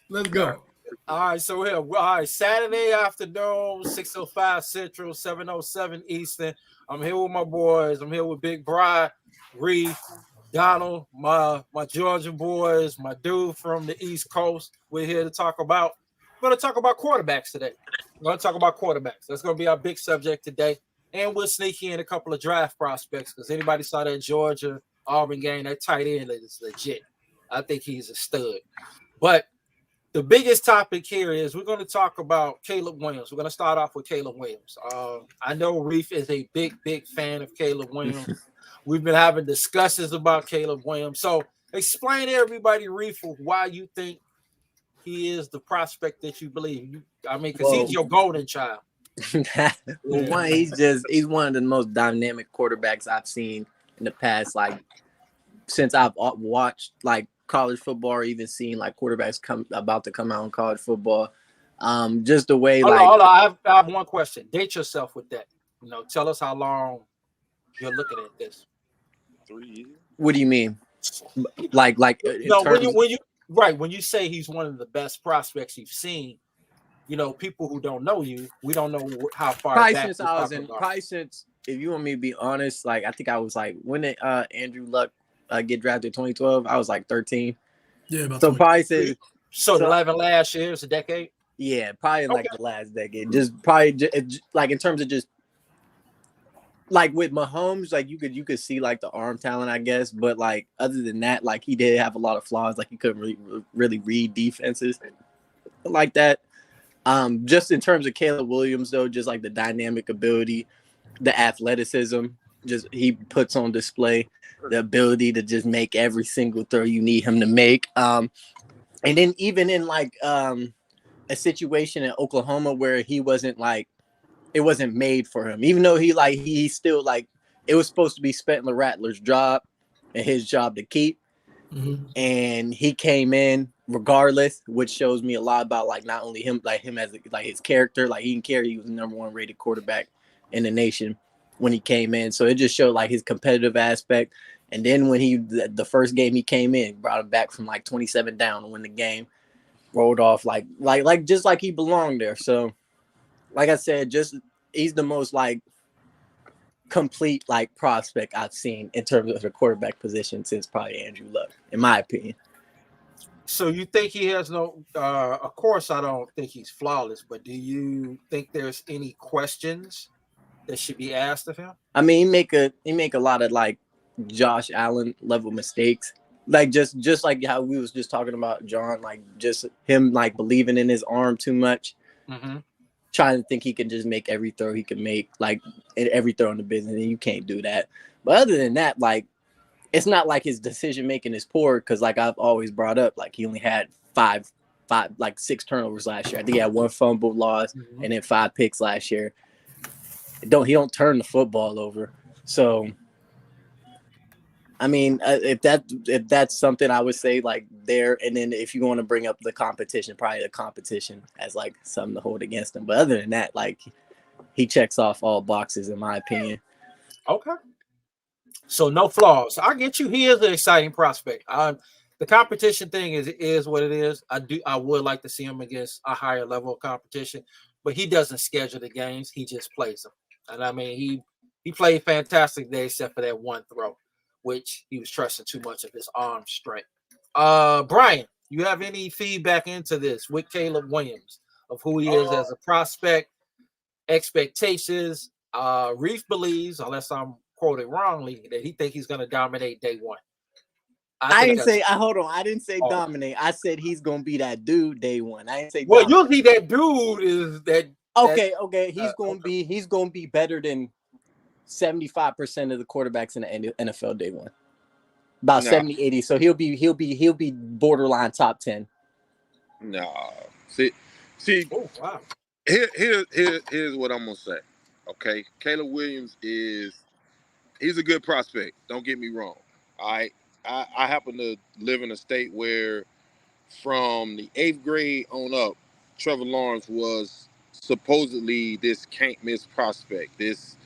Let's go. All right, so here, all right, Saturday afternoon, 6:05 Central, 7:07 Eastern. I'm here with my boys. I'm here with Big Bry, Reef, Donald, my Georgia boys, my dude from the East Coast. We're going to talk about quarterbacks today. We're going to talk about quarterbacks. That's going to be our big subject today. And we'll sneak in a couple of draft prospects because anybody saw that Georgia Auburn game, that tight end is legit. I think he's a stud. But the biggest topic here is we're going to talk about Caleb Williams. We're going to start off with Caleb Williams. I know Reef is a big fan of Caleb Williams. We've been having discussions about Caleb Williams. So explain to everybody, Reef, why you think he is the prospect that you believe. Because he's your golden child. Well, he's one of the most dynamic quarterbacks I've seen in the past, like since I've watched like college football or even seen like quarterbacks about to come out in college football. Just the way hold on. I have one question. Date yourself with that. Tell us how long you're looking at this. 3 years. What do you mean? Like when you say he's one of the best prospects you've seen, people who don't know you, we don't know how far back. Probably since, if you want me to be honest, like I think I was like, when did Andrew Luck get drafted in 2012? I was like 13. Yeah, about so probably said so 11 last year is a decade. Yeah, probably like the last decade. Just probably like in terms of just like with Mahomes, like you could see like the arm talent, I guess, but like other than that, like he did have a lot of flaws. Like he couldn't really read defenses like that. Just in terms of Caleb Williams, though, just like the dynamic ability, the athleticism, just he puts on display the ability to just make every single throw you need him to make. And then even in like a situation in Oklahoma where he wasn't like, it wasn't made for him, even though he still like, it was supposed to be Spencer Rattler's job and his job to keep. Mm-hmm. And he came in regardless, which shows me a lot about like not only him, like him as like his character, like he didn't care. He was the number 1 rated quarterback in the nation when he came in. So it just showed like his competitive aspect. And then when the first game he came in, brought him back from like 27 down to win the game, rolled off like just like he belonged there. So like I said, just he's the most like complete like prospect I've seen in terms of the quarterback position since probably Andrew Luck, in my opinion. So you think he has no? Of course, I don't think he's flawless, but do you think there's any questions that should be asked of him? I mean, he make a lot of like Josh Allen level mistakes, like just like how we was just talking about John, like just him like believing in his arm too much. Mm-hmm. Trying to think he can just make every throw he can make, like every throw in the business, and you can't do that. But other than that, like it's not like his decision making is poor, because like I've always brought up, like he only had like 6 turnovers last year. I think he had 1 fumble loss and then 5 picks last year. He don't turn the football over. So I mean, if that's something I would say like there, and then if you want to bring up the competition, probably the competition as like something to hold against him. But other than that, like he checks off all boxes in my opinion. Okay. So no flaws. I get you. He is an exciting prospect. The competition thing is what it is. I would like to see him against a higher level of competition, but he doesn't schedule the games. He just plays them. And I mean, he played fantastic there except for that 1 throw, which he was trusting too much of his arm strength. Brian, you have any feedback into this with Caleb Williams of who he is as a prospect, expectations? Reef believes, unless I'm quoted wrongly, that he think he's going to dominate day 1. I didn't say dominate. I said he's going to be that dude day 1. I didn't say well, dominate. Usually that dude is that. Okay. He's going to be better than 75% of the quarterbacks in the NFL day 1. About 70, 80. So he'll be borderline top 10. No. See. Oh, wow. Here's what I'm gonna say. Okay, Caleb Williams he's a good prospect. Don't get me wrong. All right. I happen to live in a state where from the 8th grade on up, Trevor Lawrence was supposedly this can't miss prospect, this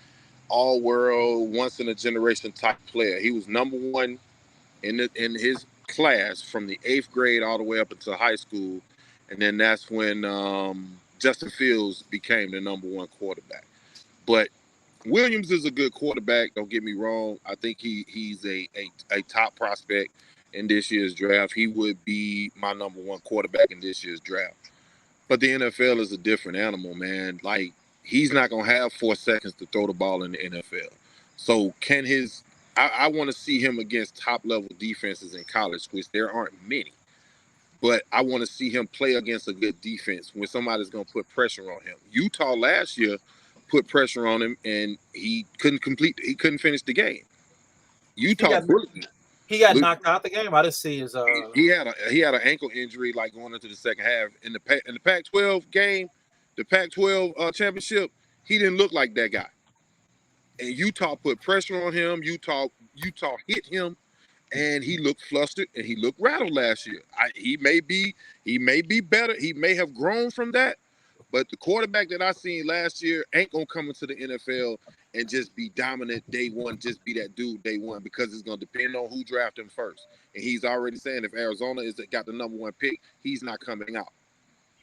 all-world, once-in-a-generation type player. He was number 1 in his class from the 8th grade all the way up until high school, and then that's when Justin Fields became the number 1 quarterback. But Williams is a good quarterback. Don't get me wrong. I think he's a top prospect in this year's draft. He would be my number 1 quarterback in this year's draft. But the NFL is a different animal, man. Like, he's not going to have 4 seconds to throw the ball in the NFL. So can I want to see him against top-level defenses in college, which there aren't many. But I want to see him play against a good defense when somebody's going to put pressure on him. Utah last year put pressure on him, and he couldn't finish the game. Utah he got knocked out the game. I didn't see his he had an ankle injury like going into the second half in the Pac-12 game, the Pac-12 championship. He didn't look like that guy. And Utah put pressure on him. Utah hit him, and he looked flustered and he looked rattled last year. He may be better. He may have grown from that. But the quarterback that I seen last year ain't gonna come into the NFL and just be dominant day one, just be that dude day one, because it's gonna depend on who drafted him first. And he's already saying if Arizona got the number 1 pick, he's not coming out.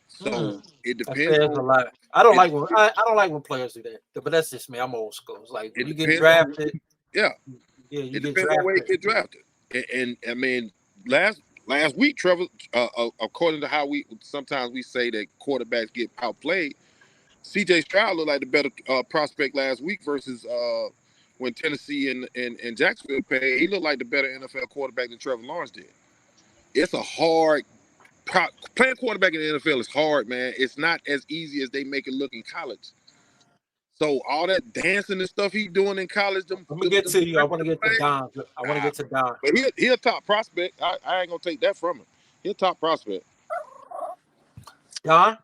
So it depends. A lot. I don't like when players do that, but that's just me. I'm old school. It's like when you get drafted. It depends on where you get drafted. And I mean, last week, Trevor, according to how sometimes we say that quarterbacks get outplayed, C.J. Stroud looked like the better prospect last week versus when Tennessee and Jacksonville played. He looked like the better NFL quarterback than Trevor Lawrence did. It's a hard playing quarterback in the NFL is hard, man. It's not as easy as they make it look in college. So all that dancing and stuff he's doing in college. I'm gonna get to you. I want to get to Don. But he a top prospect. I ain't gonna take that from him. He a top prospect. Don,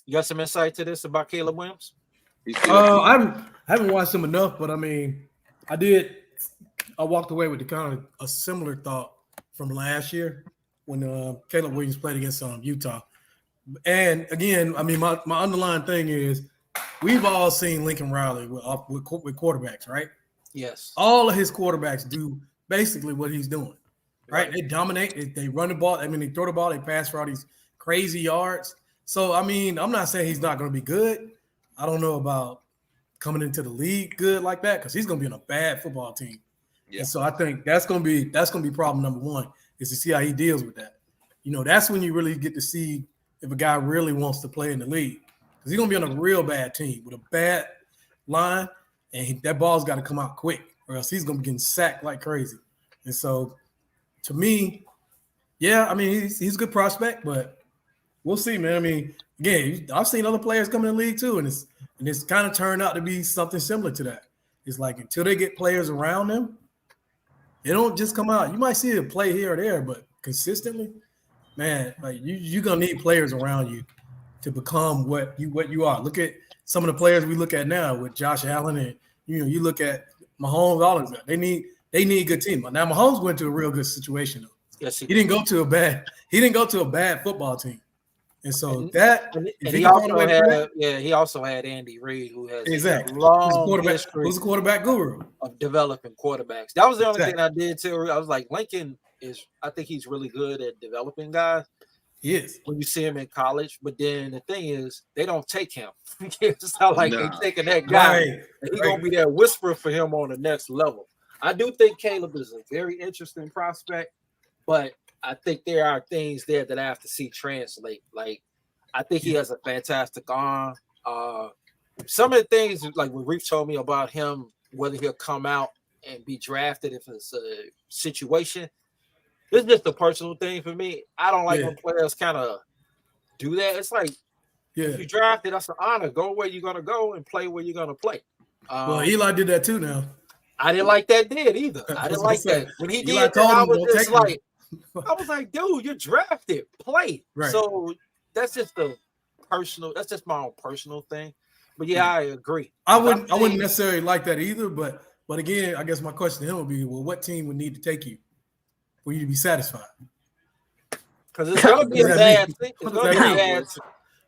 you got some insight to this about Caleb Williams? I haven't watched him enough, but I mean, I walked away with the kind of a similar thought from last year when Caleb Williams played against Utah. And again, I mean, my underlying thing is we've all seen Lincoln Riley with quarterbacks, right? Yes. All of his quarterbacks do basically what he's doing, right? They dominate. They run the ball. I mean, they throw the ball. They pass for all these crazy yards. So, I mean, I'm not saying he's not going to be good. I don't know about coming into the league good like that because he's going to be on a bad football team. Yeah. And so I think that's going to be problem number 1 is to see how he deals with that. You know, that's when you really get to see if a guy really wants to play in the league. Because he's going to be on a real bad team with a bad line, and that ball's got to come out quick or else he's going to be getting sacked like crazy. And so, to me, yeah, I mean, he's a good prospect, but we'll see, man. I mean, again, I've seen other players come in the league too, and it's kind of turned out to be something similar to that. It's like until they get players around them, they don't just come out. You might see a play here or there, but consistently, man, like you're gonna need players around you to become what you are. Look at some of the players we look at now with Josh Allen, and you look at Mahomes, all of that. They need a good team. Now Mahomes went to a real good situation though. Yes, he didn't go to a bad football team. And so he also had Andy Reid, who has exactly a long history who's a quarterback guru of developing quarterbacks. That was the only thing I did too. I was like, Lincoln I think he's really good at developing guys. He is when you see him in college. But then the thing is, they don't take him. It's not like they're taking that guy. Right. And he's gonna be that whisperer for him on the next level. I do think Caleb is a very interesting prospect, but I think there are things there that I have to see translate. Like, I think he has a fantastic arm. Some of the things, like what Reef told me about him, whether he'll come out and be drafted if it's a situation, this is just a personal thing for me. I don't like when players kind of do that. It's like, if you drafted, that's an honor. Go where you're going to go and play where you're going to play. Well, Eli did that too now. I didn't like that either. I didn't like that. When he did that, I was like, dude, you're drafted. Play. Right. So that's just my own personal thing. But yeah, I agree. I wouldn't necessarily like that either, but again, I guess my question to him would be, well, what team would need to take you for you to be satisfied? Because it's gonna be a bad thing. It's gonna be bad.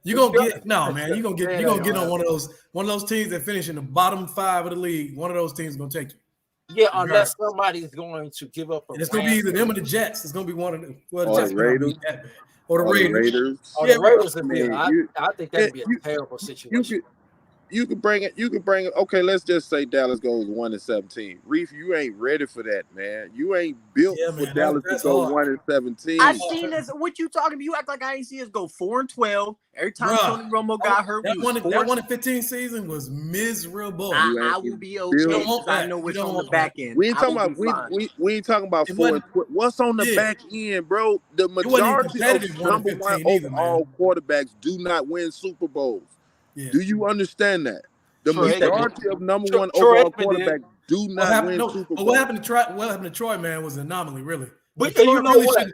You're gonna get on one of those teams that finish in the bottom 5 of the league. One of those teams is gonna take you. Yeah, unless somebody's going to give up a and it's going to be either them or the Jets. It's going to be one of them. Well, the Jets Raiders. Be that bad. Or the Raiders. Or the Raiders would be. I think that'd be a terrible situation. You could bring it. Okay, let's just say Dallas goes 1-17. Reef, you ain't ready for that, man. You ain't built for Dallas to go 1-17. I've seen this. What you talking about? You act like I ain't see us go 4-12. Every time Tony Romo got hurt, that 1-15 season was miserable. I will be okay. I know what's on the back end. We ain't talking about we ain't talking about 4-12. What's on the back end, bro? The majority of number one overall quarterbacks do not win Super Bowls. Yeah. Do you understand that? The majority of number one overall quarterbacks do not win Super Bowls. What happened to Troy, man, was an anomaly, really. But you know what?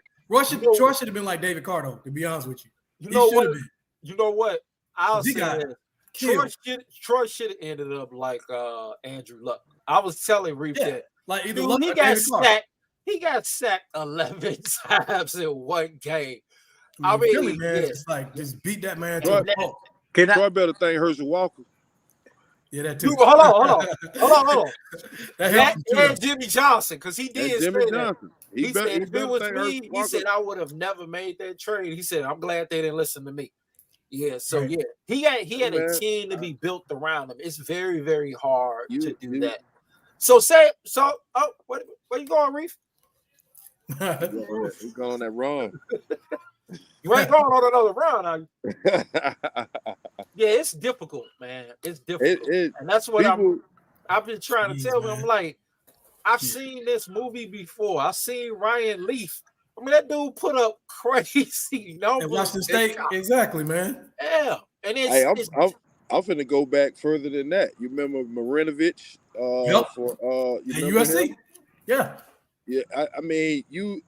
Troy should have been like David Carter, to be honest with you. You know what? I'll say that. Troy should have ended up like Andrew Luck. I was telling Reef that. Like either Luck he got sacked 11 times in one game. I mean, Philly, man, just beat that man to the pulp. Troy better thank Herschel Walker. Yeah, that too. Hold on. And Jimmy Johnson, because he did say that. He said, if it was me, he said, I would have never made that trade. He said, I'm glad they didn't listen to me. Yeah, so yeah. He had a team to be built around him. It's very, very hard to do that. Where you going, Reef? He's going on that run. You ain't going on another round, are you? Yeah, it's difficult, man. It's difficult. And that's what I've been trying to tell him. I'm like, I've seen this movie before. I've seen Ryan Leaf. I mean, that dude put up crazy numbers. At Washington State, exactly, man. Yeah. And I'm finna go back further than that. You remember Marinovich? For USC? Him? Yeah. I mean, you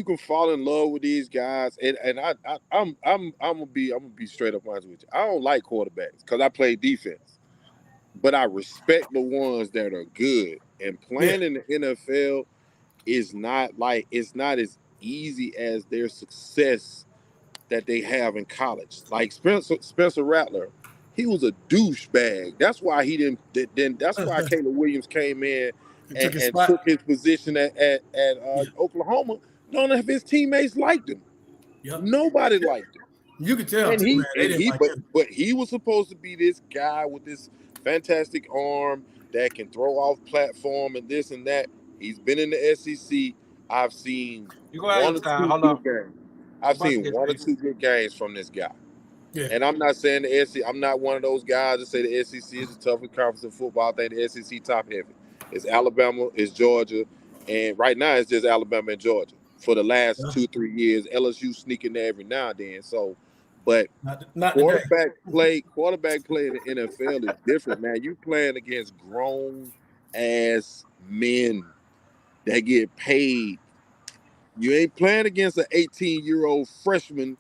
can fall in love with these guys, and I'm gonna be straight up honest with you. I don't like quarterbacks because I play defense, but I respect the ones that are good. And playing in the NFL is not as easy as their success that they have in college. Like Spencer Rattler, he was a douchebag. That's why he didn't. That's why Caleb Williams came in and took his position at Oklahoma. None of his teammates liked him. Yep. Nobody liked him. You could tell. But he was supposed to be this guy with this fantastic arm that can throw off platform and this and that. He's been in the SEC. I've seen one or two good games from this guy. Yeah. And I'm not saying the SEC. I'm not one of those guys that say the SEC is the toughest conference in football. I think the SEC top heavy. It's Alabama, it's Georgia, and right now it's just Alabama and Georgia. For the last 2-3 years, LSU sneaking there every now and then. So, but quarterback play in the NFL is different, man. You playing against grown ass men that get paid. You ain't playing against an 18-year-old freshman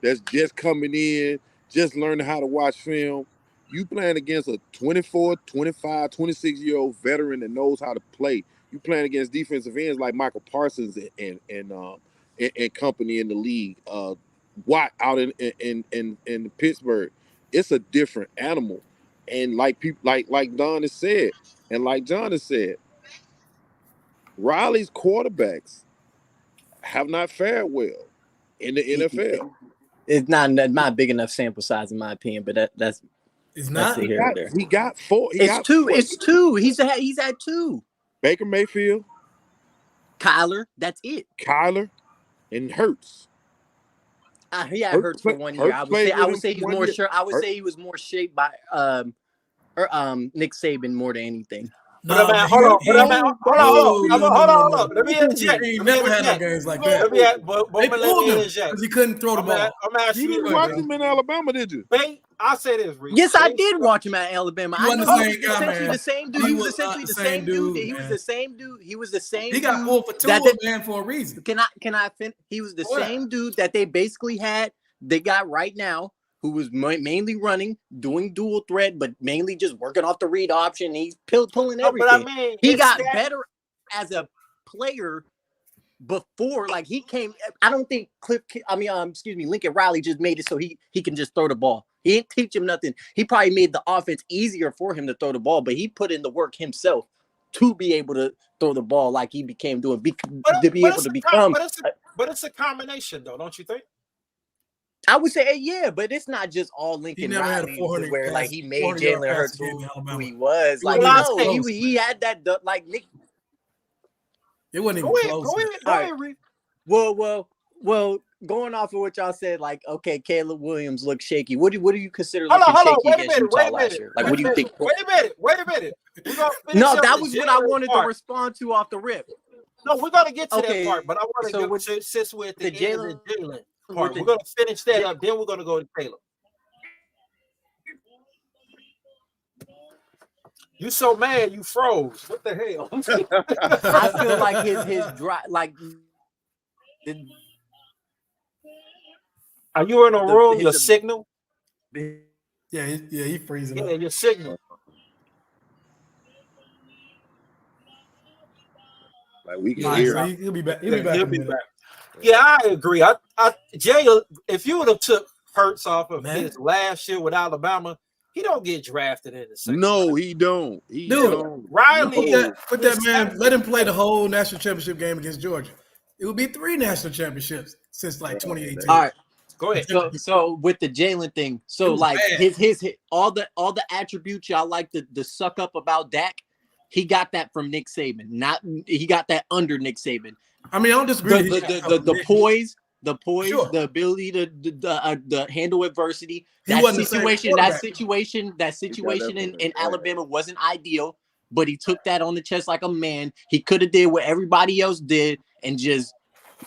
that's just coming in, just learning how to watch film. You playing against a 24, 25, 26-year-old veteran that knows how to play. You playing against defensive ends like Michael Parsons and company in the league. Watt out in Pittsburgh. It's a different animal. And like Don has said, and like John has said, Riley's quarterbacks have not fared well in the NFL. It's not big enough sample size in my opinion, but that's it's not. He got four. It's two. He's had two. Baker Mayfield, Kyler. That's it. Kyler and Hurts. Hurts for 1 year. I would say he's more sure. I would say he was more shaped by Nick Saban more than anything. Hold on. Let me interject. He never had no games like that. They pulled him because he couldn't throw the ball. You didn't watch him in Alabama, did you? I'll say this, Reed. Yes, I did watch him at Alabama. He wasn't the same dude. He was essentially the same dude. He was the same dude. He was the same. He got pulled for two man for a reason. Can I finish? He was the same dude that they basically had. They got right now, who was mainly running, doing dual threat, but mainly just working off the read option. He's pulling everything. But I mean, he got better as a player before. Like he came. I don't think Lincoln Riley just made it so he can just throw the ball. He didn't teach him nothing. He probably made the offense easier for him to throw the ball, but he put in the work himself to be able to throw the ball like he became doing, to be able to become. But it's a combination, though, don't you think? I would say, yeah, but it's not just all Lincoln Riley where like he made Jalen Hurts who he was. Like, no, he had that like Nick. It wasn't even close. Go ahead, Reed. Well, going off of what y'all said, like, okay, Caleb Williams looks shaky. What do you consider looking shaky against Utah last year? Like, what do you think? Wait a minute. No, that was what I wanted to respond to off the rip. No, we're gonna get to that part, but I want to since we're at the end of the Jalen part, we're gonna finish that up. Then we're gonna go to Caleb. You so mad you froze. What the hell? I feel like his dry like. Are you in a room? Your signal? Yeah, he freezing. Yeah, your signal. Like we can hear. So he'll be back. He'll be back. Yeah, I agree. Jay, if you would have took Hurts off of his last year with Alabama, he don't get drafted in the second. No, he don't. Riley, put that man. Let him play the whole national championship game against Georgia. It would be 3 national championships since like 2018. All right. Go ahead. So with the Jalen thing, so like his all the attributes y'all like the suck up about Dak, he got that from Nick Saban. He got that under Nick Saban. I mean, I don't disagree. The poise, sure. The ability to handle adversity. That situation in Alabama wasn't ideal, but he took that on the chest like a man. He could have did what everybody else did and just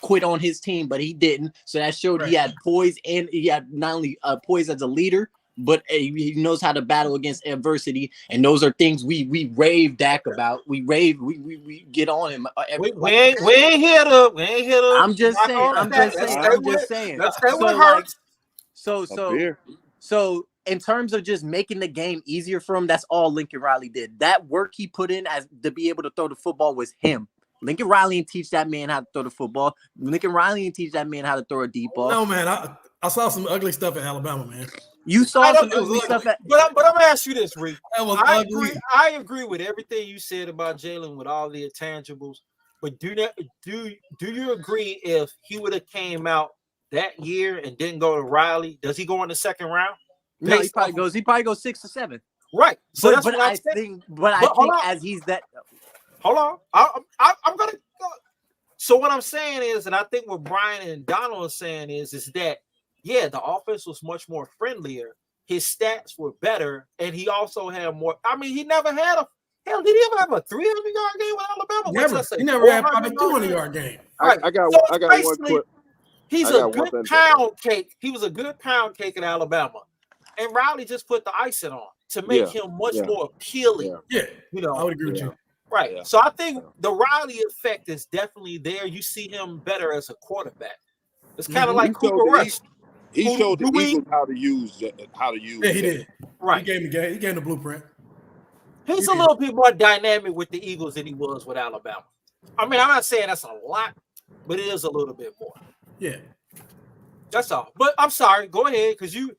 quit on his team, but he didn't. So that showed he had poise, and he had not only poise as a leader, but he knows how to battle against adversity. And those are things we rave Dak about. We get on him. We ain't hit him. I'm just saying. Let's stay with Hurts. So in terms of just making the game easier for him, that's all Lincoln Riley did. That work he put in as to be able to throw the football was him. Lincoln Riley didn't teach that man how to throw the football. Lincoln Riley didn't teach that man how to throw a deep ball. No, man. I saw some ugly stuff at Alabama, man. You saw some ugly stuff at... But I'm going to ask you this, Reed. I agree with everything you said about Jalen with all the intangibles. But do you agree if he would have came out that year and didn't go to Riley, does he go in the second round? No, he probably goes 6 or 7. Right. So that's what I think. But I think as he's that... Hold on. I'm gonna go. So what I'm saying is, and I think what Brian and Donald are saying is that the offense was much more friendlier. His stats were better, and he also had more. I mean, he never had a did he ever have a 300-yard game with Alabama? He never had probably a 200-yard game. Right. I got one quick. He's a good pound cake. He was a good pound cake in Alabama, and Riley just put the icing on to make him much more appealing. Yeah, I would agree with you. Right. Yeah. So I think the Riley effect is definitely there. You see him better as a quarterback. It's kind of like Cooper Rush. He showed the Eagles how to use. Yeah, he did. Right. He gave the blueprint. He's a little bit more dynamic with the Eagles than he was with Alabama. I mean, I'm not saying that's a lot, but it is a little bit more. Yeah. That's all. But I'm sorry. Go ahead, because you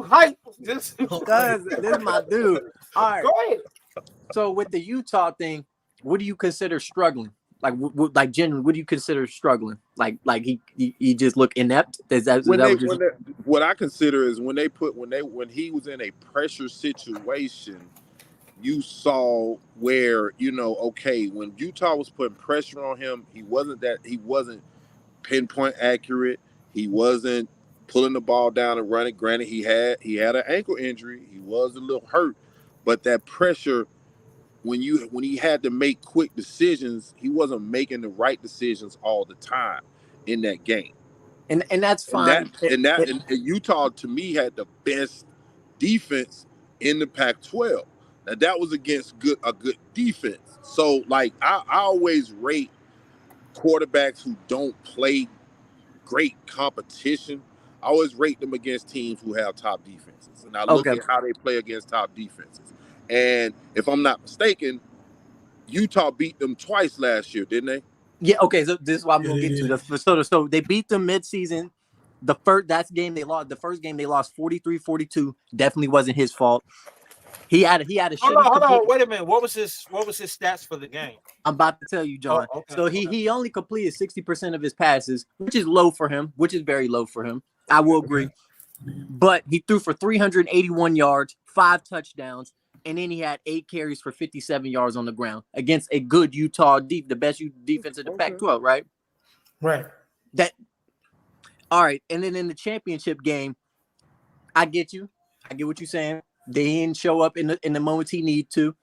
hype this. Because this is my dude. All right. Go ahead. So with the Utah thing, what do you consider struggling? Like generally, what do you consider struggling? Like he just look inept? What I consider is when he was in a pressure situation, you saw where when Utah was putting pressure on him, he wasn't pinpoint accurate. He wasn't pulling the ball down and running. Granted, he had an ankle injury. He was a little hurt. But that pressure, when he had to make quick decisions, he wasn't making the right decisions all the time in that game. And that's fine. And Utah, to me, had the best defense in the Pac-12. Now that was against a good defense. So I always rate quarterbacks who don't play great competition. I always rate them against teams who have top defenses. And I look at how they play against top defenses. And if I'm not mistaken, Utah beat them twice last year, didn't they? Yeah, okay. So this is what I'm going to get to. So they beat them midseason The first game they lost 43-42. Definitely wasn't his fault. He had a Hold on. Wait a minute. What was his stats for the game? I'm about to tell you, John. Oh, okay, So he only completed 60% of his passes, which is low for him, which is very low for him. I will agree. But he threw for 381 yards, 5 touchdowns, and then he had 8 carries for 57 yards on the ground against a good Utah the best defense in the Pac-12, right? Right. All right. And then in the championship game, I get you. I get what you're saying. They didn't show up in the moments he needed to.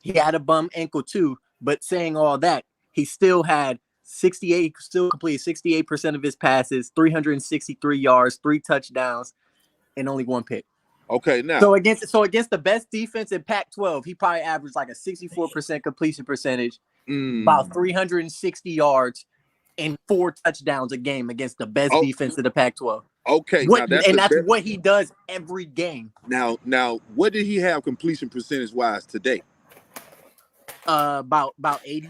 He had a bum ankle too. But saying all that, he still had completed 68% of his passes, 363 yards, 3 touchdowns, and only 1 pick. Okay, now So against the best defense in Pac-12, he probably averaged like a 64% completion percentage, about 360 yards, and 4 touchdowns a game against the best defense in the Pac-12. Okay, that's what he does every game. Now, what did he have completion percentage wise today? About 80.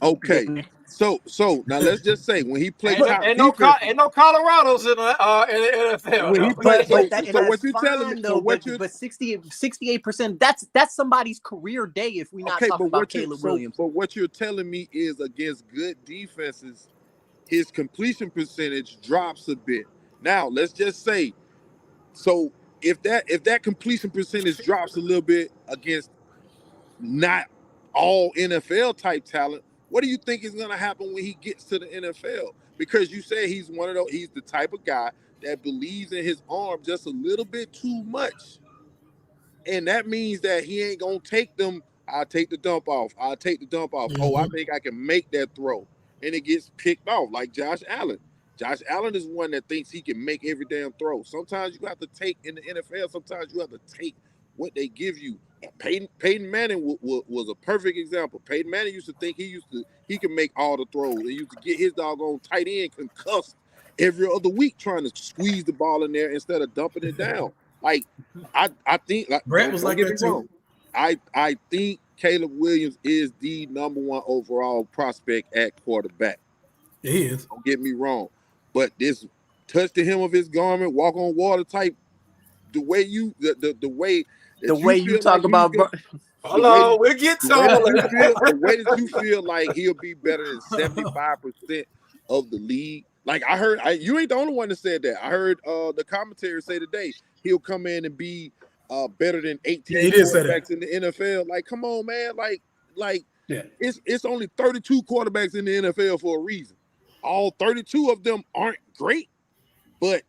Okay, so now let's just say when he played ain't no Colorados in the NFL. When he played, so what you telling me? Though, but 68%. That's somebody's career day if we're not talking about Caleb Williams. But what you're telling me is against good defenses, his completion percentage drops a bit. Now let's just say, so if that completion percentage drops a little bit against not all NFL type talent, what do you think is going to happen when he gets to the NFL? Because you say he's the type of guy that believes in his arm just a little bit too much. And that means that he ain't going to take them. I'll take the dump off. Mm-hmm. Oh, I think I can make that throw. And it gets picked off like Josh Allen. Josh Allen is one that thinks he can make every damn throw. Sometimes you have to take in the NFL. Sometimes you have to take what they give you. Peyton Manning was a perfect example. Peyton Manning used to think he could make all the throws. He used to get his doggone tight end concussed every other week trying to squeeze the ball in there instead of dumping it down. Like I think like Brett was like that too. I think Caleb Williams is the number 1 overall prospect at quarterback. He is. Don't get me wrong, but this touch the hem of his garment, walk on water type, the way you talk about, bro. Hello, we'll get to the way that you feel like he'll be better than 75% of the league. Like I heard, you ain't the only one that said that. I heard the commentary say today he'll come in and be better than 18 quarterbacks in the NFL. Like, come on, man. It's only 32 quarterbacks in the NFL for a reason. All 32 of them aren't great, but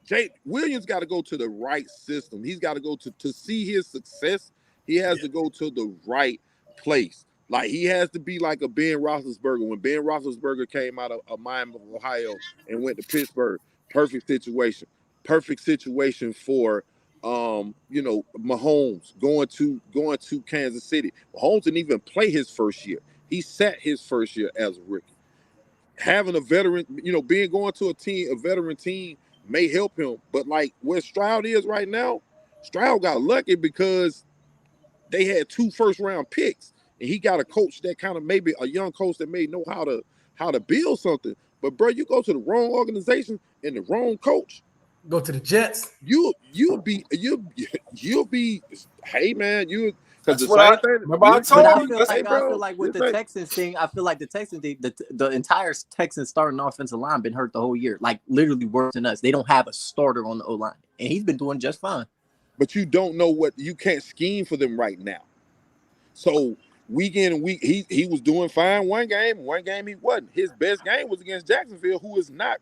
Jay Williams got to go to the right system. He's got to go to see his success. He has to go to the right place. Like he has to be like a Ben Roethlisberger. When Ben Roethlisberger came out of Miami, Ohio, and went to Pittsburgh, perfect situation for Mahomes going to Kansas City. Mahomes didn't even play his first year. He sat his first year as a rookie. Having a veteran, going to a veteran team may help him. But like where Stroud is right now, Stroud got lucky because they had 2 first-round picks, and he got a coach that kind of maybe a young coach that may know how to build something. But bro, you go to the wrong organization and the wrong coach. Go to the Jets. You'll be. Hey man, you. That's what I feel like with the Texans thing, I feel like the Texans, the entire Texans starting offensive line been hurt the whole year. Like literally worse than us. They don't have a starter on the O-line, and he's been doing just fine. But you don't know you can't scheme for them right now. So week in and week, he was doing fine one game he wasn't. His best game was against Jacksonville, who is a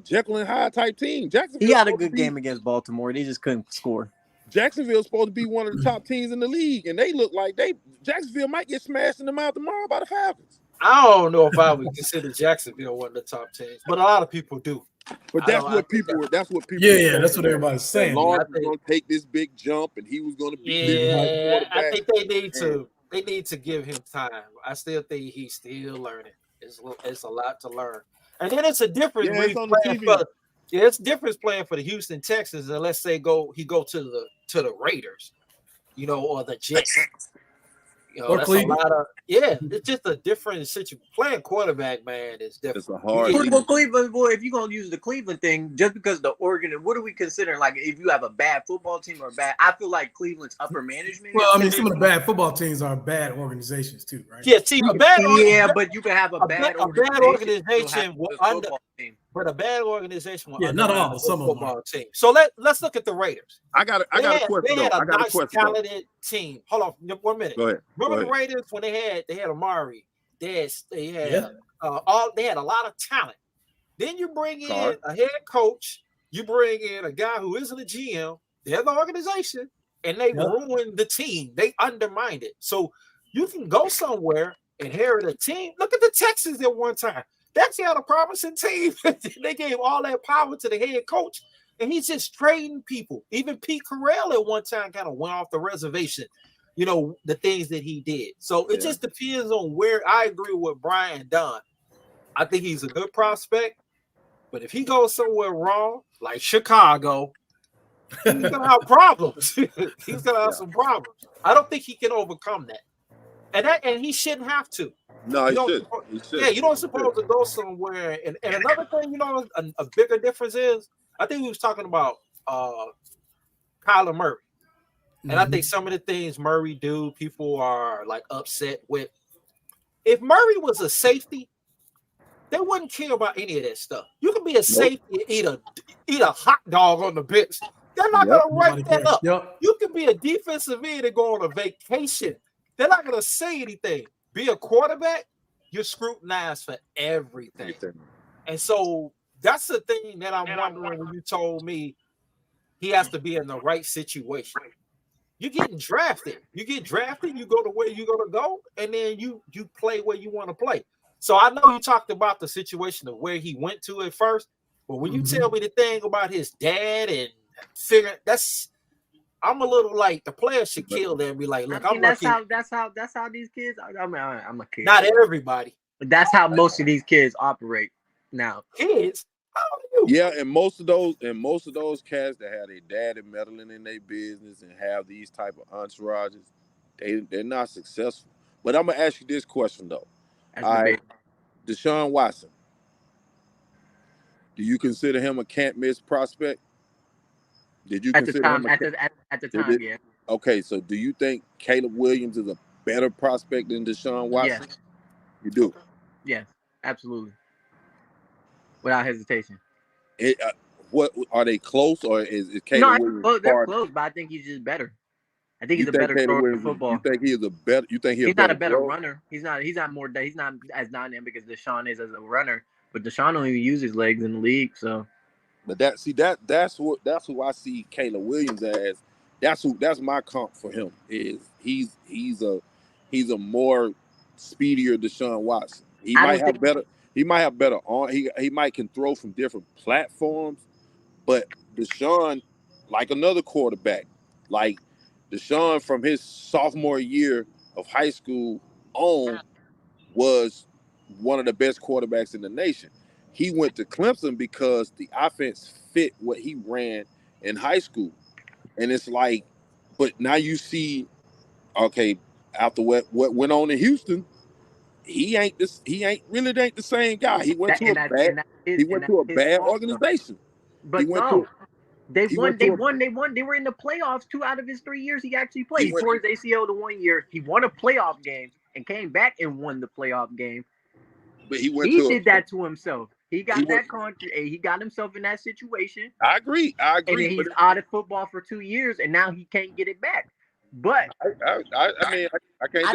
Jekyll and Hyde type team. Jacksonville. He had a good game against Baltimore. They just couldn't score. Jacksonville's supposed to be one of the top teams in the league, and they look like Jacksonville might get smashed in the mouth tomorrow by the Falcons. I don't know if I would consider Jacksonville one of the top teams, but a lot of people do. But that's what people. That's what everybody's saying. Lawrence was going to take this big jump, and he was going to be. Yeah, I think they need to. They need to give him time. I still think he's still learning. It's a lot to learn, and then it's a difference. Yeah, it's on the TV. It's difference playing for the Houston Texans, and let's say he go to the Raiders, or the Jets. You know, Or that's Cleveland. a lot of it's just a different situation. Playing quarterback, man, is different. It's a hard. Well, Cleveland, boy, if you're gonna use the Cleveland thing, just because the what are we considering? Like, if you have a bad football team or a bad, I feel like Cleveland's upper management. Well, I mean, some of the bad football teams are bad organizations too, right? Yeah, see, but you can have a bad organization will but a bad organization will not all, but some of them football team. So let's look at the Raiders. I got a question. They had a nice, talented team. Hold on 1 minute. Go ahead. Remember the Raiders when they had Amari? They had a lot of talent. Then you bring in a head coach. You bring in a guy who isn't a GM. They're the organization, and they ruined the team. They undermined it. So you can go somewhere, inherit a team. Look at the Texans at one time. They actually had a promising team. They gave all that power to the head coach, and he's just trading people. Even Pete Carroll at one time kind of went off the reservation, you know, the things that he did. So it just depends on where. I agree with Brian Dunn. I think he's a good prospect, but if he goes somewhere wrong, like Chicago, he's going to have problems. He's going to have some problems. I don't think he can overcome that. And he shouldn't have to. No, he should. Yeah, you don't supposed to go somewhere. And another thing, you know, a bigger difference is, I think we was talking about Kyler Murray. And I think some of the things Murray do, people are like upset with. If Murray was a safety, they wouldn't care about any of that stuff. You can be a safety and eat a hot dog on the bench. They're not going to write that up. You can be a defensive end and go on a vacation. They're not going to say anything. Be a quarterback, you're scrutinized for everything. And so that's the thing that I'm wondering when you told me he has to be in the right situation. You're getting drafted. You get drafted, you go to where you're going to go, and then you play where you want to play. So I know you talked about the situation of where he went to at first, but when you tell me the thing about his dad and figure I'm a little like the players should kill them and be like, look, that's how these kids. I'm a kid. Not everybody. But that's how most of these kids operate now. Kids. Yeah, and most of those cats that have their daddy meddling in their business and have these type of entourages, they're not successful. But I'm gonna ask you this question though. All right, Deshaun Watson. Do you consider him a can't miss prospect? Did you consider him at the time? Yeah. Okay, so do you think Caleb Williams is a better prospect than Deshaun Watson? Yes. You do? Yes, absolutely. Without hesitation. What are they close, or is Caleb Williams? They're close, but I think he's just better. I think he's a better thrower in football. You think he is a better? You think he's not a better runner? He's not as dynamic as Deshaun is as a runner. But Deshaun don't even use his legs in the league, so. But that's who I see Caleb Williams as. That's my comp for him. Is he's a more speedier Deshaun Watson. He might have better arm. He might can throw from different platforms, but Deshaun, like another quarterback, like Deshaun from his sophomore year of high school on, was one of the best quarterbacks in the nation. He went to Clemson because the offense fit what he ran in high school. And it's like, but now you see, okay, after what went on in Houston, he ain't really the same guy. He went to a bad organization. But no, they won. They were in the playoffs 2 out of his 3 years he actually played. He tore his ACL the 1 year. He won a playoff game and came back and won the playoff game. But he did that to himself. He got he got himself in that situation. I agree. And then he's out of football for 2 years, and now he can't get it back. But I can't.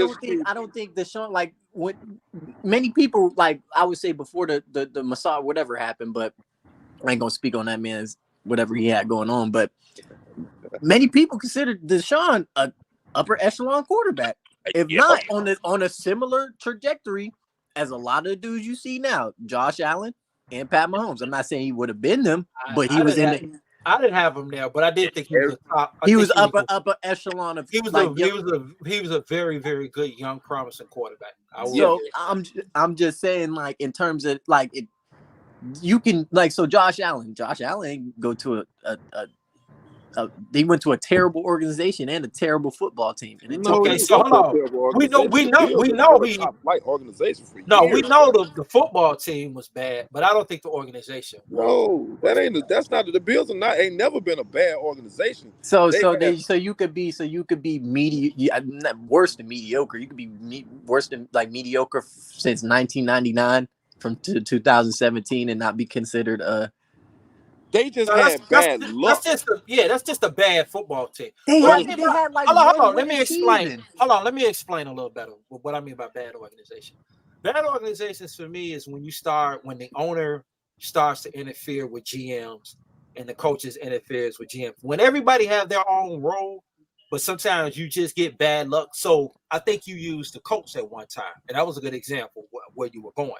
I don't think Deshaun, like, when many people, like I would say before the massage whatever happened, but I ain't gonna speak on that man's whatever he had going on. But many people consider Deshaun a upper echelon quarterback, if not on a similar trajectory as a lot of the dudes you see now, Josh Allen and Pat Mahomes. I'm not saying he would have been them, but he was in the. I didn't have him there, but I did think he was a top. He was upper echelon of. He was a very, very good young promising quarterback. So I'm just saying, like, in terms of like it, you can like, so Josh Allen ain't go to a He went to a terrible organization and a terrible football team. And okay, so hold on. We know he top flight organization for no, years. we know the football team was bad, but I don't think the organization. No, that's not the Bills ain't never been a bad organization. So you could be worse than mediocre. You could be worse than like mediocre since 1999 to 2017 and not be considered a. They just had bad luck. That's just a bad football team. They had like hold on. Let me explain. Hold on. Let me explain a little better what I mean by bad organization. Bad organizations for me is when the owner starts to interfere with GMs and the coaches interferes with GMs. When everybody have their own role, but sometimes you just get bad luck. So I think you used the coach at one time, and that was a good example where you were going.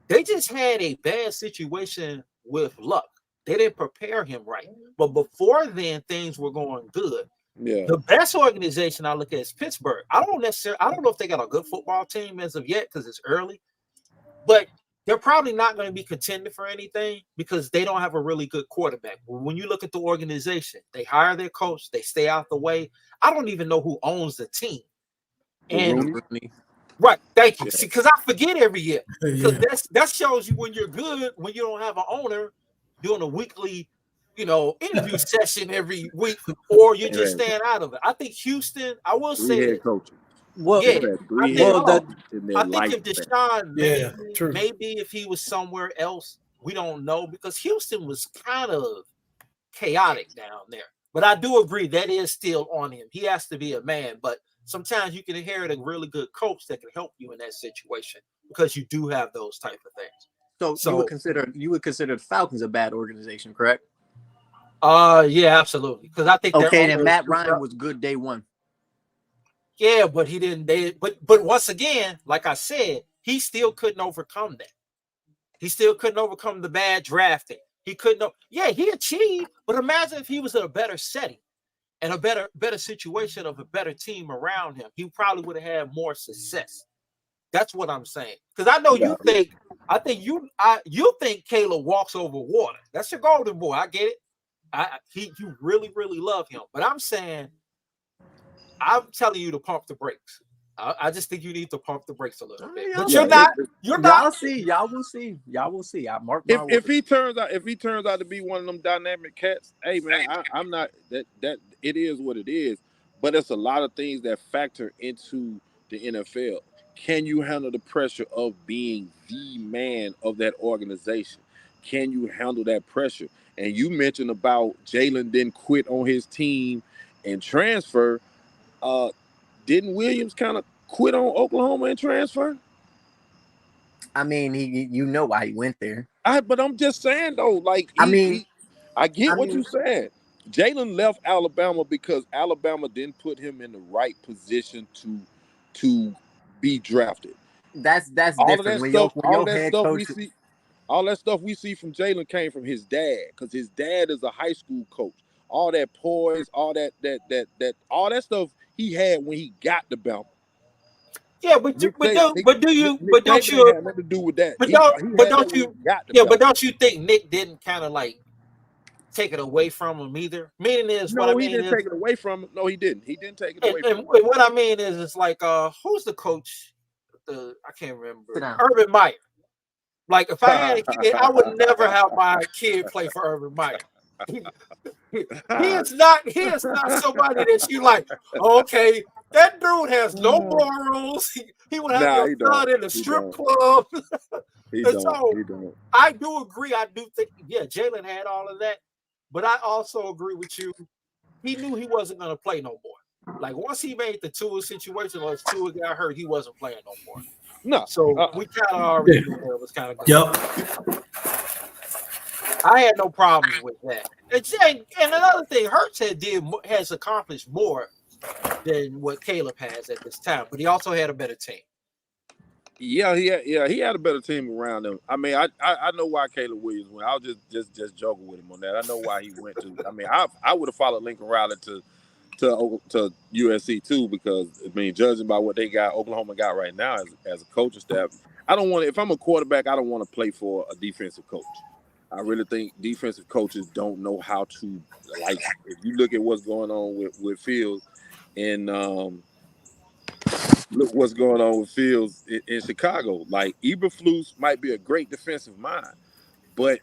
They just had a bad situation with luck. They didn't prepare him right. But before then, things were going good. Yeah. The best organization I look at is Pittsburgh. I don't know if they got a good football team as of yet because it's early. But they're probably not going to be contending for anything because they don't have a really good quarterback. When you look at the organization, they hire their coach, they stay out the way. I don't even know who owns the team. And right, thank you. See, because I forget every year. Because that shows you when you're good, when you don't have an owner doing a weekly, interview session every week, or you're just staying out of it. I think Houston, I will say that. Well, I think if Deshaun, maybe if he was somewhere else, we don't know, because Houston was kind of chaotic down there. But I do agree that is still on him. He has to be a man, but sometimes you can inherit a really good coach that can help you in that situation because you do have those type of things. So you would consider the Falcons a bad organization, correct? Yeah, absolutely. Because I think then Matt Ryan was good day one. Yeah, but he didn't. But once again, like I said, he still couldn't overcome that. He still couldn't overcome the bad drafting. He couldn't. Yeah, he achieved. But imagine if he was in a better setting and a better situation of a better team around him, he probably would have had more success. That's what I'm saying. Because I know you think Caleb walks over water. That's your golden boy. I get it. You really, really love him. But I'm telling you to pump the brakes. I just think you need to pump the brakes a little bit. But you're not. Y'all will see. I mark my if he turns out to be one of them dynamic cats, hey man, I'm not that it is what it is. But it's a lot of things that factor into the NFL. Can you handle the pressure of being the man of that organization? Can you handle that pressure? And you mentioned about Jalen didn't quit on his team and transfer. Didn't Williams kind of quit on Oklahoma and transfer? I mean, you know why he went there. But I'm just saying though, like I get what you said. Jalen left Alabama because Alabama didn't put him in the right position to be drafted. That's different. All that stuff we see from Jalen came from his dad, because his dad is a high school coach. All that poise, all that stuff he had when he got the Bama. Yeah, but don't you have nothing to do with that? Don't you think Nick didn't kind of like take it away from him either? He didn't take it away from him. No, he didn't. He didn't take it away from him. What I mean is, it's like who's the coach? I can't remember. Urban Meyer. Like, if I had a kid, I would never have my kid play for Urban Meyer. He is not somebody that you like. Okay, that dude has no morals. He would have your son in a strip club. He don't. I do agree. I do think, Jalen had all of that, but I also agree with you. He knew he wasn't going to play no more. Like, once he made the Tua situation, or Tua got hurt, he wasn't playing no more. No. So we kind of already knew where it was kind of going. Yep. I had no problem with that. And another thing, Hurts has accomplished more than what Caleb has at this time, but he also had a better team. Yeah, he had a better team around him. I mean, I know why Caleb Williams went. I was just joking with him on that. I know why he went to. I mean, I would have followed Lincoln Riley to USC too, because I mean, judging by what Oklahoma got right now as a coaching staff, I don't want to. If I'm a quarterback, I don't want to play for a defensive coach. I really think defensive coaches don't know how to, like, if you look at what's going on with Fields and look what's going on with Fields in Chicago. Like, Eberflus might be a great defensive mind, but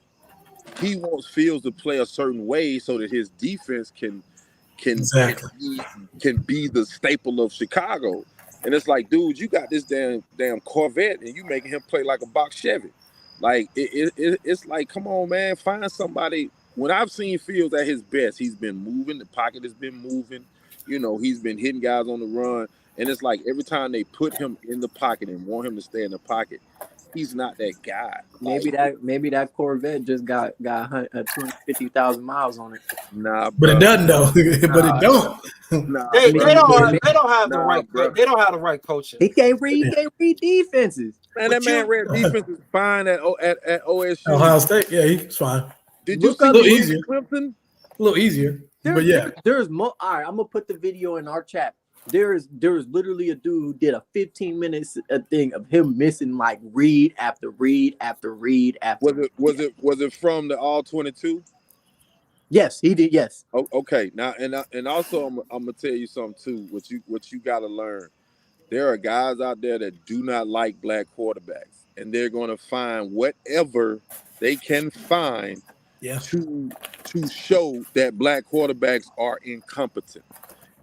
he wants Fields to play a certain way so that his defense can Exactly. be the staple of Chicago. And it's like, dude, you got this damn Corvette and you making him play like a box Chevy. Like, it's like, come on, man, find somebody. When I've seen Fields at his best, he's been moving. The pocket has been moving. You know, he's been hitting guys on the run. And it's like every time they put him in the pocket and want him to stay in the pocket, he's not that guy. Maybe that Corvette just got 250,000 miles on it. Nah, but it doesn't though. But it don't. Nah, They don't have the right. bro. They don't have the right coaching. He can't read defenses. Man, that man read defense is fine at OSU. Ohio State, yeah, he's fine. Did you Look see up a little easier. Clemson? A little easier, but yeah. There's more. All right, I'm gonna put the video in our chat. There's literally a dude who did a 15 minutes thing of him missing like read after read after read after. Was it from the All 22? Yes, he did. Yes. Oh, okay. Now and also I'm gonna tell you something too. What you got to learn. There are guys out there that do not like black quarterbacks, and they're going to find whatever they can find to show that black quarterbacks are incompetent.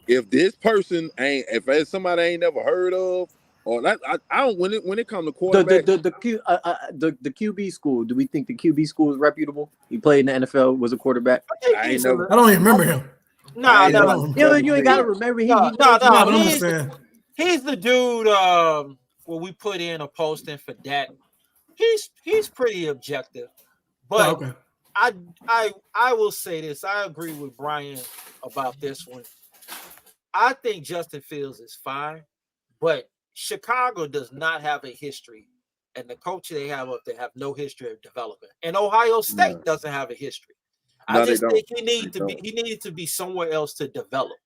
If this person if it's somebody I ain't never heard of, or that I don't when it comes to quarterback, the QB school. Do we think the QB school is reputable? He played in the NFL, was a quarterback. I don't even remember him. No. You ain't gotta remember. He's the dude. Where we put in a posting for that. He's pretty objective, but okay. I will say this. I agree with Brian about this one. I think Justin Fields is fine, but Chicago does not have a history, and the coach they have up there have no history of development. And Ohio State doesn't have a history. I just think he needed to be somewhere else to develop.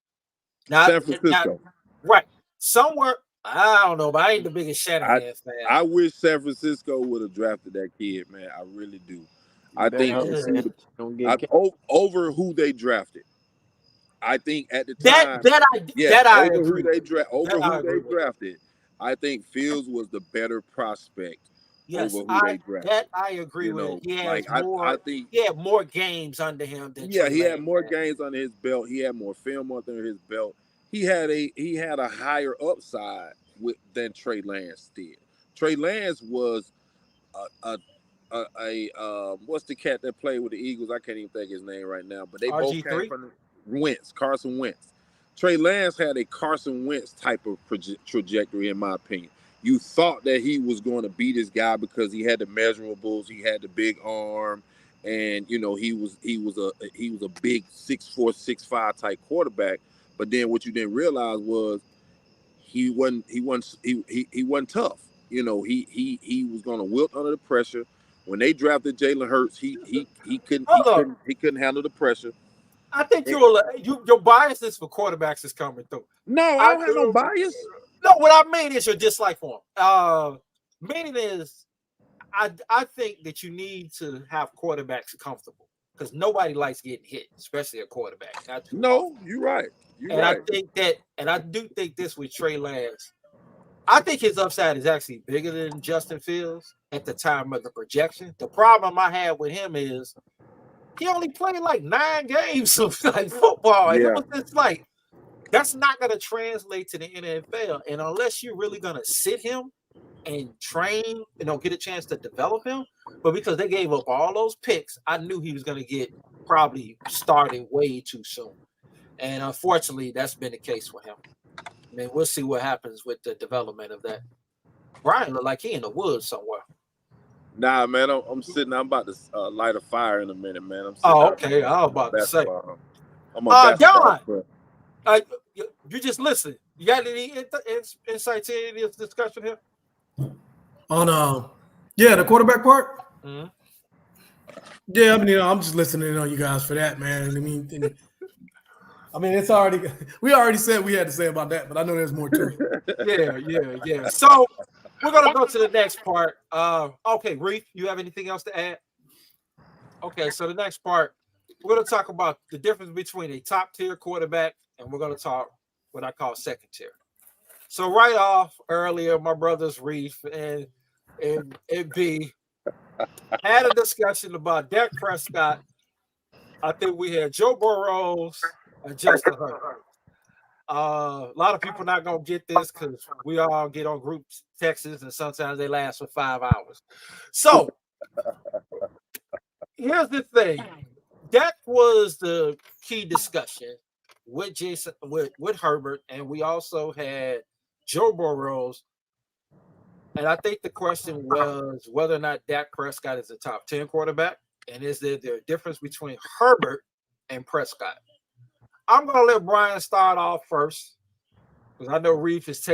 Now, San Francisco. Right. Somewhere, I don't know, but I ain't the biggest Shanahan fan. I wish San Francisco would have drafted that kid, man. I really do. I think over who they drafted. I think at the time I agree. Who they drafted, I think Fields was the better prospect. Yes, over who they drafted. That I agree with. He had more games under him than he had more games under his belt. He had more film under his belt. He had a higher upside than Trey Lance did. Trey Lance was what's the cat that played with the Eagles? I can't even think his name right now, but they both came from Carson Wentz. Trey Lance had a Carson Wentz type of trajectory, in my opinion. You thought that he was going to be this guy because he had the measurables, he had the big arm, and you know he was a big 6'4", 6'5" type quarterback. But then what you didn't realize was he wasn't tough. You know, he was going to wilt under the pressure. When they drafted Jalen Hurts, he couldn't handle the pressure. I think your biases for quarterbacks is coming through. No, I don't have no bias. No, what I mean is your dislike for him. Meaning is, I think that you need to have quarterbacks comfortable because nobody likes getting hit, especially a quarterback. No, you're right. I do think this with Trey Lance. I think his upside is actually bigger than Justin Fields at the time of the projection. The problem I had with him is he only played like 9 games of like football. And it was just like, that's not going to translate to the NFL. And unless you're really going to sit him and train, get a chance to develop him. But because they gave up all those picks, I knew he was going to get probably started way too soon. And unfortunately, that's been the case for him. I mean, we'll see what happens with the development of that. Brian looked like he in the woods somewhere. Nah, man, I'm sitting. I'm about to light a fire in a minute, man. Okay. I was about to say. John, you just listen. You got any insights in this discussion here? On the quarterback part. Mm-hmm. Yeah, I mean, I'm just listening on you guys for that, man. I mean, it's already we already said we had to say about that, but I know there's more to it. Yeah. So we're gonna go to the next part. Okay, Reef, you have anything else to add? Okay, so the next part, we're going to talk about the difference between a top tier quarterback and we're going to talk what I call second tier. So right off earlier, my brothers Reef and B had a discussion about Dak Prescott. I think we had Joe Burrows and Justin Herbert. A lot of people not gonna get this because we all get on group texts and sometimes they last for 5 hours. So here's the thing: that was the key discussion with Jason with Herbert, and we also had Joe Burrows. And I think the question was whether or not Dak Prescott is a top 10 quarterback, and is there a difference between Herbert and Prescott? I'm gonna let Brian start off first. Because I know Reef is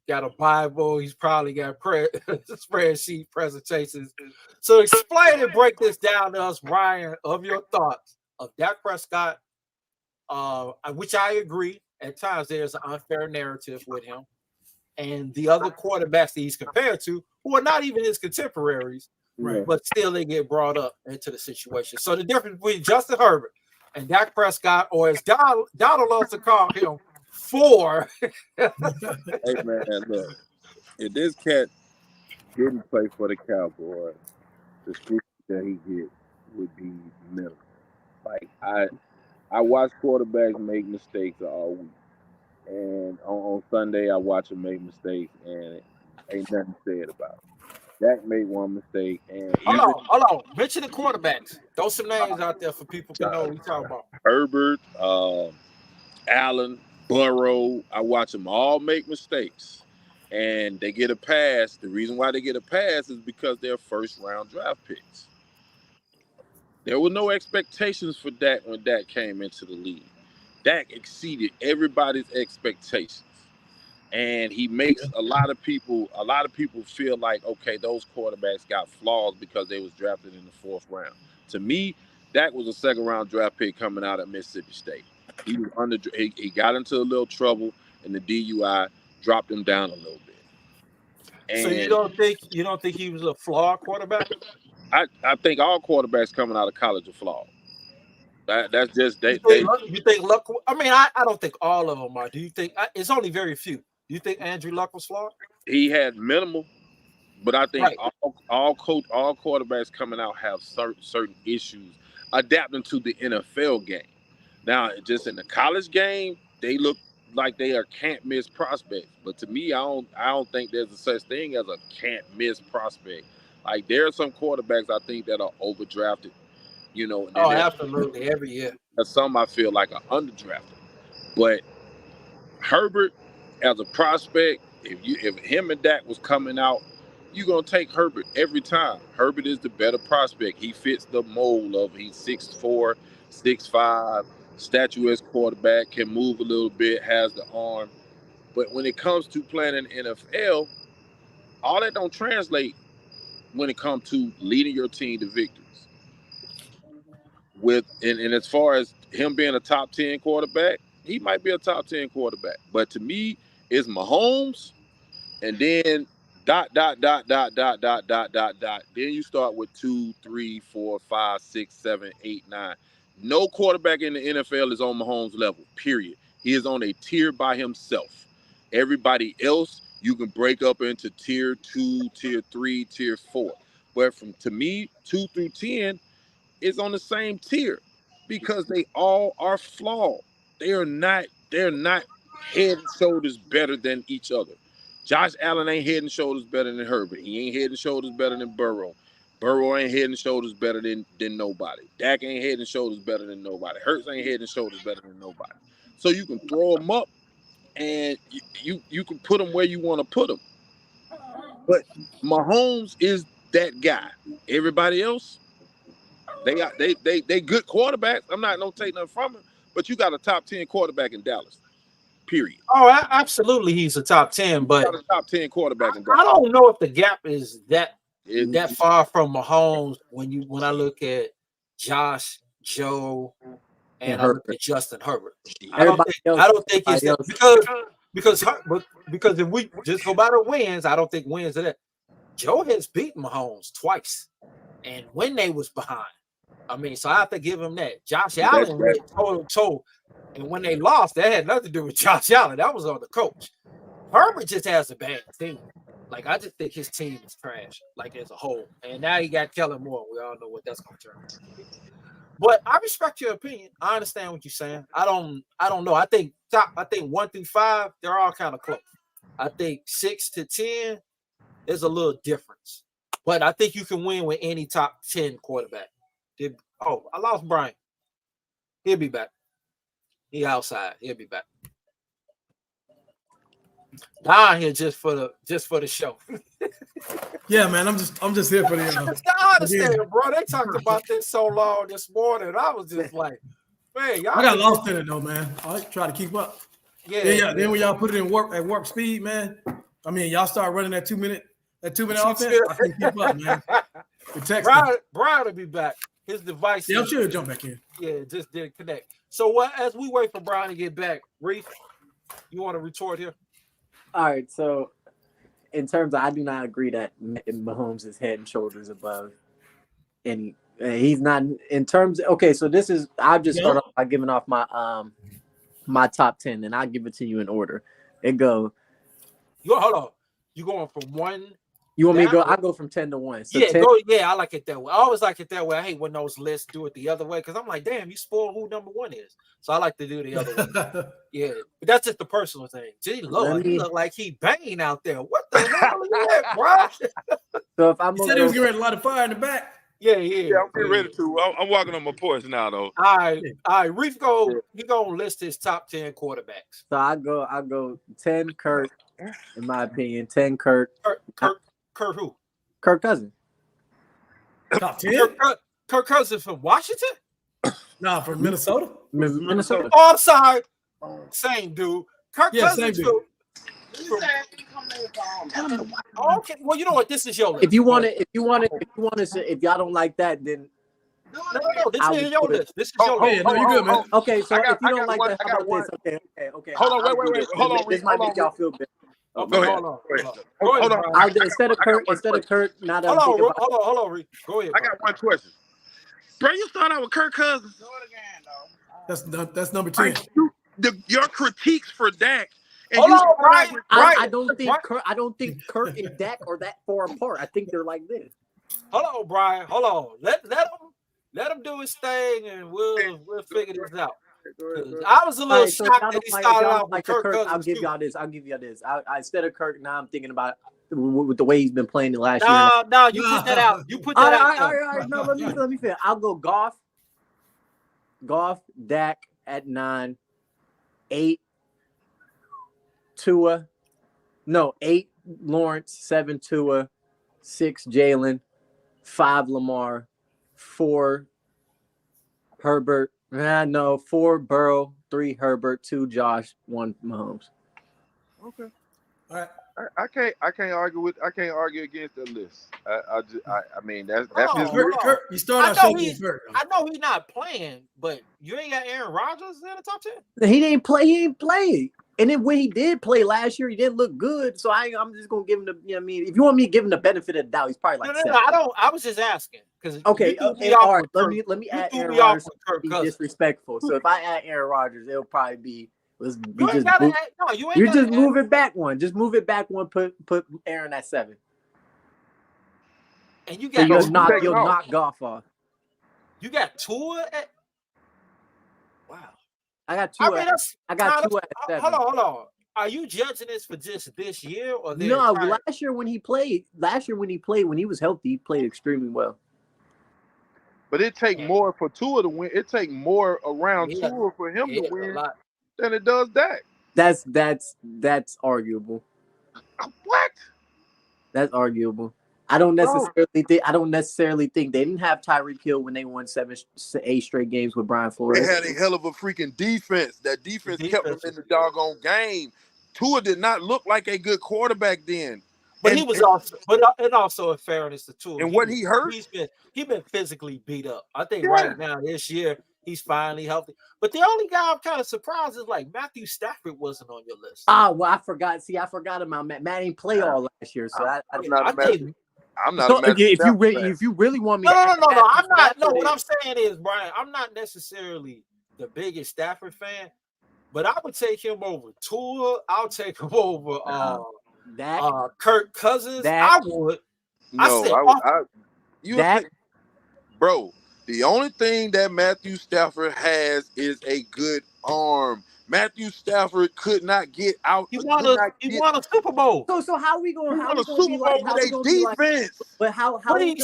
got a Bible. He's probably got spreadsheet presentations. So explain and break this down to us, Brian, of your thoughts of Dak Prescott, which I agree. At times there's an unfair narrative with him. And the other quarterbacks that he's compared to, who are not even his contemporaries, right, but still they get brought up into the situation. So the difference between Justin Herbert and Dak Prescott, or as Donald loves to call him, four. Hey man, look, if this cat didn't play for the Cowboys, the speed that he get would be minimal. Like I watch quarterbacks make mistakes all week, and on Sunday I watch them make mistakes, and ain't nothing said about it. Dak made one mistake, and hold on. Mention the quarterbacks. Throw some names out there for people to know what we talking about. Herbert, Allen, Burrow. I watch them all make mistakes, and they get a pass. The reason why they get a pass is because they're first-round draft picks. There were no expectations for Dak when Dak came into the league. Dak exceeded everybody's expectations, and he makes a lot of people feel like, okay, those quarterbacks got flaws because they was drafted in the 4th round. To me, Dak was a 2nd-round draft pick coming out of Mississippi State. He was he got into a little trouble, and the DUI dropped him down a little bit. And so you don't think he was a flawed quarterback? I think all quarterbacks coming out of college are flawed. That's just you think Luck? I mean, I don't think all of them are. Do you think it's only very few? Do you think Andrew Luck was flawed? He had minimal, but I think all quarterbacks coming out have certain issues adapting to the NFL game. Now, just in the college game, they look like they are can't miss prospects. But to me, I don't think there's a such thing as a can't miss prospect. Like there are some quarterbacks I think that are overdrafted. You know. Oh, absolutely, every year. Some I feel like are underdrafted. But Herbert, as a prospect, if him and Dak was coming out, you're gonna take Herbert every time. Herbert is the better prospect. He fits the mold of he's 6'4", 6'5", statuesque quarterback, can move a little bit, has the arm. But when it comes to playing in the NFL, all that don't translate when it comes to leading your team to victories. And as far as him being a top 10 quarterback, he might be a top 10 quarterback. But to me, it's Mahomes, and then ... Then you start with 2, 3, 4, 5, 6, 7, 8, 9. No quarterback in the NFL is on Mahomes' level, period. He is on a tier by himself. Everybody else, you can break up into tier 2, tier 3, tier 4. But to me, 2 through 10 is on the same tier because they all are flawed. They're not head and shoulders better than each other. Josh Allen ain't head and shoulders better than Herbert. He ain't head and shoulders better than Burrow. Burrow ain't head and shoulders better than nobody. Dak ain't head and shoulders better than nobody. Hurts ain't head and shoulders better than nobody. So you can throw them up, and you can put them where you want to put them. But Mahomes is that guy. Everybody else, they good quarterbacks. I'm not gonna take nothing from him, but you got a top 10 quarterback in Dallas. Period. Oh, absolutely, he's a top 10, but a top 10 quarterback in Dallas. I don't know if the gap is that far from Mahomes when I look at Josh, Joe, and I look at Justin Herbert. I don't think it's that because if we just go by the wins, I don't think wins are that. Joe has beaten Mahomes twice, and when they was behind. I mean, so I have to give him that. Josh Allen went toe-to-toe. And when they lost, that had nothing to do with Josh Allen. That was on the coach. Herbert just has a bad team. Like, I just think his team is trash, like, as a whole. And now he got Kellen Moore. We all know what that's going to turn out. But I respect your opinion. I understand what you're saying. I don't know. I think 1 through 5, they're all kind of close. I think 6 to 10, there's a little difference. But I think you can win with any top 10 quarterback. I lost Brian. He'll be back. He outside. He'll be back. Down here just for the show. Yeah, man. I'm just here for the. I understand, bro. They talked about this so long this morning. I was just like, man, y'all. I got lost in it though, man. I try to keep up. Yeah. Then when y'all put it in warp speed, man. I mean, y'all start running that 2 minute offense. I can't keep up, man. Brian will be back. His device. Yeah, I'm sure he'll jump back in. Yeah, it just didn't connect. So as we wait for Brian to get back, Reef, you want to retort here? All right, so in terms of, I do not agree that Mahomes is head and shoulders above any. He's not in terms. Okay, so this is. I'll just start off by giving off my my top 10, and I'll give it to you in order. It go. Hold on. You going from 1? You want me to go? I go from 10 to 1. So yeah, 10, I like it that way. I always like it that way. I hate when those lists do it the other way because I'm like, damn, you spoil who number 1 is. So I like to do the other way. Yeah, but that's just the personal thing. Gee, Lord, he look like he banging out there. What the hell is that, bro? So if I'm, he said he was getting ready to light a fire in the back. Yeah. I'm getting ready to. I'm walking on my porch now, though. All right. Reef he gonna list his top 10 quarterbacks. So I go 10 Kirk, in my opinion. 10 Kirk. Kirk who? Kirk Cousins. Top 10? Kirk Cousins from Washington? Nah, from Minnesota. Minnesota. Oh, I'm sorry. Same dude. Kirk Cousins. Same dude. Okay. Well, you know what? This is your list. If y'all don't like that, then no. This is your list. This is your list. No, you good, man. Okay, so if you don't like that, how about this? Okay. Hold on, wait. Hold on. This might make y'all feel better. Okay, hold on. Instead of Kirk, not hold on, Reed. Go ahead. I got one question. Bro, you start out with Kirk Cousins. Do it again, though. That's number 10. Your critiques for Dak. Hold on, Brian. I don't think Kirk and Dak are that far apart. I think they're like this. Hold on, Brian. Hold on. Let him do his thing, and we'll figure this out. I was a little shocked that he started off with Kirk Cousins. I'll give y'all this. I instead of Kirk, now I'm thinking about with the way he's been playing the last year. No, you put that out. You put that out. All right. No, let me finish. I'll go Goff, Dak at 9, 8, Tua. No, 8 Lawrence, 7 Tua, 6 Jalen, 5 Lamar, 4 Herbert. 4 Burrow, 3 Herbert, 2 Josh, 1 Mahomes. Okay. All right. I can't argue against that list. I mean that's his Kirk, you start out I know he's not playing, but you ain't got Aaron Rodgers in the top 10. He didn't play. He ain't play. And then when he did play last year, he didn't look good. So I'm just gonna give him the. You know what I mean, if you want me to give him the benefit of the doubt, he's probably like. No, I don't. I was just asking because all right. Let me add Aaron Rodgers. Be disrespectful. So if I add Aaron Rodgers, it'll probably be. You just move it back one. Just move it back one. Put Aaron at 7. And you got you'll knock Goff off. You got Tua at. Wow. I got Tua. I got Tua at 7. Hold on. Are you judging this for just this year or no? Last year when he was healthy, he played extremely well. But it take more for Tua to win. It take more around Tua for him to win than it does Dak. That's arguable. What? That's arguable. I don't necessarily think they didn't have Tyreek Hill when they won 8 straight games with Brian Flores. They had a hell of a freaking defense. That defense kept them in the doggone game. Tua did not look like a good quarterback then. But he was also, and also in fairness to Tua. And what he hurt, he's been physically beat up. I think right now this year he's finally healthy. But the only guy I'm kind of surprised is like Matthew Stafford wasn't on your list. Well, I forgot. See, I forgot about Matt. Matt didn't play all last year, so I'm not So a Matthew if you Stafford fan. really want me No, to no, add no, no, no. I'm Matthew not. No, Stafford what in- I'm saying is, Brian, I'm not necessarily the biggest Stafford fan, but I would take him over Tua. I'll take him over Dak, Kirk Cousins. Dak, I would. I No, said, you Dak. think, bro, the only thing that Matthew Stafford has is a good arm. Matthew Stafford could not get out. he won a Super Bowl. So how we He going? How won we a gonna be Super like? Bowl How with we a gonna be like? defense. But how But are we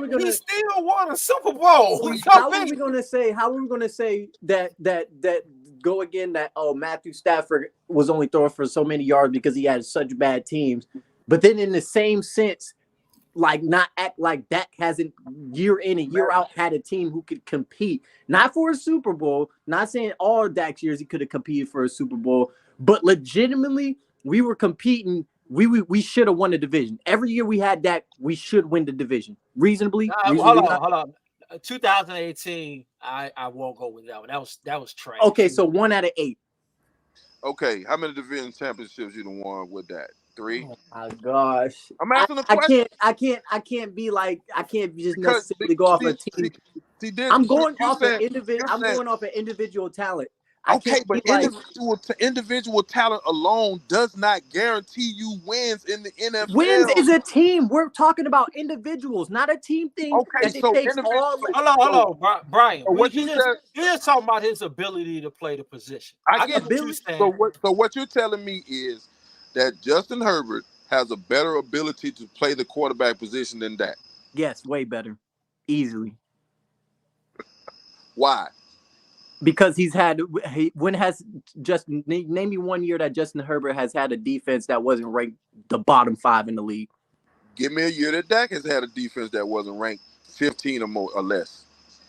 gonna? he still won a Super Bowl. How are we gonna say? How are we gonna say that go again? That Matthew Stafford was only throwing for so many yards because he had such bad teams. But then in the same sense, like not act like Dak hasn't year in and year out had a team who could compete, not for a Super Bowl. Not saying all Dak's years he could have competed for a Super Bowl, but legitimately we were competing. We should have won the division. Every year we had Dak, we should win the division. Reasonably. Hold on. 2018, I won't go with that one. That was trash. Okay, so 1 out of 8. Okay, how many division championships you done won with that? 3? Oh my gosh. I'm asking a question. I can't be like I can't just Because necessarily go off a team. I'm going off an individual talent. Okay, but individual talent alone does not guarantee you wins in the NFL. Wins is a team. We're talking about individuals, not a team thing. Okay, so takes all. Hold on, Brian. What You're just talking about his ability to play the position. I get what you're saying. So what you're telling me is that Justin Herbert has a better ability to play the quarterback position than that. Yes, way better, easily. Why? Because name me 1 year that Justin Herbert has had a defense that wasn't ranked the bottom 5 in the league. Give me a year that Dak has had a defense that wasn't ranked 15 or more or less.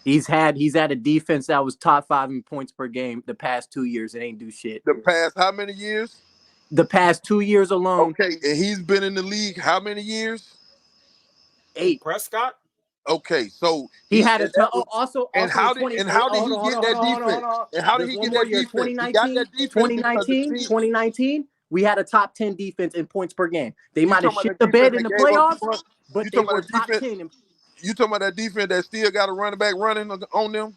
He's had a defense that was top 5 in points per game the past 2 years. It ain't do shit. The past how many years? The past 2 years alone. Okay, and he's been in the league how many years? 8. Prescott. Okay, so he had a also. And how did he get that defense? And how did he get that defense? 2019, we had a top 10 defense in points per game. They might have shit the bed in the playoffs, but they were top 10. You talking about that defense that still got a running back running on them?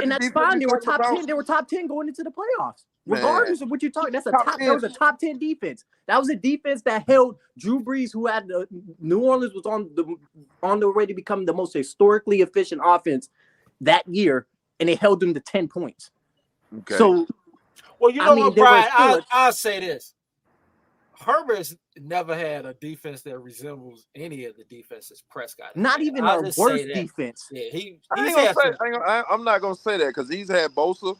And that's fine. They were top 10. They were top 10 going into the playoffs. Regardless of what you're talking, that was a top 10 defense. That was a defense that held Drew Brees, who had New Orleans was on the way to become the most historically efficient offense that year, and they held them to 10 points. Okay. So, well, you know what, Brian? I'll say this: Herbert's never had a defense that resembles any of the defenses Prescott. Not even our worst defense. Yeah, I'm not gonna say that because he's had Bosa.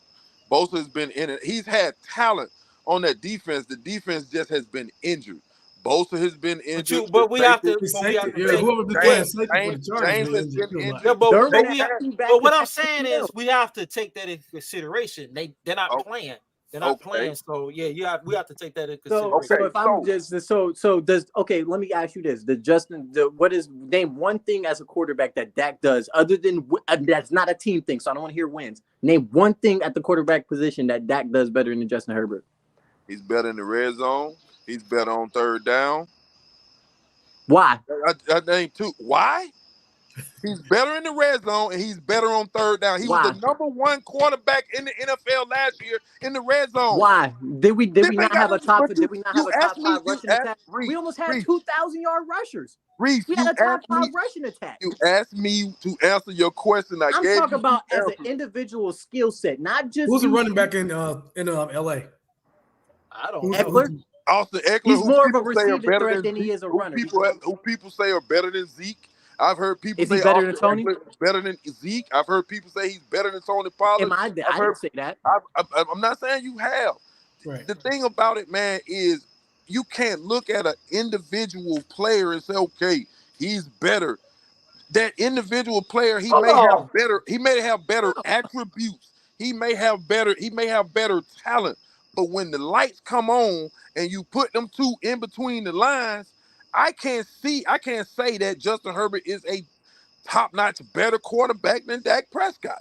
Bosa's been in it. He's had talent on that defense. The defense just has been injured. Bosa has been injured. But we have to. But what I'm saying is we have to take that into consideration. They're not playing. They're not playing. So yeah, we have to take that into consideration. Let me ask you this: name one thing as a quarterback that Dak does other than that's not a team thing. So I don't want to hear wins. Name one thing at the quarterback position that Dak does better than Justin Herbert. He's better in the red zone. He's better on third down. Why? I named 2. Why? He's better in the red zone and he's better on third down. He was the number 1 quarterback in the NFL last year in the red zone. Why? Did we not have a top 5 rushing attack? We almost had 2,000-yard rushers. We had a top 5 rushing attack. You asked me to answer your question. I'm talking about as an individual skill set, not just who's a running back in LA. I don't know. Eckler? Austin Eckler. He's more of a receiving threat than he is a runner. Who people say are better than Zeke. I've heard people say better than Tony? Better than Zeke. I've heard people say he's better than Tony Pollard. I didn't say that. I'm not saying you have. Right. The thing about it, man, is you can't look at an individual player and say, okay, he's better. That individual player, he may have better attributes. He may have better talent. But when the lights come on and you put them 2 in between the lines, I can't say that Justin Herbert is a top-notch better quarterback than Dak Prescott.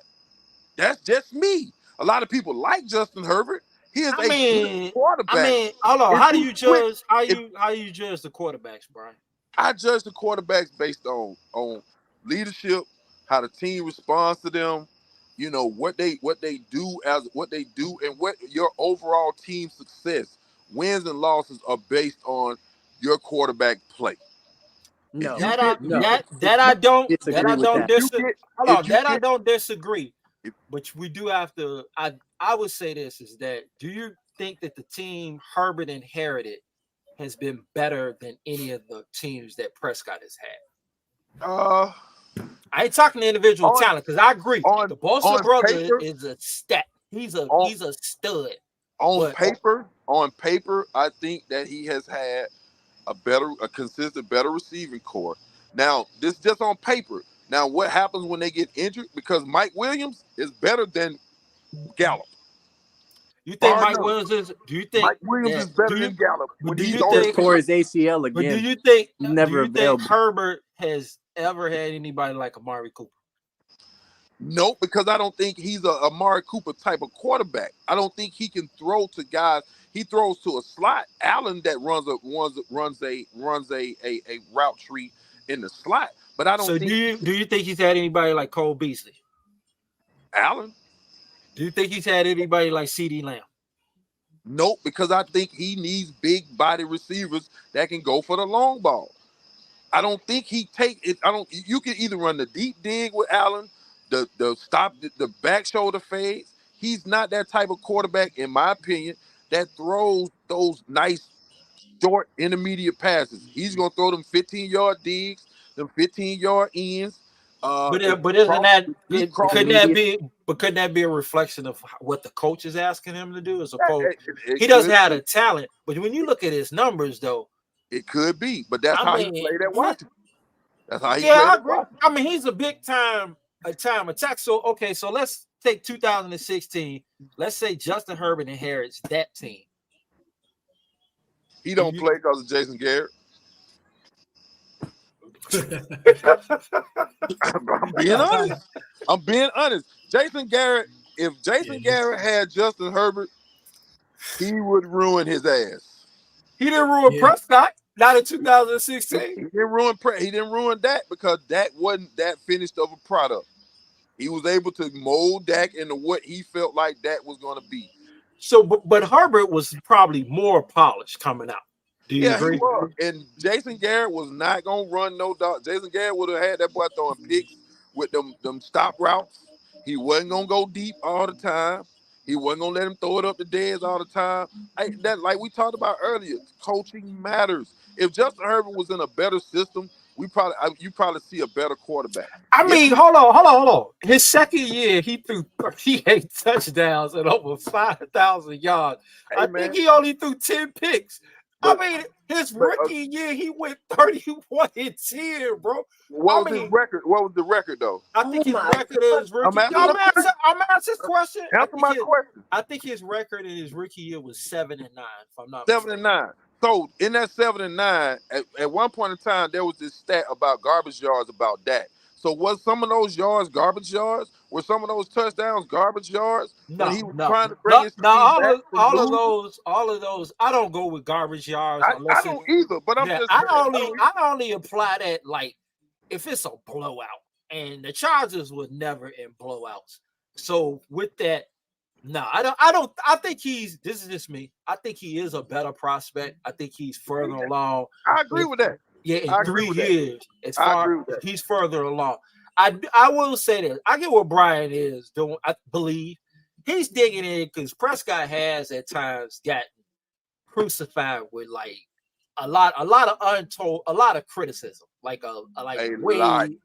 That's just me. A lot of people like Justin Herbert. He is a good quarterback. Hold on. How do you judge the quarterbacks, Brian? I judge the quarterbacks based on leadership, how the team responds to them, you know, what they do, and what your overall team success, wins and losses are based on your quarterback play. No, That I don't disagree with that. I don't disagree. But we do have to. I would say this is that. Do you think that the team Herbert inherited has been better than any of the teams that Prescott has had? I ain't talking to individual talent because I agree. The Bosa brother is a stat. He's a stud. On paper, I think that he has had a consistent, better receiving core. Now, this just on paper. Now, what happens when they get injured? Because Mike Williams is better than Gallup. You think Mike Williams is? Do you think Mike Williams is better than Gallup? When he's tore his ACL again? But do you think Herbert has ever had anybody like Amari Cooper? No, because I don't think he's a Amari Cooper type of quarterback. I don't think he can throw to guys. He throws to a slot. Allen that runs a route tree in the slot. But I don't. So think do you think he's had anybody like Cole Beasley? Allen? Do you think he's had anybody like CeeDee Lamb? Nope, because I think he needs big body receivers that can go for the long ball. I don't think he take it. You can either run the deep dig with Allen, the back shoulder fades. He's not that type of quarterback, in my opinion, that throws those nice short intermediate passes. He's gonna throw them 15-yard digs, them 15-yard ends. Couldn't that be a reflection of what the coach is asking him to do? As opposed, he doesn't have the talent, but when you look at his numbers, though, it could be. But that's how he played at Washington. That's how he played. I agree. I mean, he's a big time attack. So so let's take 2016. Let's say Justin Herbert inherits that team. He don't play because of Jason Garrett. I'm being honest. Jason Garrett, if Jason Garrett had Justin Herbert, he would ruin his ass. He didn't ruin Prescott, not in 2016. He didn't ruin Dak because Dak wasn't that finished of a product. He was able to mold Dak into what he felt like Dak was going to be. So, but Herbert was probably more polished coming out. Do you agree? He was. And Jason Garrett was not gonna run no dog. Jason Garrett would have had that boy throwing picks with them stop routes. He wasn't gonna go deep all the time. He wasn't gonna let him throw it up the dead all the time. Like we talked about earlier, coaching matters. If Justin Herbert was in a better system, you probably see a better quarterback. I mean, hold on. His second year, he threw 38 touchdowns and over 5,000 yards. I think he only threw 10 picks. I mean, his rookie year, he went 31-10, bro. What was his record? What was the record, though? I think his record is rookie. I'm asking this question. Answer my question. I think his record in his rookie year was 7-9. If I'm not 7-9. So in that 7-9, at one point in time, there was this stat about garbage yards about Dak. So was some of those yards garbage yards? Were some of those touchdowns garbage yards? No, he was trying to bring his team back all of those. I don't go with garbage yards. I don't either. But I only apply that like if it's a blowout, and the Chargers were never in blowouts. So with that, no, I don't. I think this is just me. I think he is a better prospect. I think he's further along. I agree with that. Yeah, in 3 years, he's further along. I will say that I get what Brian is doing. I believe he's digging in because Prescott has at times gotten crucified with like a lot of criticism, way unnecessary.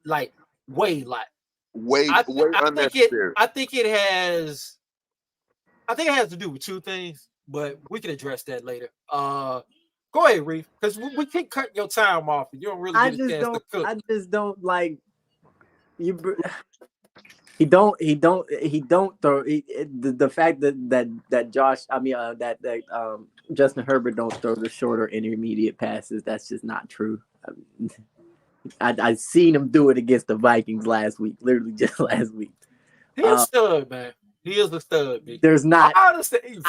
I think it has to do with two things, but we can address that later. Go ahead, Reef, because we can't cut your time off. And you don't really get a chance to cook. I just don't like you. He don't throw the fact that Justin Herbert don't throw the shorter intermediate passes. That's just not true. I seen him do it against the Vikings last week, literally just last week. He's a stud, man. He is a stud. B. There's not. I understand.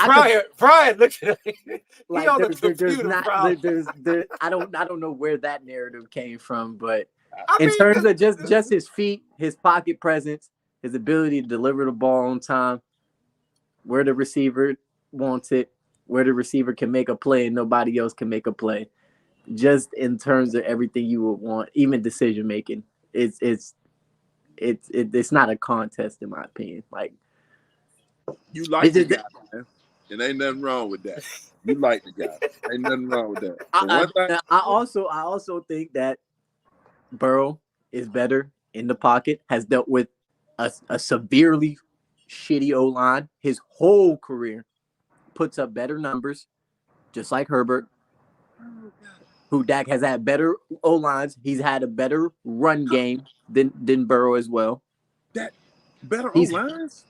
Brian, look at him. Like, He on the there's computer. not. Brian. I don't know where that narrative came from, but I in mean, terms of just his feet, his pocket presence, his ability to deliver the ball on time, where the receiver wants it, where the receiver can make a play and nobody else can make a play. Just in terms of everything you would want, even decision making, it's not a contest in my opinion. Like, you like the guy, man. And ain't nothing wrong with that. You like the guy. Ain't nothing wrong with that. I also think that Burrow is better in the pocket, has dealt with a severely shitty O-line his whole career, puts up better numbers, just like Herbert, who Dak has had better O-lines. He's had a better run game than Burrow as well. That better O-lines?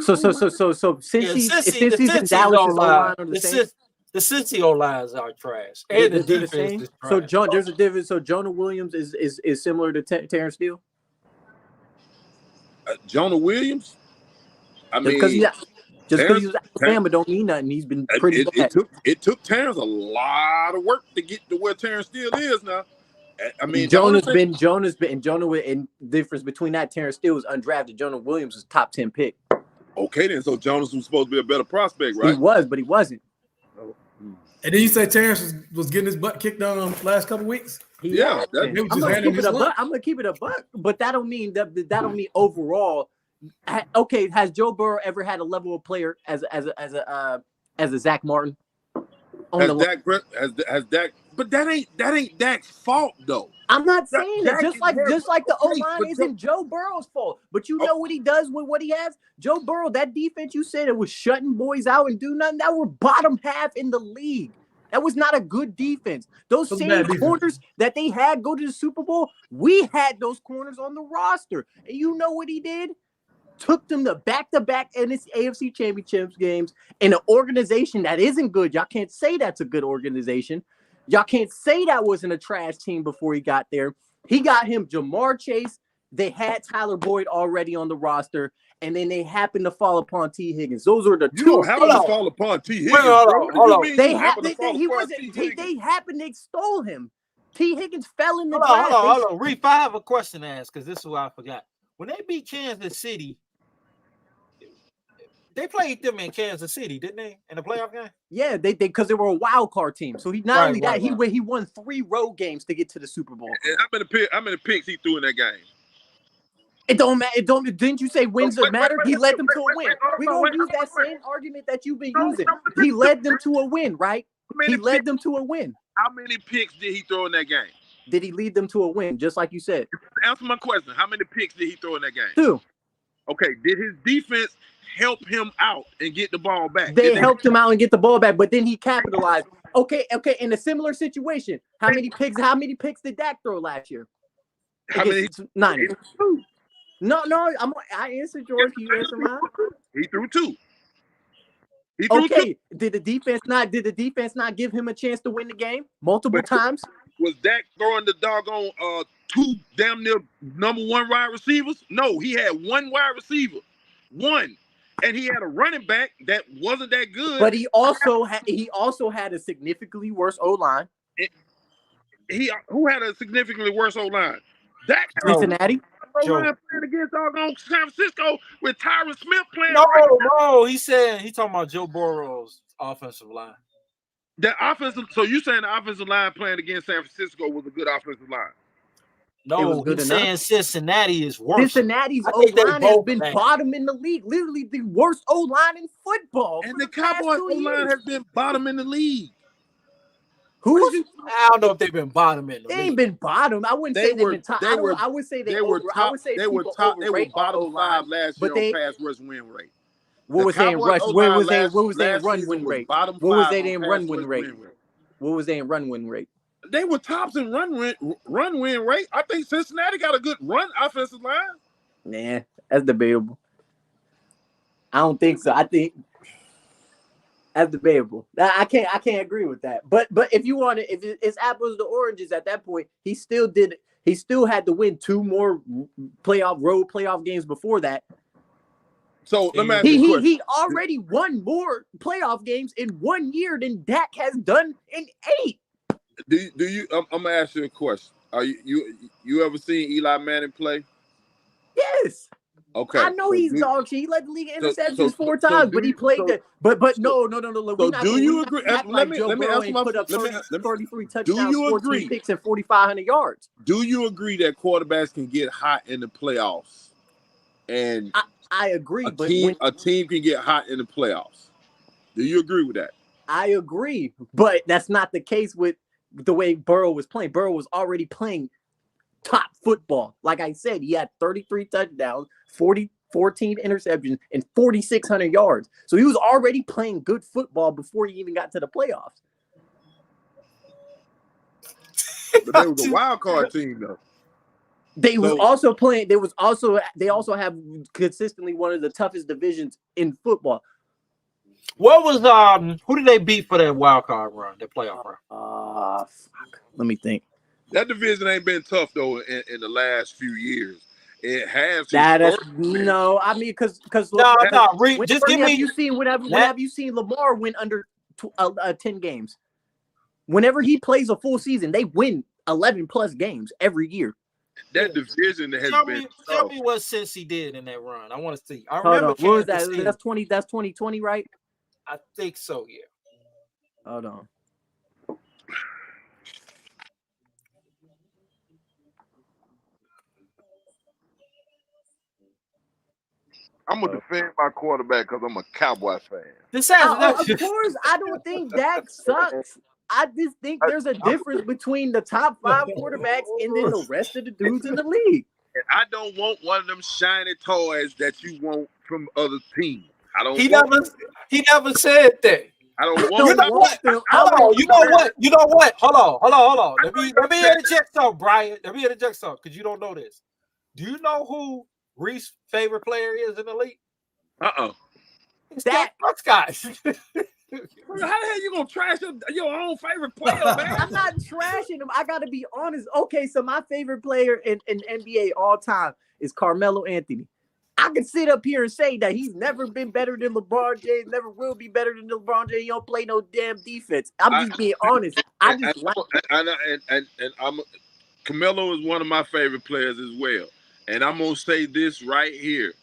So since he's in Dallas, his O-line are the same. The Cincy O-lines are trash, and the defense is trash. So there's a difference. So Jonah Williams is similar to Terrence Steele. Jonah Williams. I mean, because he was Alabama don't mean nothing. He's been pretty bad. It took Terrence a lot of work to get to where Terrence Steele is now. I mean, Jonah, and difference between that, Terrence Steele was undrafted. Jonah Williams was top 10 pick. Okay, then. So Jonas was supposed to be a better prospect, right? He was, but he wasn't. And then you say Terrence was getting his butt kicked down last couple weeks? Yeah. I'm gonna keep it a buck, but that don't mean overall. Okay, has Joe Burrow ever had a level of player as a Zach Martin? Has Dak? But that ain't Dak's fault though. I'm not saying that. Just like the O-line isn't Joe Burrow's fault. But you know what he does with what he has? Joe Burrow, that defense you said it was shutting boys out and do nothing, that were bottom half in the league. That was not a good defense. Those same corners that they had go to the Super Bowl, we had those corners on the roster. And you know what he did? Took them to back-to-back AFC Championships games in an organization that isn't good. Y'all can't say that's a good organization. Y'all can't say that wasn't a trash team before he got there. He got him Jamar Chase. They had Tyler Boyd already on the roster, and then they happened to fall upon T. Higgins. Those were the two. You don't have to fall upon T. Higgins. Hold on. They happened to extol him. T. Higgins fell in the draft. Hold on. Reef, I have a question to ask because this is what I forgot. When they beat Kansas City, they played them in Kansas City, didn't they? In the playoff game? Yeah, they because they were a wild card team. So he he won 3 road games to get to the Super Bowl. And how many picks he threw in that game? It don't matter. Didn't you say wins don't matter? He led them to a win. We don't use that same argument that you've been using. He led them to a win, right? He led them to a win. How many picks did he throw in that game? Did he lead them to a win, just like you said? Answer my question. How many picks did he throw in that game? 2. Okay. Did his defense help him out and get the ball back? They helped him out and get the ball back, but then he capitalized. Okay. In a similar situation, how many picks did Dak throw last year? How many? 9. No. I answered George. Can you answer mine? He threw 2. Okay. Did the defense not give him a chance to win the game multiple times? Was Dak throwing the doggone 2 damn near number 1 wide receivers? No, he had 1 wide receiver. 1. And he had a running back that wasn't that good. But he also had a significantly worse O-line. Who had a significantly worse O-line? Dak had Cincinnati. O-line playing against doggone San Francisco with Tyron Smith playing. No, he talking about Joe Burrow's offensive line. So you saying the offensive line playing against San Francisco was a good offensive line? No, he's saying Cincinnati is worse. Cincinnati's O-line has been bottom in the league, literally the worst O-line in football. And the Cowboys O-line has been bottom in the league. I don't know if they've been bottom in the league. They ain't been bottom. I wouldn't say they've been top. I would say they were top. They were top. They were bottom 5 last year on pass rush win rate. What was they in rush? What was they in run win rate? What was they in run win rate? What was they in run win rate? They were tops in run win rate. I think Cincinnati got a good run offensive line. Nah, that's debatable. I don't think so. I think that's debatable. I can't agree with that. But if you want to, if it's apples to oranges at that point, he still had to win 2 more road playoff games before that So let me ask you a question. He already won more playoff games in 1 year than Dak has done in 8. Do you? I'm gonna ask you a question. Are you ever seen Eli Manning play? Yes. Okay. I know he's dog shit. He led the league in interceptions 4 so times, but he played so, that. But no. So We're not do you agree? act Let like me Joe let me Burrow answer ain't my. put up Let me 33 do touchdowns, you 14 agree? picks, and 4,500 yards. Do you agree that quarterbacks can get hot in the playoffs, and I agree, but a team can get hot in the playoffs? Do you agree with that? I agree, but that's not the case with the way Burrow was playing. Burrow was already playing top football. Like I said, he had 33 touchdowns, 14 interceptions, and 4,600 yards. So he was already playing good football before he even got to the playoffs. But they was a wild card team, though. They also have consistently one of the toughest divisions in football. What was who did they beat for that wild card run, that playoff run? Fuck. Let me think. That division ain't been tough though in the last few years. It has. No, I mean, because just give me. When have you seen Lamar win under 10 games? Whenever he plays a full season, they win 11 plus games every year. That division has been tough. Tell me what Cincy did in that run. I want to see. I Hold remember. on. What was that? That's 2020, right? I think so. Yeah. Hold on. I'm gonna defend my quarterback because I'm a Cowboy fan. Of course, I don't think Dak sucks. I just think there's a difference between the top 5 quarterbacks and then the rest of the dudes in the league. I don't want one of them shiny toys that you want from other teams. I don't. He never said that. I don't want. You know what? Hold on. You know what? Hold on. Let me interject something, Brian. Let me interject something because you don't know this. Do you know who Reese's favorite player is in the league? It's Dak Prescott. How the hell you gonna trash your own favorite player, man? I'm not trashing him. I gotta be honest. Okay, so my favorite player in NBA all time is Carmelo Anthony. I can sit up here and say that he's never been better than LeBron James, never will be better than LeBron James. He don't play no damn defense. I'm just being honest. Carmelo is one of my favorite players as well. And I'm gonna say this right here.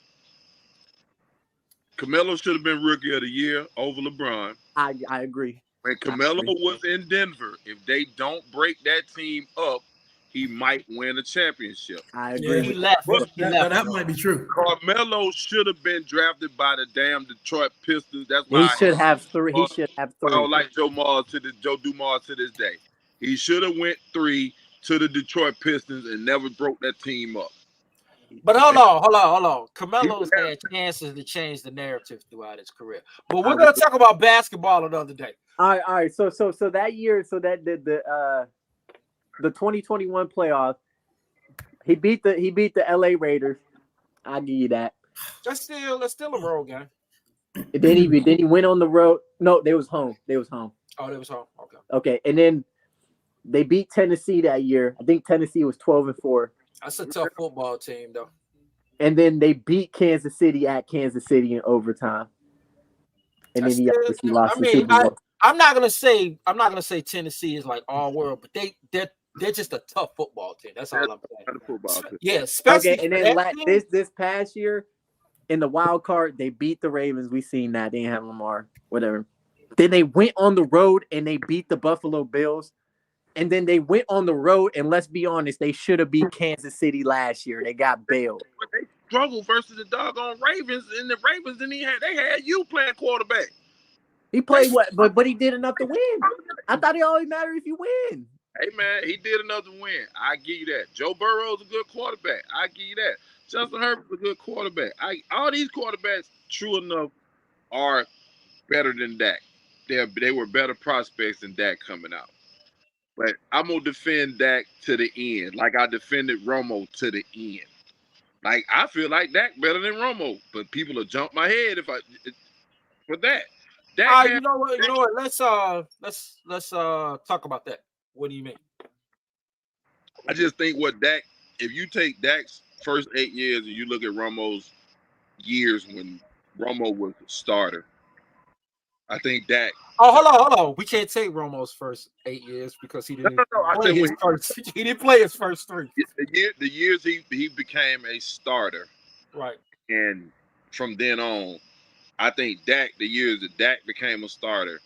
Carmelo should have been Rookie of the Year over LeBron. I agree. When Carmelo was in Denver, if they don't break that team up, he might win a championship. I agree. He left. That might be true. Carmelo should have been drafted by the damn Detroit Pistons. That's why he should have 3. He should have 3. I don't like Joe Dumars to this day. He should have went 3 to the Detroit Pistons and never broke that team up. But hold on. Carmelo's had chances to change the narrative throughout his career. But we're gonna talk about basketball another day. All right. So that year, the 2021 playoffs, he beat the LA Raiders. I'll give you that. That's still a road game. And then he went on the road. No, they was home. Oh, they was home. Okay. Okay, and then they beat Tennessee that year. I think Tennessee was 12-4. That's a tough football team, though. And then they beat Kansas City at Kansas City in overtime. And then he obviously lost the Super Bowl. I'm not gonna say Tennessee is like all world, but they're just a tough football team. That's all I'm saying. Yeah, especially okay. And then this past year in the wild card, they beat the Ravens. We seen that they didn't have Lamar, whatever. Then they went on the road and they beat the Buffalo Bills. And then they went on the road, and let's be honest, they should have beat Kansas City last year. They got bailed. But they struggled versus the doggone Ravens, and the Ravens they had you playing quarterback. He played but he did enough to win. I thought it always mattered if you win. Hey man, he did enough to win. I give you that. Joe Burrow's a good quarterback. I give you that. Justin Herbert's a good quarterback. All these quarterbacks, true enough, are better than Dak. They were better prospects than Dak coming out. But I'm gonna defend Dak to the end, like I defended Romo to the end. Like I feel like Dak better than Romo, but people will jump my head for that. You know what? Let's talk about that. What do you mean? I just think if you take Dak's first 8 years and you look at Romo's years when Romo was the starter. I think Dak. Oh, hold on. We can't take Romo's first 8 years because he didn't play his first. He didn't play his first 3. The years he became a starter, right? And from then on, I think Dak. The years that Dak became a starter,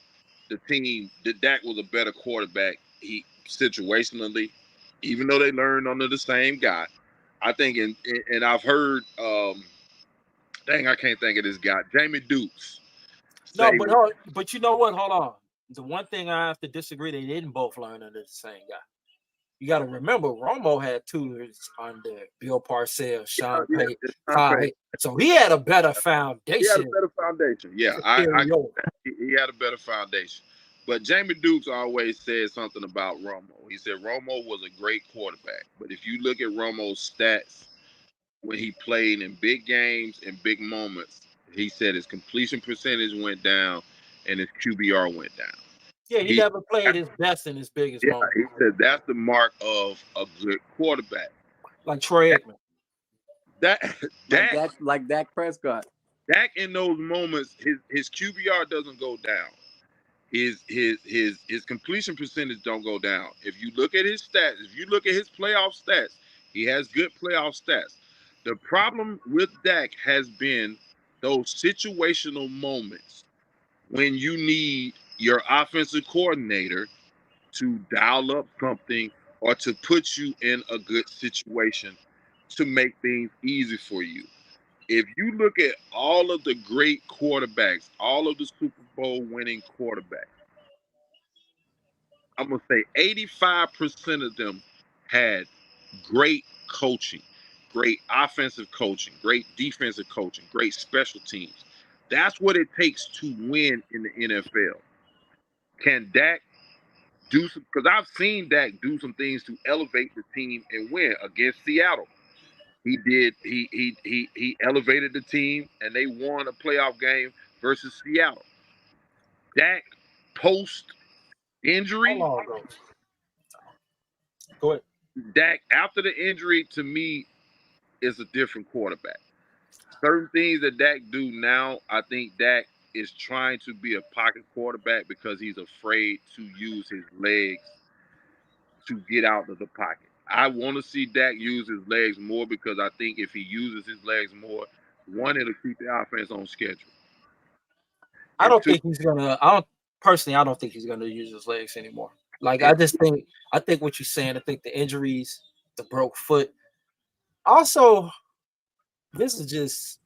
Dak was a better quarterback. He situationally, even though they learned under the same guy, I think. And I've heard, I can't think of this guy, Jamie Dukes. No, but you know what? Hold on. The one thing I have to disagree, they didn't both learn under the same guy. You got to remember, Romo had tutors under Bill Parcells, Sean Payton. So he had a better foundation. He had a better foundation. Yeah, he had a better foundation. But Jamie Dukes always said something about Romo. He said Romo was a great quarterback. But if you look at Romo's stats when he played in big games and big moments, he said his completion percentage went down and his QBR went down. Yeah, he never played his best in his biggest moment. He said that's the mark of a good quarterback. Like Troy Aikman. Like Dak Prescott. Dak in those moments, his QBR doesn't go down. His completion percentage don't go down. If you look at his stats, if you look at his playoff stats, he has good playoff stats. The problem with Dak has been those situational moments when you need your offensive coordinator to dial up something or to put you in a good situation to make things easy for you. If you look at all of the great quarterbacks, all of the Super Bowl winning quarterbacks, I'm going to say 85% of them had great coaching, great offensive coaching, great defensive coaching, great special teams. That's what it takes to win in the NFL. Can Dak do some? Because I've seen Dak do some things to elevate the team and win against Seattle. He did. He elevated the team, and they won a playoff game versus Seattle. Dak post injury. Go ahead. Dak after the injury, to me, is a different quarterback. Certain things that Dak do now, I think Dak is trying to be a pocket quarterback because he's afraid to use his legs to get out of the pocket. I want to see Dak use his legs more because I think if he uses his legs more, one, it'll keep the offense on schedule. I don't think he's gonna. I don't think he's gonna use his legs anymore. Like I think what you're saying. I think the injuries, the broke foot. Also, this is just.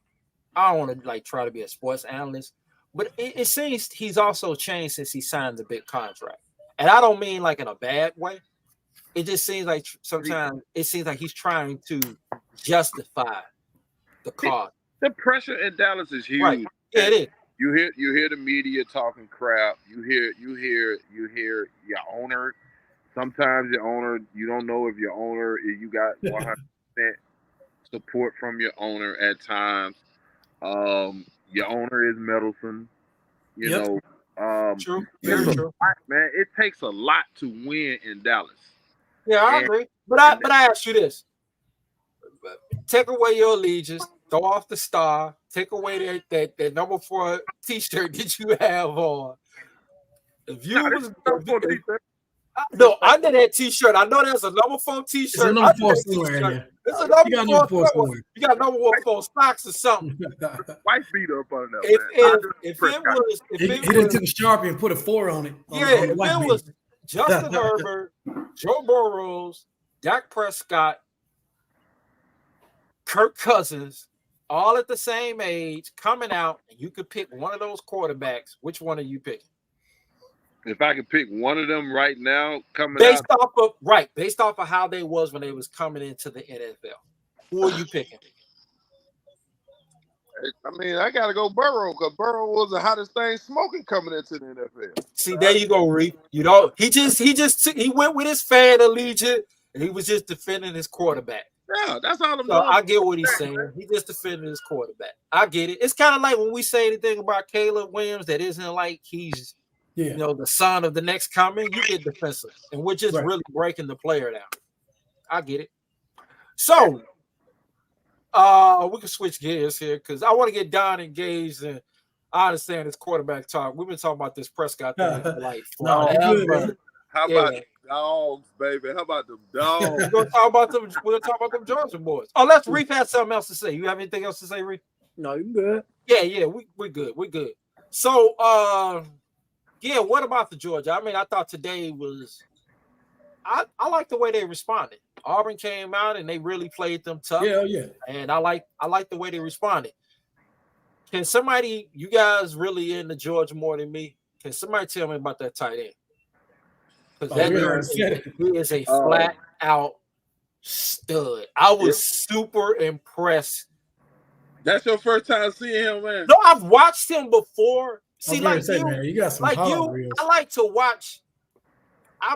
I don't want to like try to be a sports analyst, but it seems he's also changed since he signed the big contract, and I don't mean like in a bad way. It just seems like sometimes it seems like he's trying to justify the cost. The pressure in Dallas is huge. Right. Yeah, it is. You hear the media talking crap. You hear your owner. Sometimes your owner, you don't know if your owner, you got 100% support from your owner at times. Your owner is meddlesome. You know. True. Very true. Man, it takes a lot to win in Dallas. Yeah, I agree. But I ask you this. Take away your allegiance, throw off the star, take away that number 4 t-shirt that you have on. If you under that t-shirt, I know there's a number 4 t-shirt. It's a number 4 somewhere. It's a number 4. You got number 4 socks or something. White beat up on that. If he didn't take a Sharpie and put a 4 on it. If it was Justin Herbert, Joe Burrows, Dak Prescott, Kirk Cousins, all at the same age, coming out, and you could pick one of those quarterbacks, which one are you picking? If I could pick one of them right now, based off of how they was when they was coming into the NFL, who are you picking? I mean, I gotta go Burrow because Burrow was the hottest thing smoking coming into the NFL. See, there you go, Reed. You know, he went with his fan allegiance, and he was just defending his quarterback. Yeah, that's all I'm doing. I get what he's saying. He just defended his quarterback. I get it. It's kind of like when we say anything about Caleb Williams that isn't like he's the son of the next coming. You get defensive, and we're just really breaking the player down. I get it. So We can switch gears here because I want to get Don engaged, and I understand it's quarterback talk. We've been talking about this Prescott thing for like No, you good, forever. man. How about them dogs, baby? How about them dogs? We're gonna talk about them. We're gonna talk about them Georgia boys. Oh, let's Reef has something else to say. You have anything else to say, Reef? No, you good. Yeah, we're good. We're good. So, yeah, what about the Georgia? I mean, I thought today was. I like the way they responded. Auburn came out and they really played them tough. Yeah. And I like the way they responded. Can somebody, you guys really into Georgia more than me? Can somebody tell me about that tight end? Because he is a flat out stud. I was super impressed. That's your first time seeing him, man. No, I've watched him before. See, like you, man, you got some reels. I like to watch. I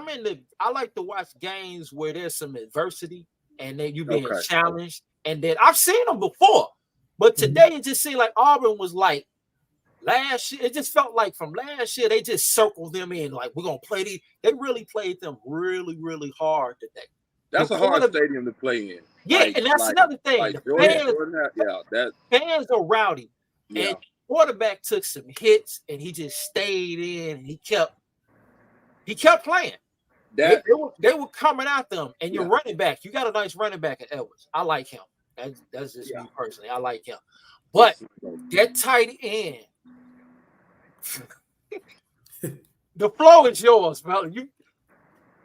like to watch games where there's some adversity and then you being challenged. And then I've seen them before, but today it just seemed like Auburn was like last year. It just felt like from last year they just circled them in like we're gonna play these. They really played them really, really hard today. That's a hard stadium to play in. Yeah, and that's another thing. Like the fans are rowdy. Yeah. And quarterback took some hits and he just stayed in and he kept playing. They were coming at them, and your running back, you got a nice running back at Edwards. I like him. That's just me personally. I like him. But that tight end, the flow is yours, fella. You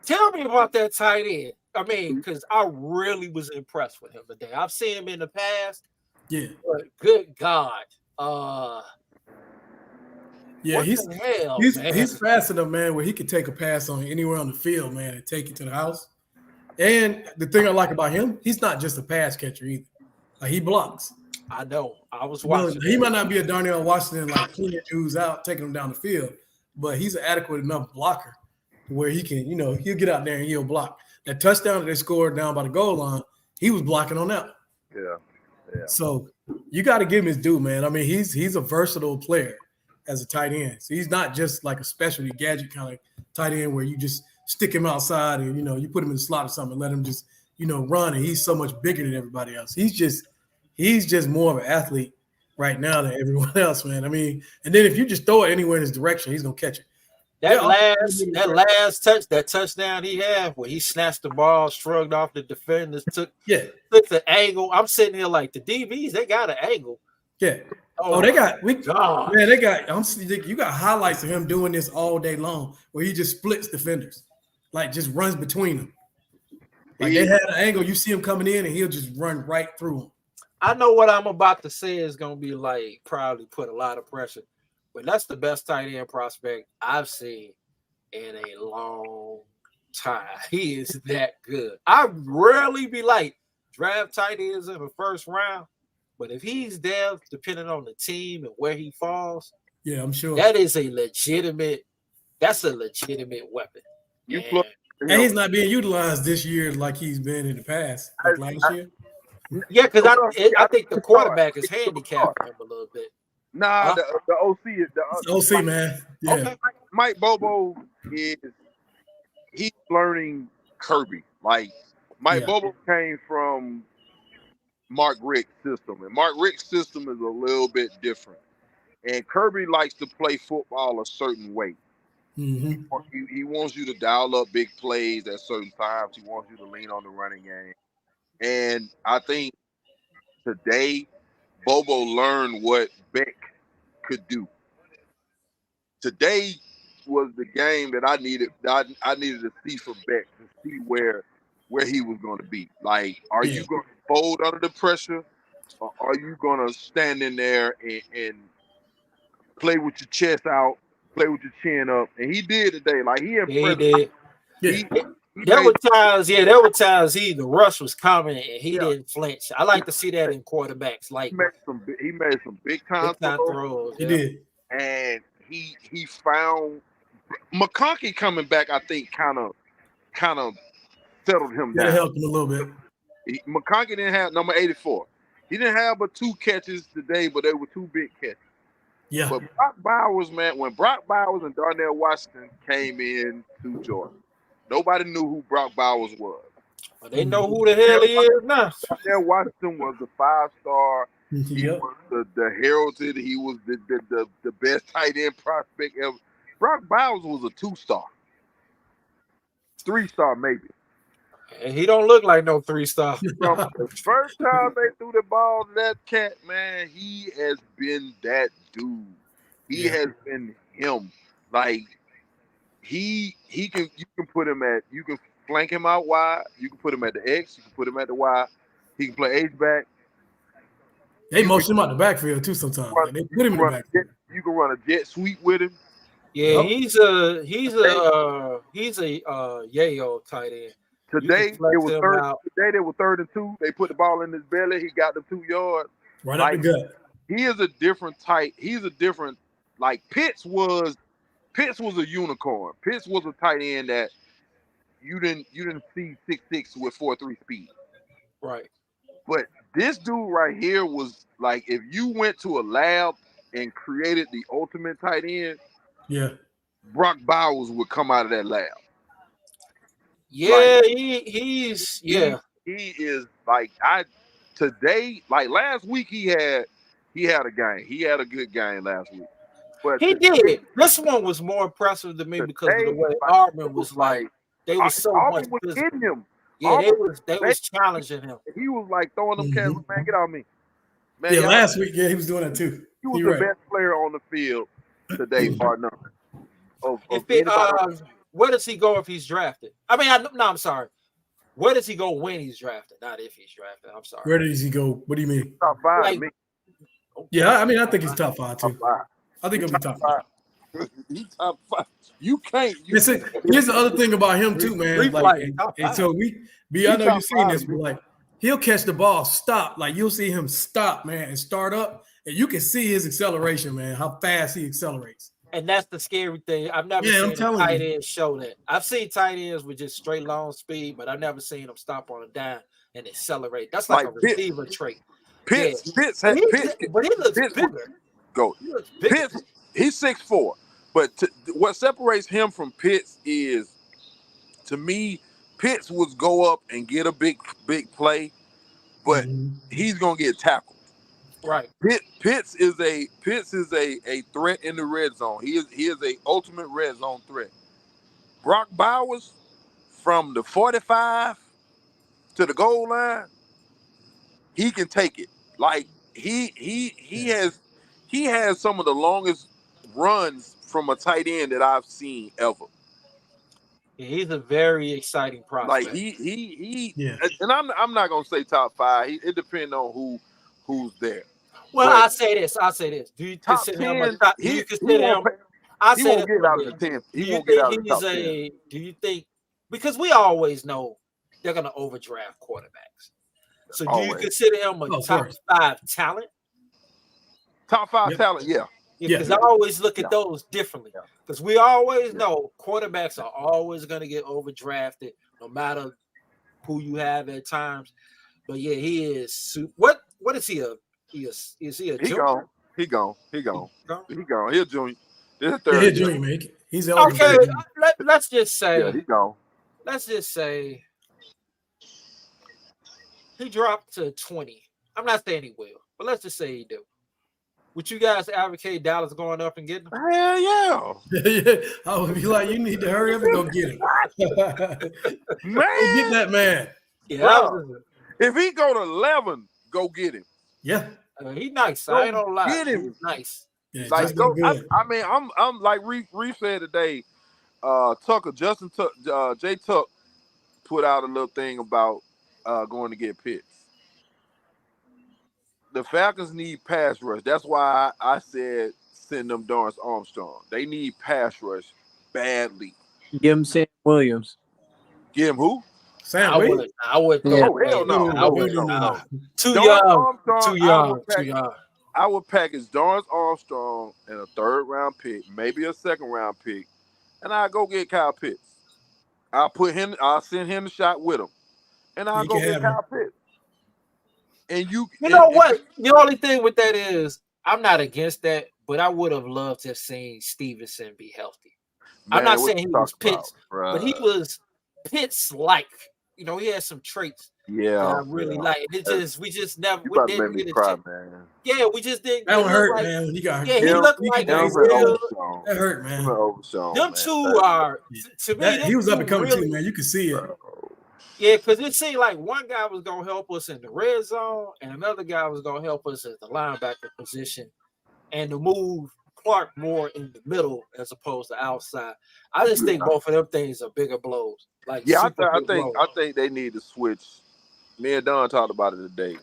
tell me about that tight end. I mean, because I really was impressed with him today. I've seen him in the past. Yeah. But good God. Yeah, he's fast enough, man, where he could take a pass on anywhere on the field, man, and take it to the house. And the thing I like about him, he's not just a pass catcher either. Like he blocks. I know. I was watching. He might not be a Darnell Washington like cleaning dudes out, taking them down the field, but he's an adequate enough blocker where he can, he'll get out there and he'll block. That touchdown that they scored down by the goal line, he was blocking on that. Yeah. So you got to give him his due, man. I mean, he's a versatile player as a tight end. So he's not just like a specialty gadget kind of tight end where you just stick him outside and, you put him in the slot or something and let him just, run. And he's so much bigger than everybody else. He's just more of an athlete right now than everyone else, man. I mean, and then if you just throw it anywhere in his direction, he's going to catch it. That touchdown he had where he snatched the ball, shrugged off the defenders, took the angle. I'm sitting here like the DBs, they got an angle. Yeah. You got highlights of him doing this all day long where he just splits defenders, like just runs between them. Like they had an angle, you see him coming in and he'll just run right through them. I know what I'm about to say is going to be like probably put a lot of pressure, but that's the best tight end prospect I've seen in a long time. He is that good. I rarely be like draft tight ends in the first round. But if he's there, depending on the team and where he falls, yeah, I'm sure that's a legitimate weapon. And he's not being utilized this year like he's been in the past, like last year. Yeah, because I think the quarterback is handicapped him a little bit. Nah, the OC is the OC, man. Yeah, okay. Mike Bobo he's learning Kirby. Like Mike Bobo came from Mark Richt's system, and Mark Richt's system is a little bit different. And Kirby likes to play football a certain way. Mm-hmm. He wants you to dial up big plays at certain times. He wants you to lean on the running game. And I think today, Bobo learned what Beck could do. Today was the game that I needed. I needed to see from Beck to see where he was going to be. Like, are you going to fold under the pressure, or are you going to stand in there and play with your chest out, play with your chin up? And he did today. Like, he impressed. He did. There were times the rush was coming and he didn't flinch. I like to see that in quarterbacks. Like he made some big time throws. He did. And he found McConkey coming back, I think kind of settled him down. That helped him a little bit. McConkey didn't have number 84. He didn't have but 2 catches today, but they were 2 big catches. Yeah. But Brock Bowers, man, when Brock Bowers and Darnell Washington came in to Georgia, nobody knew who Brock Bowers was. Well, they know who the hell he is now. Darnell Washington was a 5-star. He Yep. was the heralded. He was the best tight end prospect ever. Brock Bowers was a 2-star, 3-star maybe. And he don't look like no 3-star. From the first time they threw the ball to that cat, man, he has been that dude. He has been him. Like you can flank him out wide. You can put him at the X. You can put him at the Y. He can play H-back. They motion him out the backfield too sometimes. Like, they put him in the backfield. You can run a jet sweep with him. Yeah, he's a yayo tight end. Today they were 3rd and 2. They put the ball in his belly. He got them 2 yards. Right up the gut. He is a different type. He's a different, like Pitts was a unicorn. Pitts was a tight end that you didn't see 6'6" with 4.3 speed. Right. But this dude right here was like, if you went to a lab and created the ultimate tight end, Brock Bowers would come out of that lab. Yeah, like, he is like today, like last week he had a game. He had a good game last week. But he did. This one was more impressive to me because of the way Auburn was like they were so much hitting him. Yeah, they was challenging him. He was like throwing them cats, man, get on me. Man, last week, he was doing that too. He was the best player on the field today, bar none. Where does he go if he's drafted? I mean, I'm sorry. Where does he go when he's drafted? Not if he's drafted. I'm sorry. Where does he go? What do you mean? Top 5. Like, yeah, I mean, I think he's top 5 too. I think he'll be top 5. He's top 5. You can't. Here's the other thing about him too, man. Like, and so I know you've seen this, but like he'll catch the ball, stop. Like you'll see him stop, man, and start up, and you can see his acceleration, man. How fast he accelerates. And that's the scary thing. I've never seen a tight end show that. I've seen tight ends with just straight long speed, but I've never seen them stop on a dime and accelerate. That's like a receiver trait. Pitts, but he looks bigger. Pitts, he's 6'4". But what separates him from Pitts is, to me, Pitts would go up and get a big play, but he's gonna get tackled. Right. Pitts is a threat in the red zone. He is a ultimate red zone threat. Brock Bowers, from the 45 to the goal line, he can take it. Like he has some of the longest runs from a tight end that I've seen ever. Yeah, he's a very exciting prospect. Like he and I'm not gonna say top 5. It depends on who's there. Well, I'll say this. Do you consider him a top? Do you consider him? He won't get out of the 10th. He won't get out of the top 10. Do you think? Because we always know they're gonna overdraft quarterbacks. So do you consider him a top 5 talent? Top 5 talent, yeah. Because I always look at those differently. Because we always know quarterbacks are always going to get overdrafted, no matter who you have at times. But yeah, he is. What is he? Is he a junior? He gone. He'll junior. He's a junior, man. He's okay. Let's just say. He gone. Let's just say he dropped to 20. I'm not saying he will, but let's just say he do. Would you guys advocate Dallas going up and getting him? Hell yeah. I would be like, you need to hurry up and go get him. Man. Go get that man. Yeah. If he go to 11, go get him. Yeah. He nice. I ain't gonna lie. Get him. He's nice. Yeah, like go, I mean, I'm like Reef said today, Jay Tuck put out a little thing about going to get Pitts. The Falcons need pass rush. That's why I said send them Dorrance Armstrong. They need pass rush badly. Give him Sam Williams. Give him who? Sam Williams. I would. Oh hell no! Too young. I would package Dorrance Armstrong and a 3rd round pick, maybe a 2nd round pick, and I go get Kyle Pitts. I'll send him the shot with him, and I'll go get Kyle Pitts. And you know what? The only thing with that is I'm not against that, but I would have loved to have seen Stevenson be healthy. Man, I'm not saying he was Pitts, but he was Pitts-like. you know, he has some traits that Yeah, I really like. And we just never you we about to make didn't me get a cry, chance. man. Yeah, we just didn't. That It one looked hurt, like, man. When he got yeah, he him, looked he like got he his real. Overshown. that hurt, man. Overshown, Them man. two are to me. That Them he was up two and coming really, too, man. You could see it. yeah, because it seemed like one guy was gonna help us in the red zone, and another guy was gonna help us at the linebacker position, and to move Clark more in the middle as opposed to outside. I just think both of them things are bigger blows, like Yeah, super big blows. I think they need to switch. Me and Don talked about it today.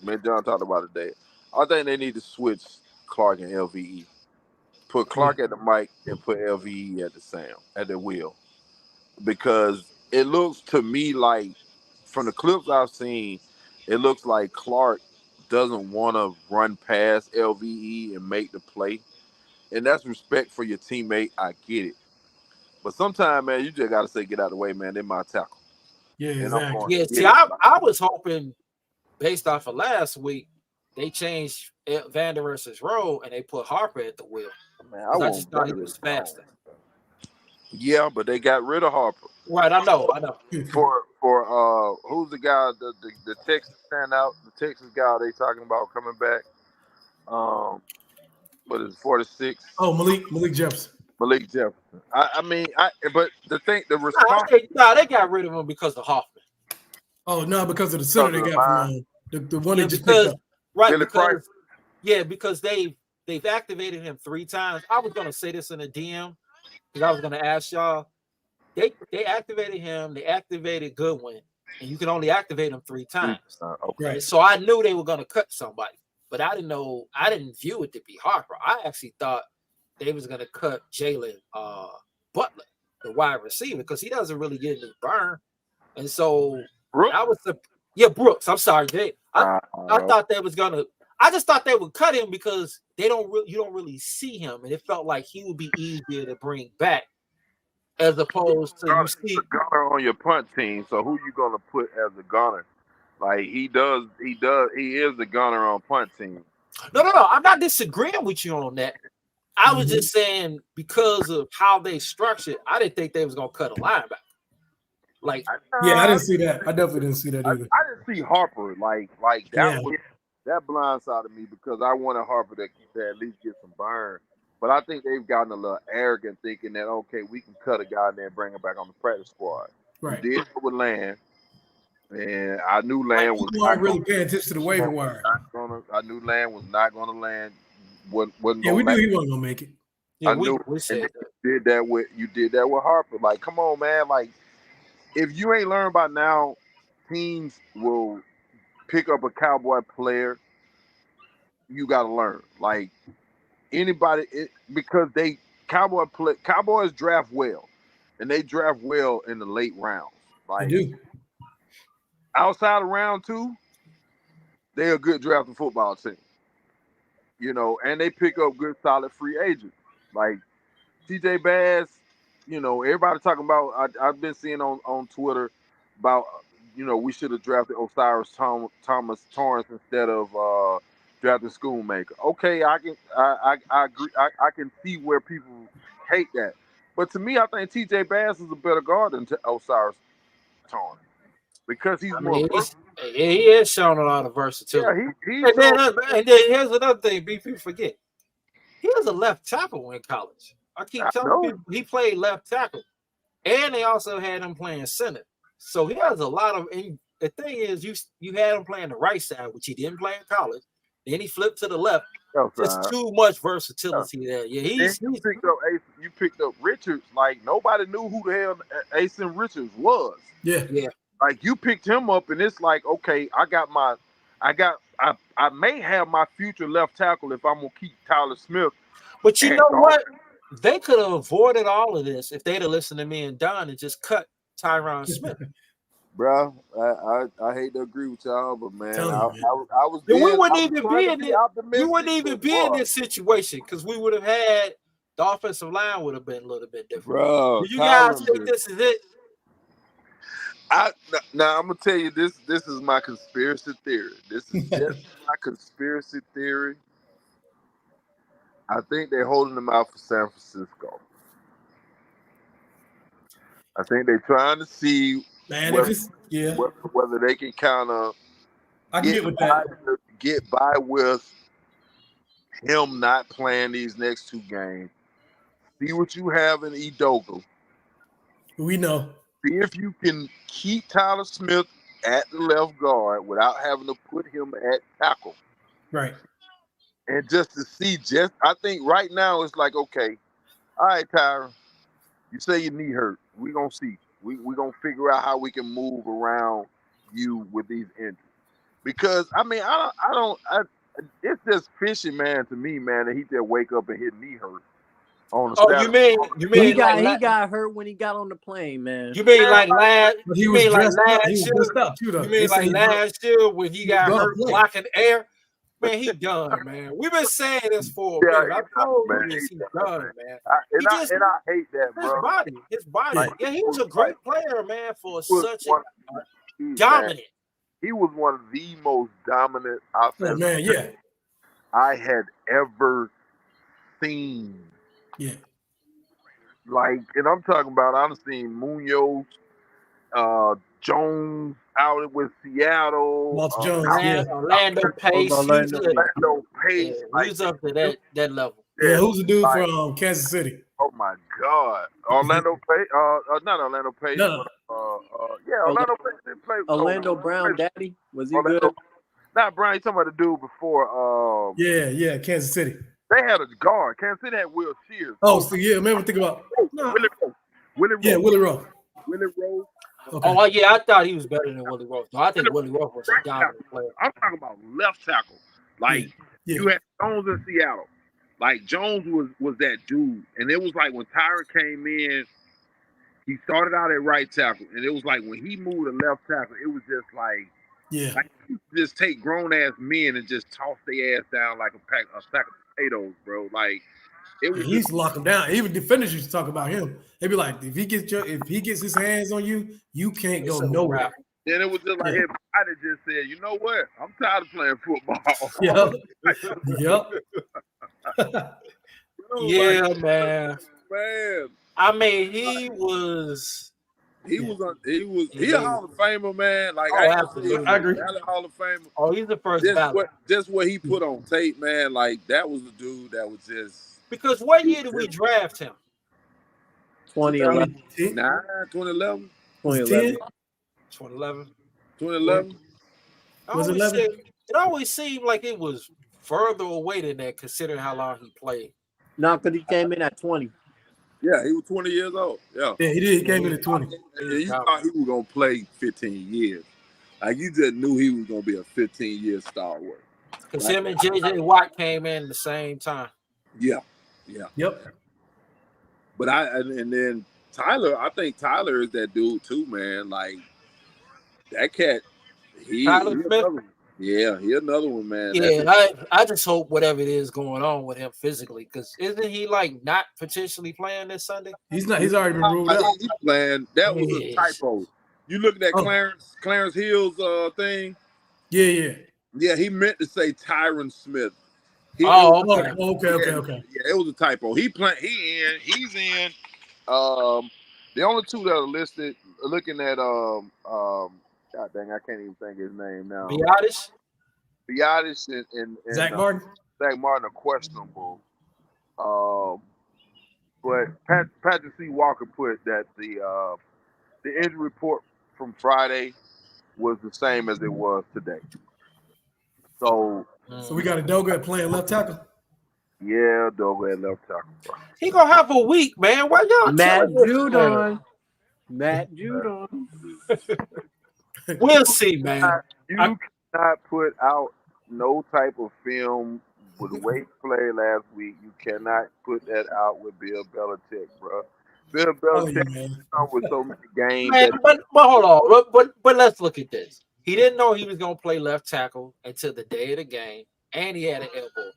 I think they need to switch Clark and LVE. Put Clark at the mic and put LVE at the wheel. Because it looks to me like, from the clips I've seen, it looks like Clark doesn't want to run past LVE and make the play. And that's respect for your teammate. I get it. But sometimes, man, you just got to say, get out of the way, man. They're my tackle. Yeah, And I'm going exactly. Yeah, to see, get it. I was hoping, based off of last week, they changed Van Der Esch's role and they put Harper at the wheel. Man, I just thought he was faster. Yeah, but they got rid of Harper. Right, I know. For who's the guy, the Texas standout, the Texas guy they talking about coming back? What is it, 46? Oh, Malik Jefferson. Malik Jefferson. But the response. They got rid of him because of Hoffman. Oh no, because of the center they got from the one they just picked up. Right, because they've activated him 3 times. I was gonna say this in a DM because I was gonna ask y'all. They activated him, they activated Goodwin, and you can only activate him 3 times. Okay. Right. So I knew they were gonna cut somebody, but I didn't view it to be Harper. I actually thought they was gonna cut Jalen Butler, the wide receiver, because he doesn't really get any burn. And so Brooks. I'm sorry, Jay. I thought they was gonna. I just thought they would cut him because you don't really see him, and it felt like he would be easier to bring back as opposed to you see a gunner on your punt team. So who you gonna put as a gunner? Like he is the gunner on punt team. No. I'm not disagreeing with you on that. I was just saying because of how they structured, I didn't think they was gonna cut a linebacker. Like, I didn't see that. I definitely didn't see that either. I didn't see Harper like that. That blindsided me because I wanted Harper to at least get some burn. But I think they've gotten a little arrogant, thinking that okay, we can cut a guy and then bring him back on the practice squad. Right. We did it with Land, and I knew Land was not really paying attention to the waiver wire. I knew Land was not going to land. Wasn't we knew he wasn't going to make it. Yeah, I knew. We said that. You did that with Harper. Like, come on, man. Like, if you ain't learned by now, teams will pick up a Cowboy player. You got to learn. Like, anybody, because Cowboys draft well, and they draft well in the late rounds. Like, they do. Outside of round 2, they're a good drafting football team. You know, and they pick up good, solid free agents. Like TJ Bass, you know, everybody talking about. I've been seeing on Twitter about, you know, we should have drafted Osiris Thomas Torrance instead of drafting Schoonmaker. Okay, I agree. I can see where people hate that, but to me, I think TJ Bass is a better guard than Osiris Torrance because he's more. He has shown a lot of versatility. Yeah, and then here's another thing people forget. He was a left tackle in college. I keep telling people he played left tackle. And they also had him playing center. So he has a lot of. The thing is, you had him playing the right side, which he didn't play in college. Then he flipped to the left. Just too much versatility there. Yeah, you picked up Richards. Like nobody knew who the hell Asen Richards was. Yeah. Like you picked him up, and it's like, okay, I may have my future left tackle if I'm gonna keep Tyler Smith. But you know what? They could have avoided all of this if they'd have listened to me and Don and just cut Tyron Smith. Bro, I hate to agree with y'all, but man, I was. We wouldn't even be in this situation because we would have had the offensive line would have been a little bit different. Bro, you guys think this is it? Now I'm gonna tell you this. This is my conspiracy theory. This is just my conspiracy theory. I think they're holding them out for San Francisco. I think they're trying to see Man, whether, if it's whether they can kind of I can get with that. get by with him not playing these next 2 games. See what you have in Edoga. We know. See if you can keep Tyler Smith at the left guard without having to put him at tackle. Right. And just to see, I think right now it's like, okay, all right, Tyron, you say your knee hurt. We're going to see. We're going to figure out how we can move around you with these injuries. Because, I mean, it's just fishy, man, to me, man, that he just wake up and his knee hurt. On the Saturday. You mean he got hurt when he got on the plane, man. You mean like last? But he you was mean like dressed up. last He was year? dressed up too, though. You mean like last year when he got hurt blocking air? Man, he done, man. We've been saying this for a minute. I told you this. He's done, man. I hate that, bro. His body. Like, yeah, he was a great player, man, for such a dominant. He was one of the most dominant offensive players I had ever seen. Yeah. Like, and I'm talking about, I've seen Munoz, Jones out with Seattle. Walter Jones, Orlando Pace. Orlando Pace. He's up to that level. Yeah, who's the dude from Kansas City? Oh my God, Orlando Pace. Not Orlando Pace. No. Orlando Pace didn't play. Orlando Brown, daddy, was he good? Not Brown. You talking about the dude before? Kansas City. They had a guard. Kansas City had Will Shears. Oh, so yeah, remember think about Willie Rowe. Willie Rowe. Willie Rowe. Okay. Oh yeah, I thought he was better than Willie Rowe. No, I think Willie Rowe was a dominant player. I'm talking about left tackle. Like you had Jones in Seattle. Like Jones was that dude, and it was like when Tyron came in, he started out at right tackle, and it was like when he moved to left tackle, it was just like you just take grown ass men and just toss their ass down like a sack of potatoes, bro. Like it was. He used to lock him down. Even defenders used to talk about him. They'd be like, if he gets his hands on you, you can't go nowhere. Then it was just like everybody just said, you know what? I'm tired of playing football. Yep. Yeah, man. Man. I mean, he was a Hall of Famer, man. Like absolutely. I agree. Hall of Famer. Oh, he's the first just what he put on tape, man. Like that was the dude that was just. Because what year did we draft him? 2011. 2011. 2011. 2011. 2011. Was it 11? It always seemed like it was further away than that, considering how long he played. No, because he came in at 20. Yeah, he was 20 years old. Yeah, he did. He came in at 20. You thought he was gonna play 15 years. Like you just knew he was gonna be a 15-year stalwart. Because him and JJ Watt came in the same time. Yeah. Yep. But then Tyler, I think Tyler is that dude too, man. Like that cat. Tyler Smith. Yeah, he another one, man. Yeah, I just hope whatever it is going on with him physically, because isn't he like not potentially playing this Sunday? He's not. He's already been ruled out. He's playing. That was a typo. You look at that Clarence Hill's thing. Yeah, he meant to say Tyron Smith. Okay. Yeah, it was a typo. He's in. The only two that are listed, looking at God dang, I can't even think of his name now. Biotis and Zach Martin. Zach Martin are questionable. But Patrick C. Walker put that the injury report from Friday was the same as it was today. So we got a Doga playing left tackle. Yeah, Doga at left tackle. He gonna have a week, man. Why y'all? Matt Judon. We'll see, man. You cannot put out no type of film with the way he played last week. You cannot put that out with Bill Belichick, bro. Bill Belichick with so many games. Man, but hold on. But let's look at this. He didn't know he was gonna play left tackle until the day of the game, and he had an elbow.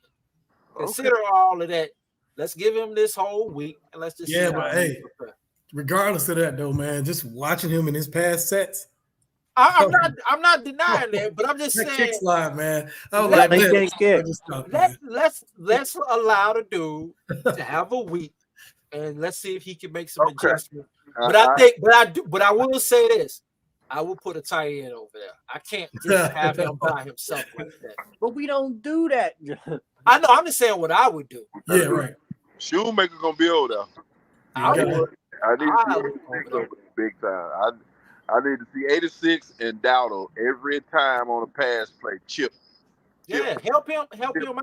Consider all of that. Let's give him this whole week, and let's just regardless of that though, man, just watching him in his past sets. I'm not denying that, but I'm just saying. Kick slide, man. I was like, let's allow the dude to have a week, and let's see if he can make some adjustments. But I will say this: I will put a tight end over there. I can't just have him by himself like that. But we don't do that. I know. I'm just saying what I would do. Yeah, right. Shoemaker gonna be over there. I would. I need I to would see 86 over there big time. I need to see 86 and Dowdle every time on a pass play. Chip. Yeah, help him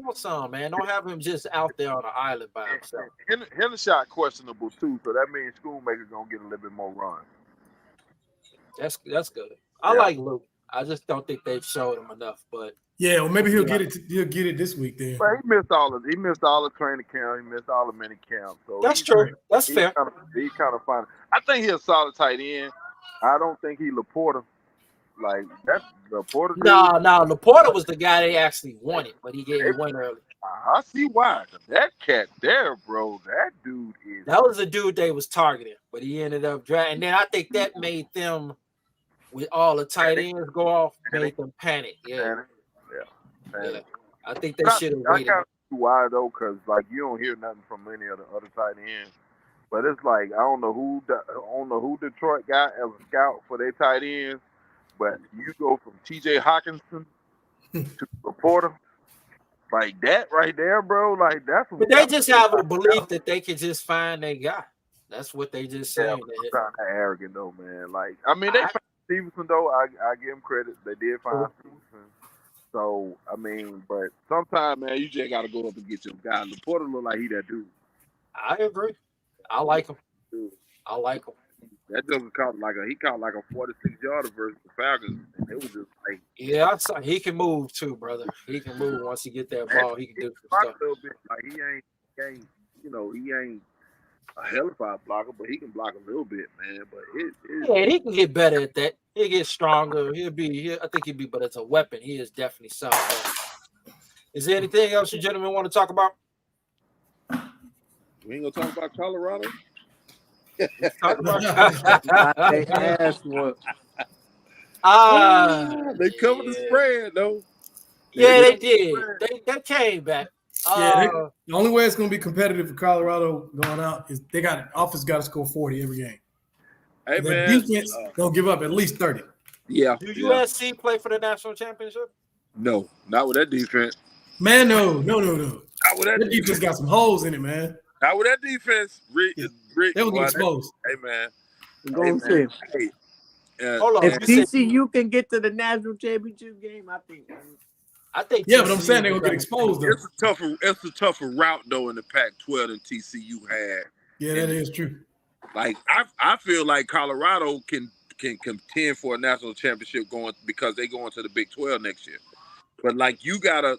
out some, man. Don't have him just out there on an island by himself. Hendershot questionable too, so that means Schoonmaker gonna get a little bit more run. That's good. I like Luke. I just don't think they've showed him enough. But yeah, well, maybe he'll get it. He'll get it this week then. But he missed all the training camp. He missed all the mini camp. So that's true. That's fair. He's kind of fine. I think he's a solid tight end. I don't think he Laporta. Like that's Laporta. No, Laporta was the guy they actually wanted, but he went early. I see why. That cat there, bro. That dude is. That was the dude they was targeting, but he ended up drafting. And then I think that made them, with all the tight ends go off, made them panic. Yeah. I think they should have waited. I kind of see why though, because like you don't hear nothing from any of the other tight ends. But it's like I don't know who Detroit got as a scout for their tight ends. But you go from T.J. Hawkinson to Laporta, like that right there, bro. Like that's. But they just have a belief that they can just find their guy. That's what they just saying. Yeah, not that arrogant though, man. Like I mean, they found Stevenson though. I give them credit. They did find Stevenson. So I mean, but sometimes, man, you just gotta go up and get your guy. Laporta look like he that dude. I agree. I like him. I like him. That doesn't count he caught like a 46-yarder versus the Falcons, and it was just like he can move too, brother. He can move once he get that ball. He can do some stuff. A little bit. Like he ain't a hellified blocker, but he can block a little bit, man. But he can get better at that. He'll get stronger. I think he'll be, but as a weapon, he is definitely something. Is there anything else you gentlemen want to talk about? We ain't gonna talk about Colorado. They covered the spread though. Yeah, they did. They came back. The only way it's going to be competitive for Colorado going out is they got offense got to score 40 every game. Hey, the man, defense don't give up at least 30. Yeah. Do USC play for the national championship? No, not with that defense. Man, no. Not with that defense got some holes in it, man. Not with that defense. Rick, they will get exposed. Hey, man. Hold on. If TCU can get to the national championship game, I think. Yeah, but I'm saying they're gonna get exposed. Though. It's a tougher route though in the Pac-12 than TCU had. Yeah, that is true. Like I feel like Colorado can contend for a national championship because they go into the Big 12 next year. But like you're gonna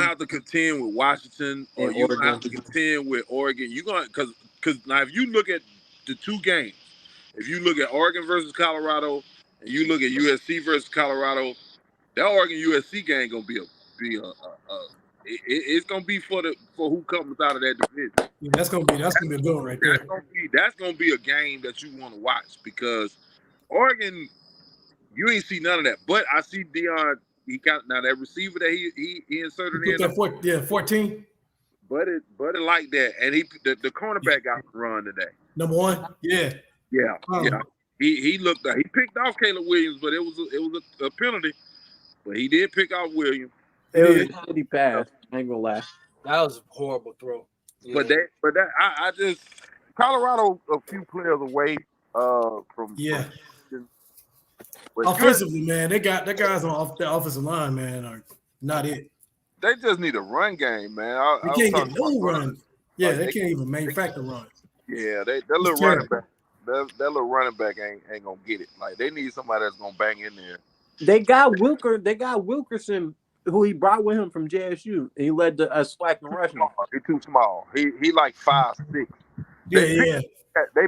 have to contend with Washington or you're gonna have to contend with Oregon. You're gonna because now if you look at the two games, if you look at Oregon versus Colorado and you look at USC versus Colorado. That Oregon USC game gonna be it's gonna be for who comes out of that division. Yeah, that's gonna be a good one right there. That's gonna be a game that you want to watch because Oregon, you ain't see none of that. But I see Deion. He got now that receiver that he inserted in. 14. But it like that, and the cornerback got to run today. Number one, yeah. He looked. He picked off Caleb Williams, but it was a penalty. But he did pick off Williams. It was a penalty pass. I ain't gonna lie. That was a horrible throw. Yeah. But I just Colorado a few players away from offensively, man, they got guys on the offensive line, man, are not it. They just need a run game, man. They can't get no run. Yeah, they can't even manufacture runs. Yeah, that little running back. That little running back ain't gonna get it. Like they need somebody that's gonna bang in there. They got Wilkerson, who he brought with him from JSU. He led the SWAC in rushing. He's too small. He like 5'6". Yeah.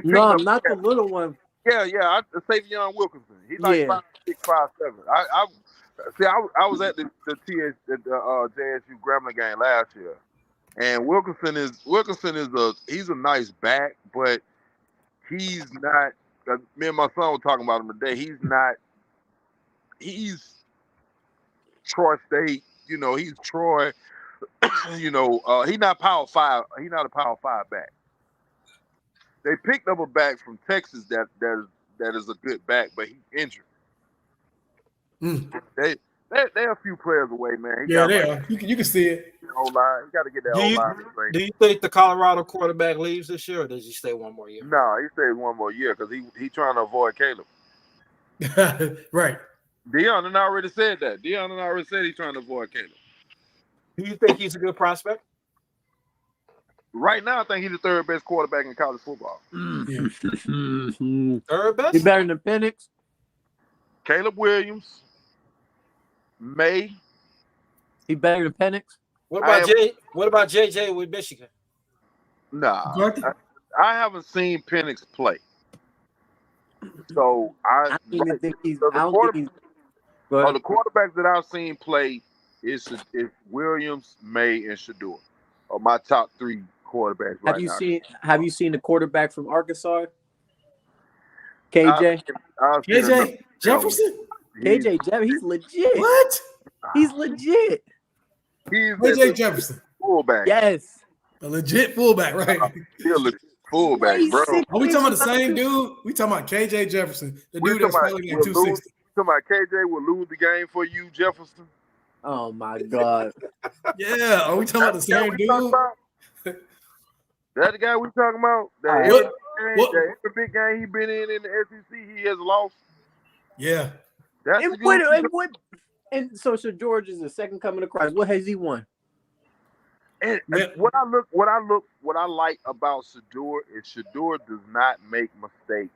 No, not the little one. Yeah. Savion Wilkinson. He's like 5'6", 5'7". I was at the JSU Grambling game last year, and Wilkinson is he's a nice back, but he's not. Me and my son were talking about him today. He's Troy State, he's Troy, he's not Power 5. He's not a Power 5 back. They picked up a back from Texas that that is a good back, but he's injured. Mm. They're a few players away, man. Yeah, they are. You can see it. O-line. You got to get that O-line. Do you think the Colorado quarterback leaves this year, or does he stay one more year? No, he stays one more year because he trying to avoid Caleb. Right. Deion and I already said that. Deion and I already said he's trying to avoid Caleb. Do you think he's a good prospect? Right now, I think he's the third best quarterback in college football. Yeah. Third best? He better than Penix? Caleb Williams, May. He better than Penix? What about JJ with Michigan? Nah, I haven't seen Penix play. So I don't even think he's. I don't think he's. The quarterbacks that I've seen play is Williams, May, and Shador are my top three quarterbacks right now. Have you seen the quarterback from Arkansas? KJ? KJ Jefferson? KJ Jefferson, he's legit. What? He's legit. He's KJ Jefferson. Fullback. Yes. A legit fullback, right? He's a legit fullback, bro. Are we talking about the same dude? We talking about KJ Jefferson, the dude that's probably like 260. Talking about KJ will lose the game for you, Jefferson. Oh my God. Yeah, are we talking about the same dude? That the guy we talking about? That every big game he been in the SEC, he has lost. Yeah. That's and so George is the second coming of Christ. What has he won? And what I like about Shador is Shador does not make mistakes.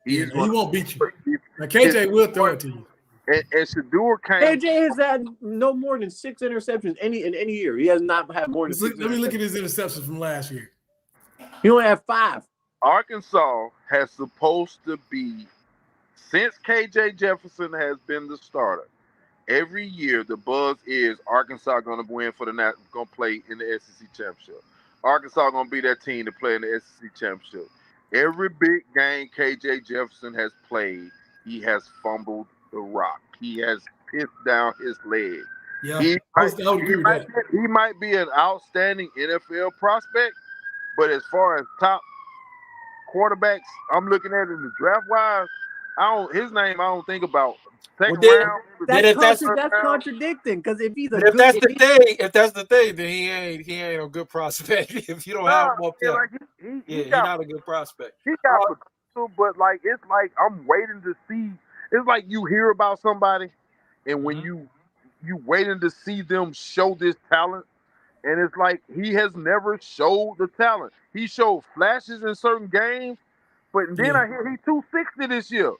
He won't beat you. Now, KJ will throw it to you. And Shador KJ has had no more than 6 interceptions in any year. He has not had more than 6. Let me look at his interceptions from last year. He only had 5. Arkansas has supposed to be, since KJ Jefferson has been the starter, every year the buzz is Arkansas going to win going to play in the SEC championship. Arkansas going to be that team to play in the SEC championship. Every big game KJ Jefferson has played, he has fumbled the rock. He has pissed down his leg. Yeah, he might be an outstanding NFL prospect, but as far as top quarterbacks, I'm looking at in the draft wise, his name I don't think about. Second round. That's contradicting because if he's if that's the thing, then he ain't a good prospect. If you don't have him up there, he's not a good prospect. He got potential, but it's like I'm waiting to see. It's like you hear about somebody, and when you waiting to see them show this talent, and it's like he has never showed the talent. He showed flashes in certain games, but then I hear he's 260 this year.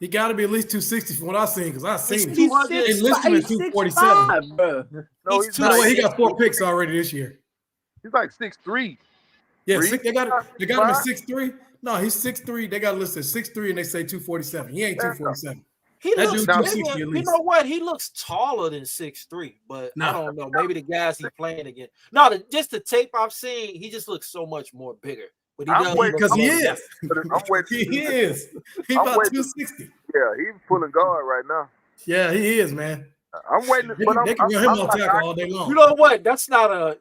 He got to be at least 260 from what I've seen, because I've seen it. He's listed at 247. No, he's not. He got 4 picks already this year. He's like 6'3". Yeah, they got him at 6'3". No, he's 6'3". They got listed 6'3", and they say 247. He ain't 247. He looks, you know what? He looks taller than 6'3", but I don't know. Maybe the guys he's playing against. No, just the tape I've seen, he just looks so much more bigger. But because he is. I'm waiting. He is. He's about 260. Yeah, he's pulling guard right now. Yeah, he is, man. I'm waiting. They can run him on tackle all day long. You know what? That's not a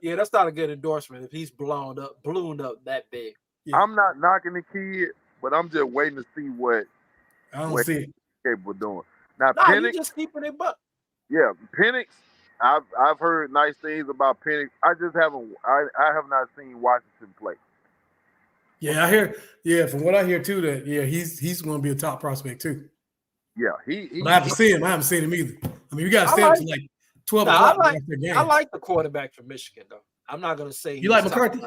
good endorsement if he's ballooned up that big. Yeah. I'm not knocking the kid, but I'm just waiting to see what he's capable of doing. Now, Penix, just keeping it buck. Yeah, Penix. I've heard nice things about Penix. I have not seen Washington play. Yeah, I hear. Yeah, from what I hear too, that he's going to be a top prospect too. Yeah, but I haven't seen him. I haven't seen him either. I mean, you got to stay up to like 12 o'clock. I like the quarterback from Michigan though. I'm not going to say you like McCarthy.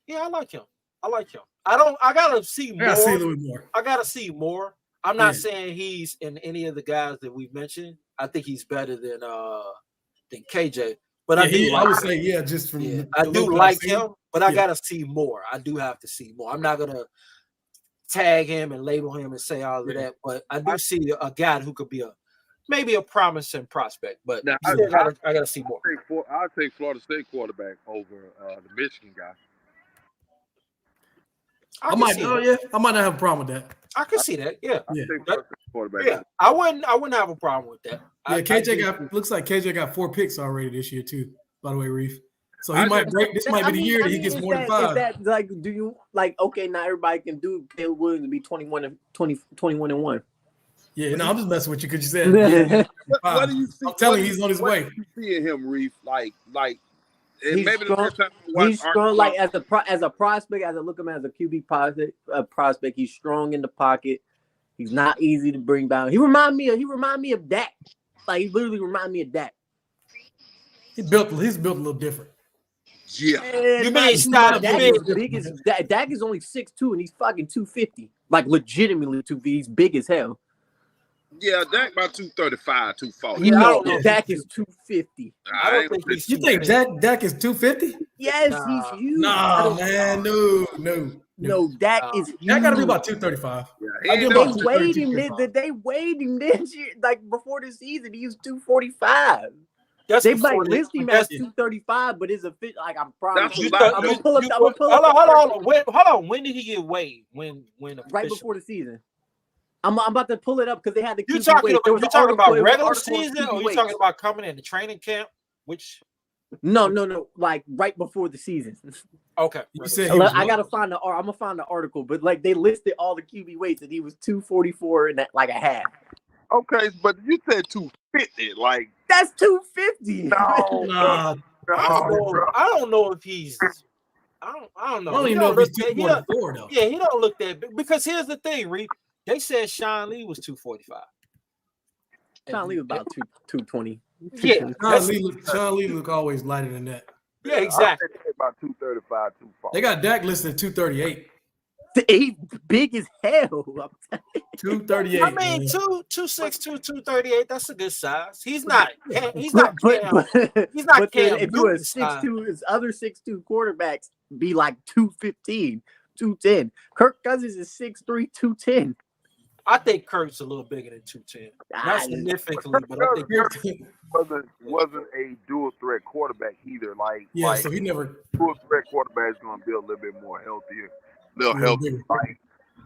Yeah, I like him. I gotta see more. I gotta see a little bit more. I gotta see more. I'm not saying he's in any of the guys that we've mentioned. I think he's better than KJ. But I would say just from I do like him, but I gotta see more. I do have to see more. I'm not gonna tag him and label him and say all of that, but I do see a guy who could be maybe a promising prospect. But now, I gotta see more. I'll take Florida State quarterback over the Michigan guy. I might not have a problem with that. I can see that. Yeah. Quarterback. I wouldn't have a problem with that. Yeah, looks like KJ got 4 picks already this year too. By the way, Reef. So he might break. This might be the year that he gets more than 5. Is that like? Do you like? Okay, not everybody can do Caleb Williams to be 21-1. Yeah, no, I'm just messing with you because you said. What do you see? I'm telling you, he's on his way. What do you see in him, Reef? Like, He's maybe strong, the first time I watched he's strong. Like as a prospect, as I look at him as a QB prospect, he's strong in the pocket. He's not easy to bring down. He remind me of Dak. Like he literally remind me of Dak. He's built a little different. Yeah. You mean he's not Dak big? is big as Dak is only 6'2" and he's fucking 250. Like legitimately 250. He's big as hell. Yeah, Dak about 235, 240. Yeah, I No, don't know. Dak is 250. I don't think he's. You think Dak is 250? Yes, Nah. he's huge. Nah, man, no. Dak is huge. That got to be about 235. Yeah, I he give ain't him They about weighed him. 235. They weighed him this year. Like before the season, he was 245. That's They before like the- list him that's- as 235, but it's a fit. Like I'm proud. That's You what thought- I'm you- gonna pull up. you I'm gonna put- pull up. Hold on. When did he get weighed? When Right officially? before the season. I'm about to pull it up because they had the. You QB talking weight. There about was an article- it was an regular article on season, QB or you weights. talking about coming in the training camp? Which No. Like right before the season. okay, You said he I was gotta find the. I'm gonna find the article, but like they listed all the QB weights and he was 244 and like a half. Okay, but you said 250. Like, That's 250. no. Nah, I don't know if he's. I don't know. I don't He even know if he's look that- he don't- 244 though. Yeah, he don't look that big because here's the thing, Reed. They said Sean Lee was 245. Sean Lee was about 220. Yeah, Sean Lee look always lighter than that. yeah, exactly. I said about 235, 240. They got Dak listed at 238. He's big as hell. 238. I mean, man. 262, 238. That's a good size. He's not. He's But, not. Cam. He's not but then Cam if you were Newton size. 6'2", his other 6'2" quarterbacks be like 215, 210. Kirk Cousins is 6'3", 210. I think Kurt's a little bigger than 210. Not significantly, but I think wasn't a dual threat quarterback either. Yeah, so he never. Dual threat quarterback is going to be a little bit more healthier, Yeah, healthier.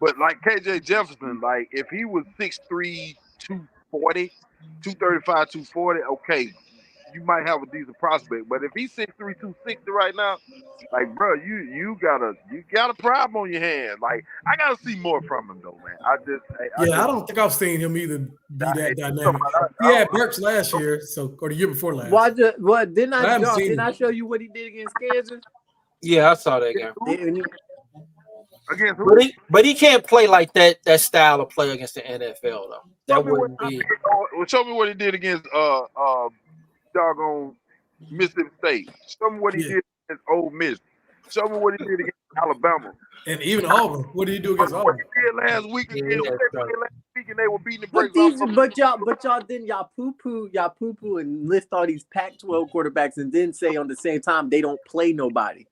But like KJ Jefferson, like if he was 6'3", 240, 235, 240, okay, you might have a decent prospect. But if he's 6'3", 260 right now, like bro, you got a problem on your hand. Like I gotta see more from him though, man. I don't think I've seen him either be that dynamic. He had Burks last year, or the year before last. What didn't I haven't seen didn't him. I show you what he did against Kansas? yeah, I saw that game. Against who? But he can't play like that style of play against the NFL though. That wouldn't be. Show me what he did against doggone Mississippi State. Show me what he did against Ole Miss. Show me what he did against Alabama. And even Auburn. What did he do against What Auburn? he did last week, Yeah, and they were beating the But brakes off. y'all poo-poo and list all these Pac-12 quarterbacks and then say on the same time they don't play nobody.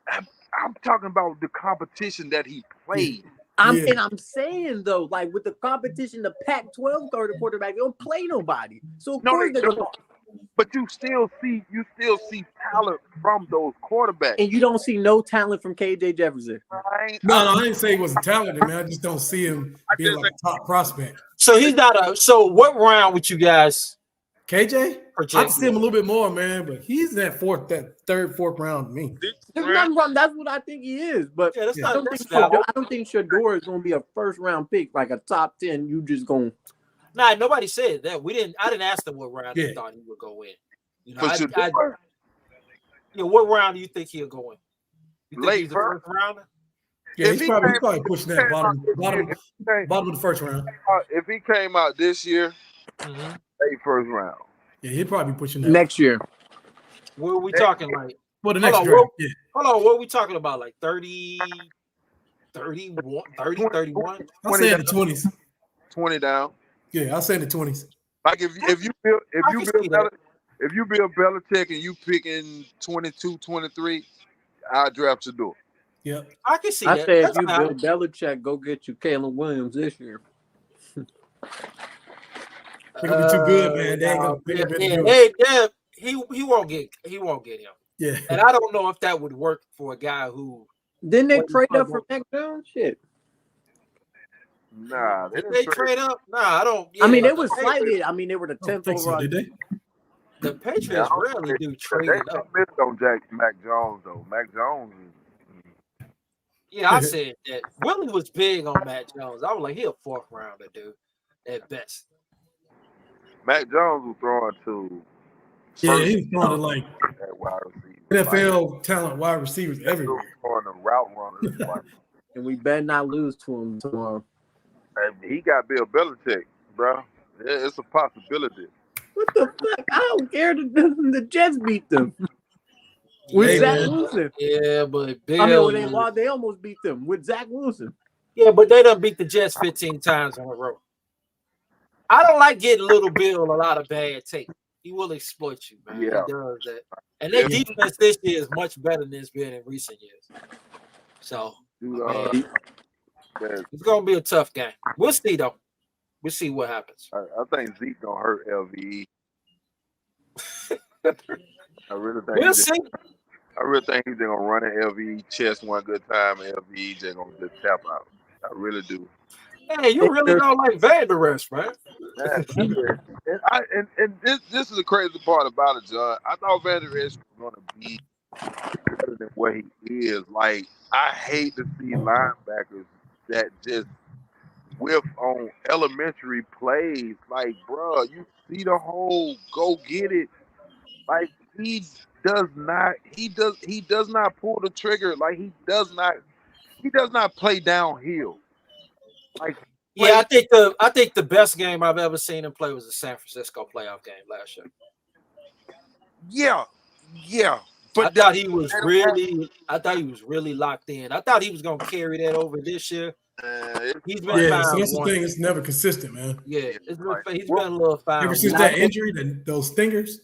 I'm talking about the competition that he played. And I'm saying though, like with the competition, the Pac-12 quarterback, they don't play nobody. So of course they're gonna. But you still see talent from those quarterbacks. And you don't see no talent from KJ Jefferson. No, I didn't say he wasn't talented, man. I just don't see him being like a top prospect. So he's not a. So what round would you guys? KJ, project I can see him a little bit more, man, but he's that third, fourth round to me. There's nothing wrong. That's what I think he is. But Yeah, that's I not. don't think Shador is going to be a first round pick, like a top 10. You just going. Nah, nobody said that. I didn't ask them what round they thought he would go in. You know, what round do you think he'll go in? You think he's the first rounder? Yeah, he's probably pushing that bottom of the first round. If he came out this year, first round. Yeah, he'd probably be pushing that next year. What are we talking like? Well, the next draft. Hold on, what are we talking about? Like 30, 31, 30, 31? I'll say in the 20s. 20 down. Yeah, I'll say in the 20s. Like if you build Belichick and you picking 22, 23, I'll draft Shador. Yeah, I can see that. I say if you build Belichick, go get you Caleb Williams this year. They're gonna be too good, man. They ain't gonna he won't get him. Yeah. And I don't know if that would work for a guy who didn't they trade up for Mac Jones? Shit. Nah, they trade up. Nah, I don't. I mean, it was slightly. I mean, they were the 10th overall. So, did they? the Patriots rarely do trading up. They missed on Mac Jones though. Mac Jones is. Yeah, I said that. Willie was big on Mac Jones. I was like, he a fourth rounder, dude, at best. Mac Jones was throwing to. Yeah, he was throwing to like wide receivers. NFL talent wide receivers everywhere. Throwing the route runners. And we better not lose to him tomorrow. He got Bill Belichick, bro. It's a possibility. What the fuck? I don't care. The Jets beat them. With Zach Wilson. Yeah, but Bill, I mean, they almost beat them with Zach Wilson. Yeah, but they done beat the Jets 15 times in a row. I don't like getting little Bill a lot of bad tape. He will exploit you, man. Yeah. He does that. And their defense this year is much better than it's been in recent years. So, it's going to be a tough game. We'll see, though. We'll see what happens. I think Zeke going to hurt LVE. I really think we'll see. I really think he's going to run an LVE chest one good time, and LVE just going to just tap out. I really do. Hey, you really don't like Van Der Esch, man. And this is the crazy part about it, John. I thought Van Der Esch was going to be better than what he is. Like, I hate to see linebackers that just whiff on elementary plays. Like, bro, you see the whole go get it. Like, he does not pull the trigger. Like, he does not play downhill. Like, yeah, I think the best game I've ever seen him play was the San Francisco playoff game last year. Yeah. But I thought he was really locked in. I thought he was gonna carry that over this year. He's been so that's the thing. It's never consistent, man. Yeah, he's been a little fine. Ever since that injury, those stingers,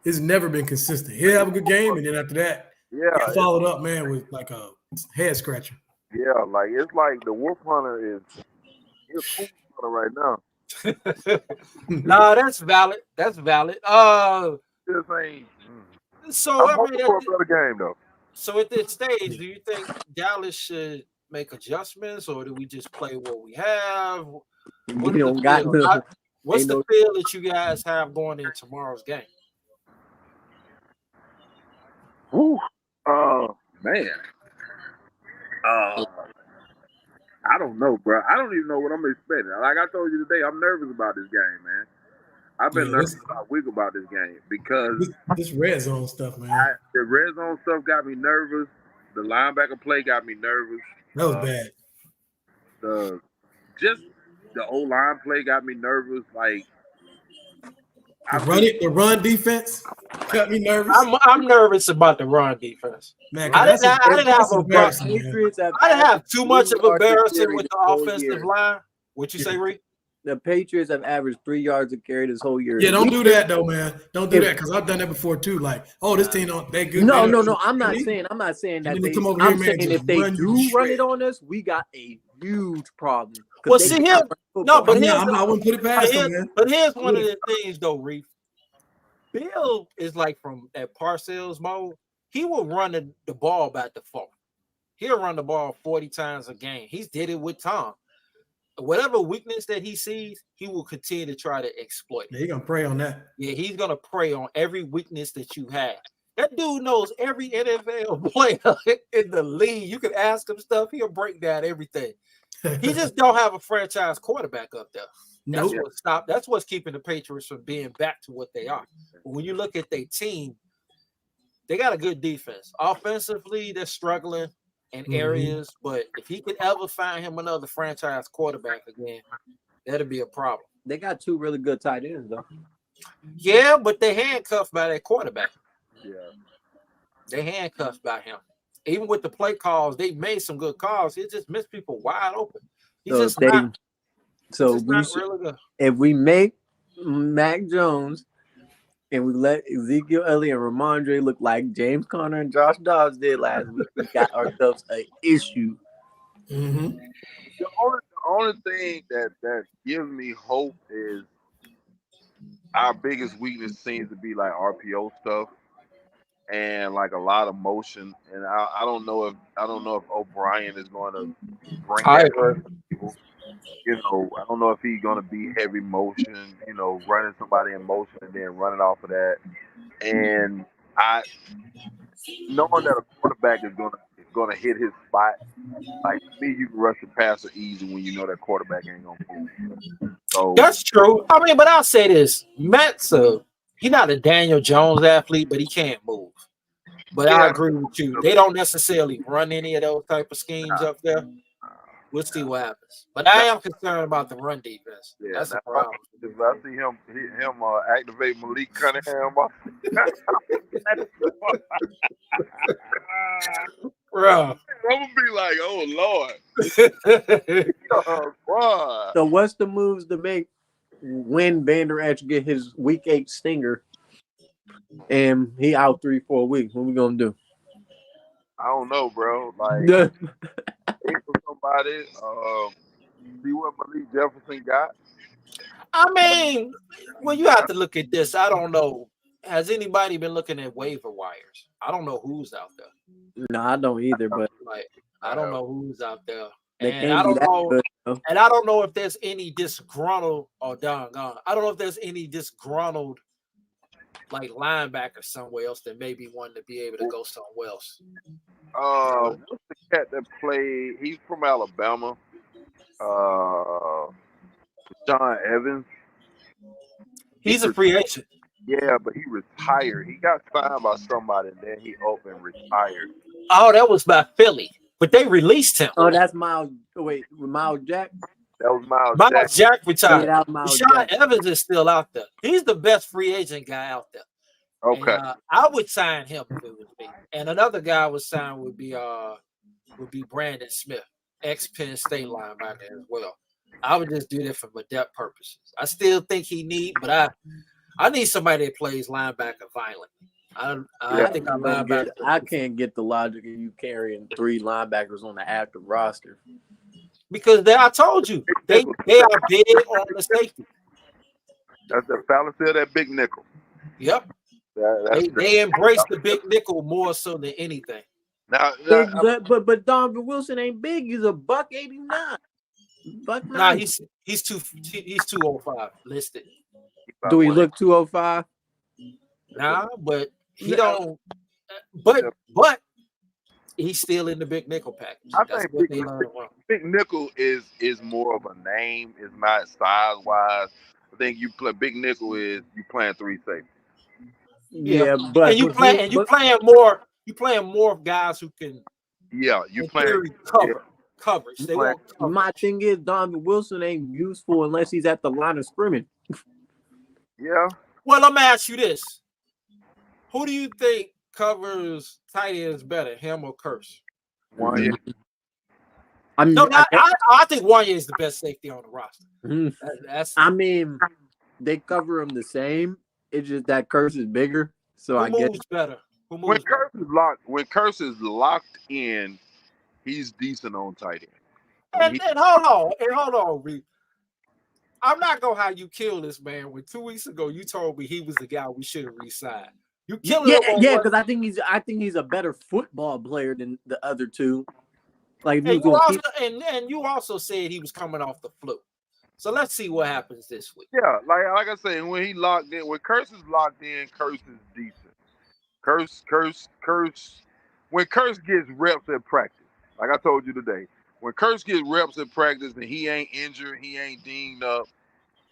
it's never been consistent. He'll have a good game, and then after that, he'll follow it up, man, with like a head scratcher. Yeah, like it's like the Wolf Hunter he's a Wolf Hunter right now. Nah, that's valid. That's valid. This ain't. So I'm hoping for a better game though. So at this stage, do you think Dallas should make adjustments, or do we just play what we have? What's the feel that you guys have going in tomorrow's game? Ooh, man. I don't know, bro. I don't even know what I'm expecting. Like I told you today, I'm nervous about this game, man. I've been nervous about week about this game because this red zone stuff, man. The red zone stuff got me nervous. The linebacker play got me nervous. That was bad. The O-line play got me nervous. Like the run defense got me nervous. I'm nervous about the run defense. Man, I didn't have too much of embarrassing with the offensive line. What you say, Reed? The Patriots have averaged 3 yards a carry this whole year. Yeah, don't do that though, man. Don't do that because I've done that before too. Like, this team they good. No. I'm not saying that. I'm saying if they do run it on us, we got a huge problem. Well, see here, I wouldn't put it past them, man. But here's one of the things though, Reef. Bill is like from at Parcells mode. He will run the ball back to default. He'll run the ball 40 times a game. He's did it with Tom. Whatever weakness that he sees, he will continue to try to exploit. Yeah, he's gonna prey on that. Yeah, he's gonna prey on every weakness that you have. That dude knows every NFL player in the league. You can ask him stuff, he'll break down everything. He just don't have a franchise quarterback up there. That's what's keeping the Patriots from being back to what they are. But when you look at their team, they got a good defense. Offensively, they're struggling in areas, but if he could ever find him another franchise quarterback again, that'd be a problem. They got 2 really good tight ends, though. Yeah, but they're handcuffed by their quarterback. Yeah. They're handcuffed by him. Even with the play calls, they made some good calls. He just missed people wide open. If we make Mac Jones and we let Ezekiel Elliott and Ramondre look like James Conner and Josh Dobbs did last week, we got ourselves an issue. Mm-hmm. The only thing that gives me hope is our biggest weakness seems to be like RPO stuff and like a lot of motion. And I don't know if O'Brien is going to bring that to people. I don't know if he's gonna be heavy motion, running somebody in motion and then running off of that. And I knowing that a quarterback is gonna hit his spot, like to me, you can rush the passer easy when you know that quarterback ain't gonna move. So That's true. I mean, but I'll say this: Matt's he's not a Daniel Jones athlete, but he can't move. But I yeah, agree with you. They don't necessarily run any of those type of schemes up there. We'll see what happens. But I am concerned about the run defense. yeah. That's a Now, problem. if I see him activate Malik Cunningham, Bro. I'm gonna be like, oh Lord, oh boy. So what's the moves to make when Vander Esch get his week 8 stinger and he out 3-4 weeks? What we gonna do? I don't know, bro. Like, Yeah. wait for somebody. See what Malik Jefferson got. I mean, well, you have to look at this. I don't know. Has anybody been looking at waiver wires? I don't know who's out there. No, I don't either, but Like, I don't know who's out there. they And I can't be don't that know. good. Though. And I don't know if there's any disgruntled or doggone. I don't know if there's any disgruntled like linebacker somewhere else that maybe wanted to be able to go somewhere else. What's the cat that played? He's from Alabama. John Evans. He's a free agent. Yeah, but he retired. He got signed by somebody, and then he up and retired. Oh, that was by Philly, but they released him. Oh, that's Miles. Wait, Miles Jack. That was Miles Miles Jack retired. Yeah, that was Miles Deshaun Jack. Evans is still out there. He's the best free agent guy out there. Okay. And, I would sign him if it was me. And another guy I would sign would be Brandon Smith, ex-Penn State linebacker as well. I would just do that for my depth purposes. I still think he need, but I need somebody that plays linebacker violent. I think I'm linebacker. I can't get the logic of you carrying 3 linebackers on the active roster. Because I told you, they are big on the safety. That's the fallacy of that big nickel. Yep. They embrace the big nickel more so than anything. Now, but Donovan Wilson ain't big. He's a $189. Nah, he's 205 listed. Do he look 205? Nah, but he don't. But he's still in the big nickel package. I That's think what they learned from. big nickel is more of a name. It's not size wise. I think you play big nickel is you playing 3 safety. Yeah, but and you playing more of guys who can. Yeah, you playing coverage. They want coverage. My thing is Donovan Wilson ain't useful unless he's at the line of scrimmage. Yeah. Well, let me ask you this: who do you think covers tight ends better, him or Curse? Wanya. I think Wanya is the best safety on the roster. I mean, they cover him the same. It's just that Curse is bigger, so I guess better. When Curse is locked in, he's decent on tight end. And hold on, Reed. I'm not gonna have you kill this man. When 2 weeks ago you told me he was the guy we should have re-signed. You killing him? Yeah, because I think he's a better football player than the other two. Like, and you also said he was coming off the flu. So let's see what happens this week. Yeah, like I say, when he locked in, when Curse is locked in, Curse is decent. Curse. When Curse gets reps at practice, like I told you today, when Curse gets reps at practice and he ain't injured, he ain't dinged up,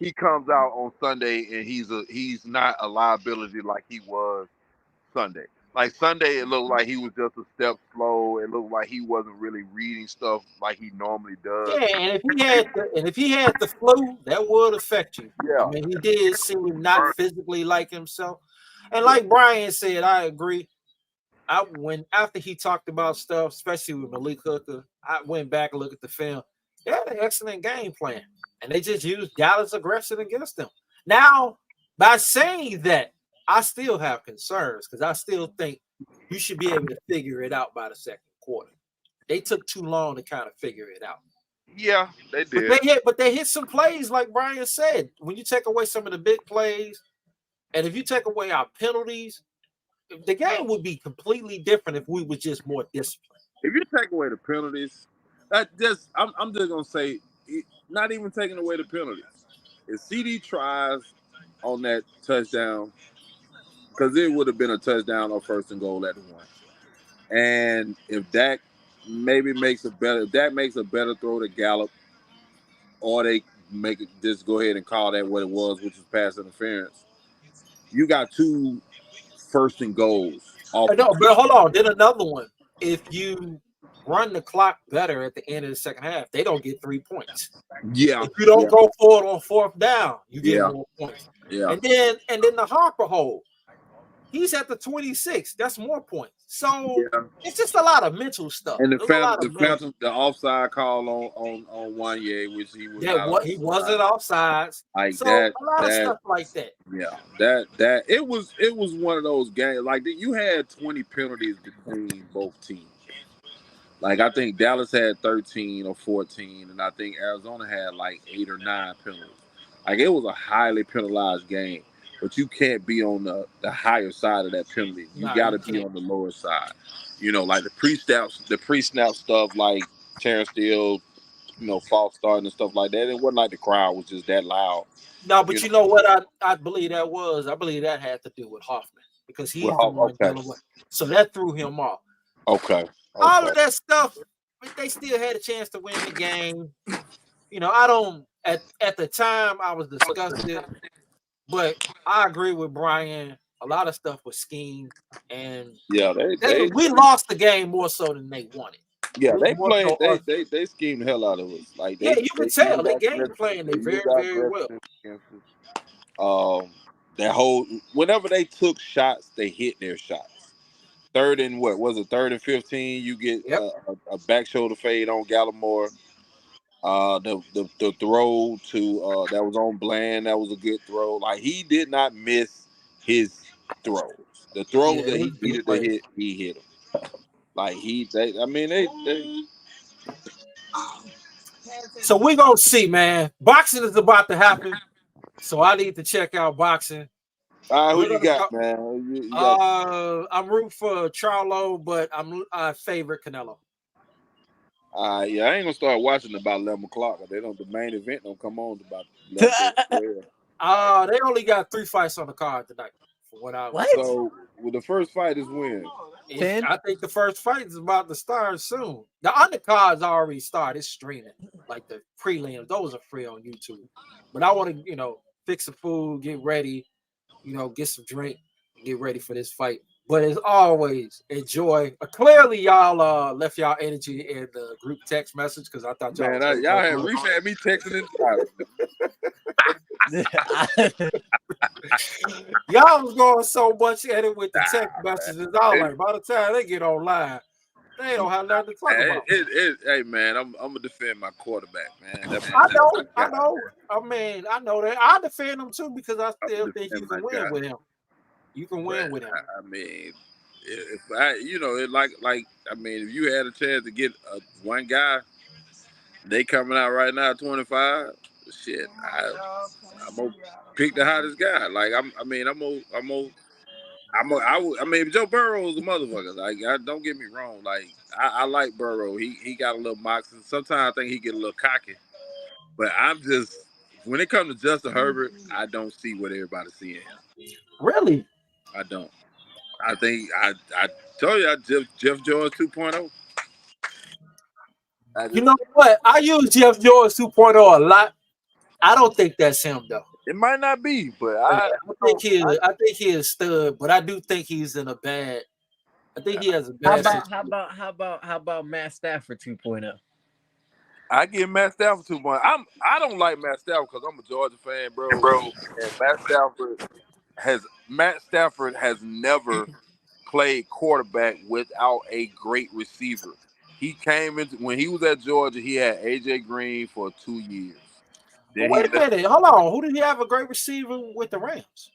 he comes out on Sunday and he's not a liability like he was Sunday. Like Sunday, it looked like he was just a step slow. It looked like he wasn't really reading stuff like he normally does. Yeah, and if he had the flu, that would affect you. Yeah, I mean, he did seem not physically like himself. And like Brian said, I agree. After he talked about stuff, especially with Malik Hooker, I went back and looked at the film. They had an excellent game plan, and they just used Dallas aggression against them. Now, by saying that, I still have concerns because I still think you should be able to figure it out by the second quarter. They took too long to kind of figure it out. Yeah, they did. But they hit some plays, like Brian said. When you take away some of the big plays, and if you take away our penalties, the game would be completely different if we were just more disciplined. If you take away the penalties, I'm just gonna say not even taking away the penalties. If CD tries on that touchdown, because it would have been a touchdown or first and goal at the one. And if Dak makes a better throw to Gallup, or they make it just go ahead and call that what it was, which is pass interference. You got 2 first and goals. No, but hold on. Then another one. If you run the clock better at the end of the second half, they don't get 3 points. Yeah. If you don't go for it on fourth down, you get more points. Yeah. And then the Harper hold. He's at the 26. That's more points. So it's just a lot of mental stuff. And the offside call on Wanye, which he was he wasn't offsides. Like so that, a lot of stuff like that. Yeah, that it was one of those games. Like you had 20 penalties between both teams. Like I think Dallas had 13 or 14, and I think Arizona had like 8 or 9 penalties. Like it was a highly penalized game. But you can't be on the higher side of that penalty. You got to be on the lower side. You know, like the pre-snap stuff, like Terrence Steele, false starting and stuff like that. It wasn't like the crowd was just that loud. No, but you know what I believe that was? I believe that had to do with Hoffman because he's the one dealing with. So that threw him off. Okay. All of that stuff, but they still had a chance to win the game. I don't at the time I was disgusted. But I agree with Brian. A lot of stuff was schemed, and we lost the game more so than they won it. Yeah, they played. They schemed the hell out of us. Like you can tell they game playing. They very very well. That whole whenever they took shots, they hit their shots. Third and 15? You get a back shoulder fade on Gallimore. The throw to that was on Bland, that was a good throw. Like he did not miss his throws. The throw that he needed to hit, he hit him. Like they. So we're gonna see, man. Boxing is about to happen. So I need to check out boxing. All right, who you got, man? I'm rooting for Charlo, but I favorite Canelo. I ain't gonna start watching about 11 o'clock. The main event don't come on about 11. They only got 3 fights on the card tonight. So the first fight is when? I think the first fight is about to start soon. The undercards already started. It's streaming. Like the prelims, those are free on YouTube. But I want to, fix some food, get ready, get some drink, get ready for this fight. But as always, enjoy. Clearly, y'all left y'all energy in the group text message because I thought y'all. Man, y'all had me texting and y'all was going so much at it with the text messages. I was like, by the time they get online, they don't have nothing to talk about. Hey, man, I'm gonna defend my quarterback, man. I know. I mean, I know that. I defend him too because I still think you can win with him. You can win with him. I mean, if if you had a chance to get one guy, they coming out right now 25. Shit, I'm gonna pick the hottest guy. Like Joe Burrow is a motherfucker. Like, don't get me wrong. Like, I like Burrow. He got a little moxie. Sometimes I think he get a little cocky. But when it comes to Justin Herbert, I don't see what everybody's seeing. Really? I don't. I think I told you Jeff George 2.0. You know what? I use Jeff George 2.0 a lot. I don't think that's him though. It might not be, but I think he is stud, but I do think he's in a bad. I think he has a bad. How about Matt Stafford 2.0? I give Matt Stafford 2.0. I don't like Matt Stafford because I'm a Georgia fan, bro. And Matt Stafford has never played quarterback without a great receiver. He came in when he was at Georgia. He had AJ Green for 2 years. Wait a minute, hold on. Who did he have a great receiver with the Rams?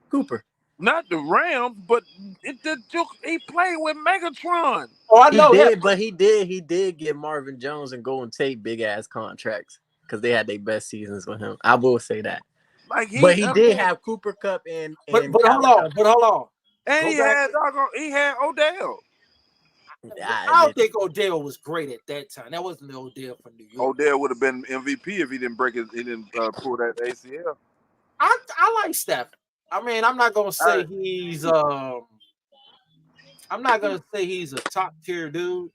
Cooper. Not the Rams, but he played with Megatron. Oh, I know that, but he did get Marvin Jones and Golden Tate big ass contracts because they had their best seasons with him. I will say that. But he did have Cooper Kupp and but hold on. And he had Odell. I don't think Odell was great at that time. That wasn't the Odell from New York. Odell would have been MVP if he didn't pull that ACL. I like Stafford. I mean, I'm not gonna say he's a top tier dude,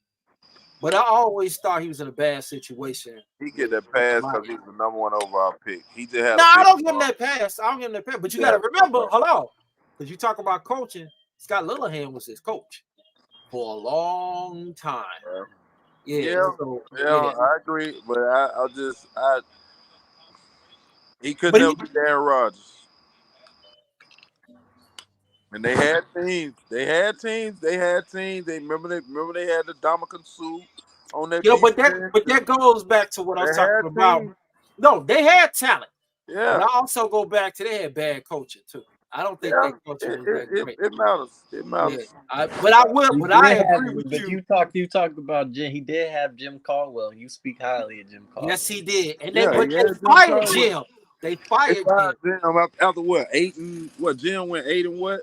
but I always thought he was in a bad situation. He get that pass because he was the number 1 overall pick. He just had. No, I don't give him that pass. But you got to remember, because you talk about coaching. Scott Linehan was his coach for a long time. Yeah, I agree, but he couldn't never be Aaron Rodgers. And they had teams. They remember they had the Dominican Sue on that. But that goes back to what I was talking about. No, they had talent. Yeah. But I also go back to they had bad coaching too. I don't think that coaching was that great. It matters. It matters. Yeah. But I agree with you. But you talked about Jim. He did have Jim Caldwell. You speak highly of Jim Caldwell. Yes, he did. And they fired Jim. They fired Jim after what? 8 and what? Jim went 8 and what?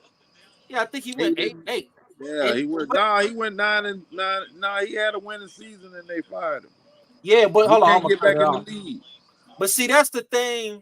Yeah, I think he went 8-8. Yeah, he went 9 and 9. No, he had a winning season and they fired him. Yeah, but hold on, get back in the league. But see, that's the thing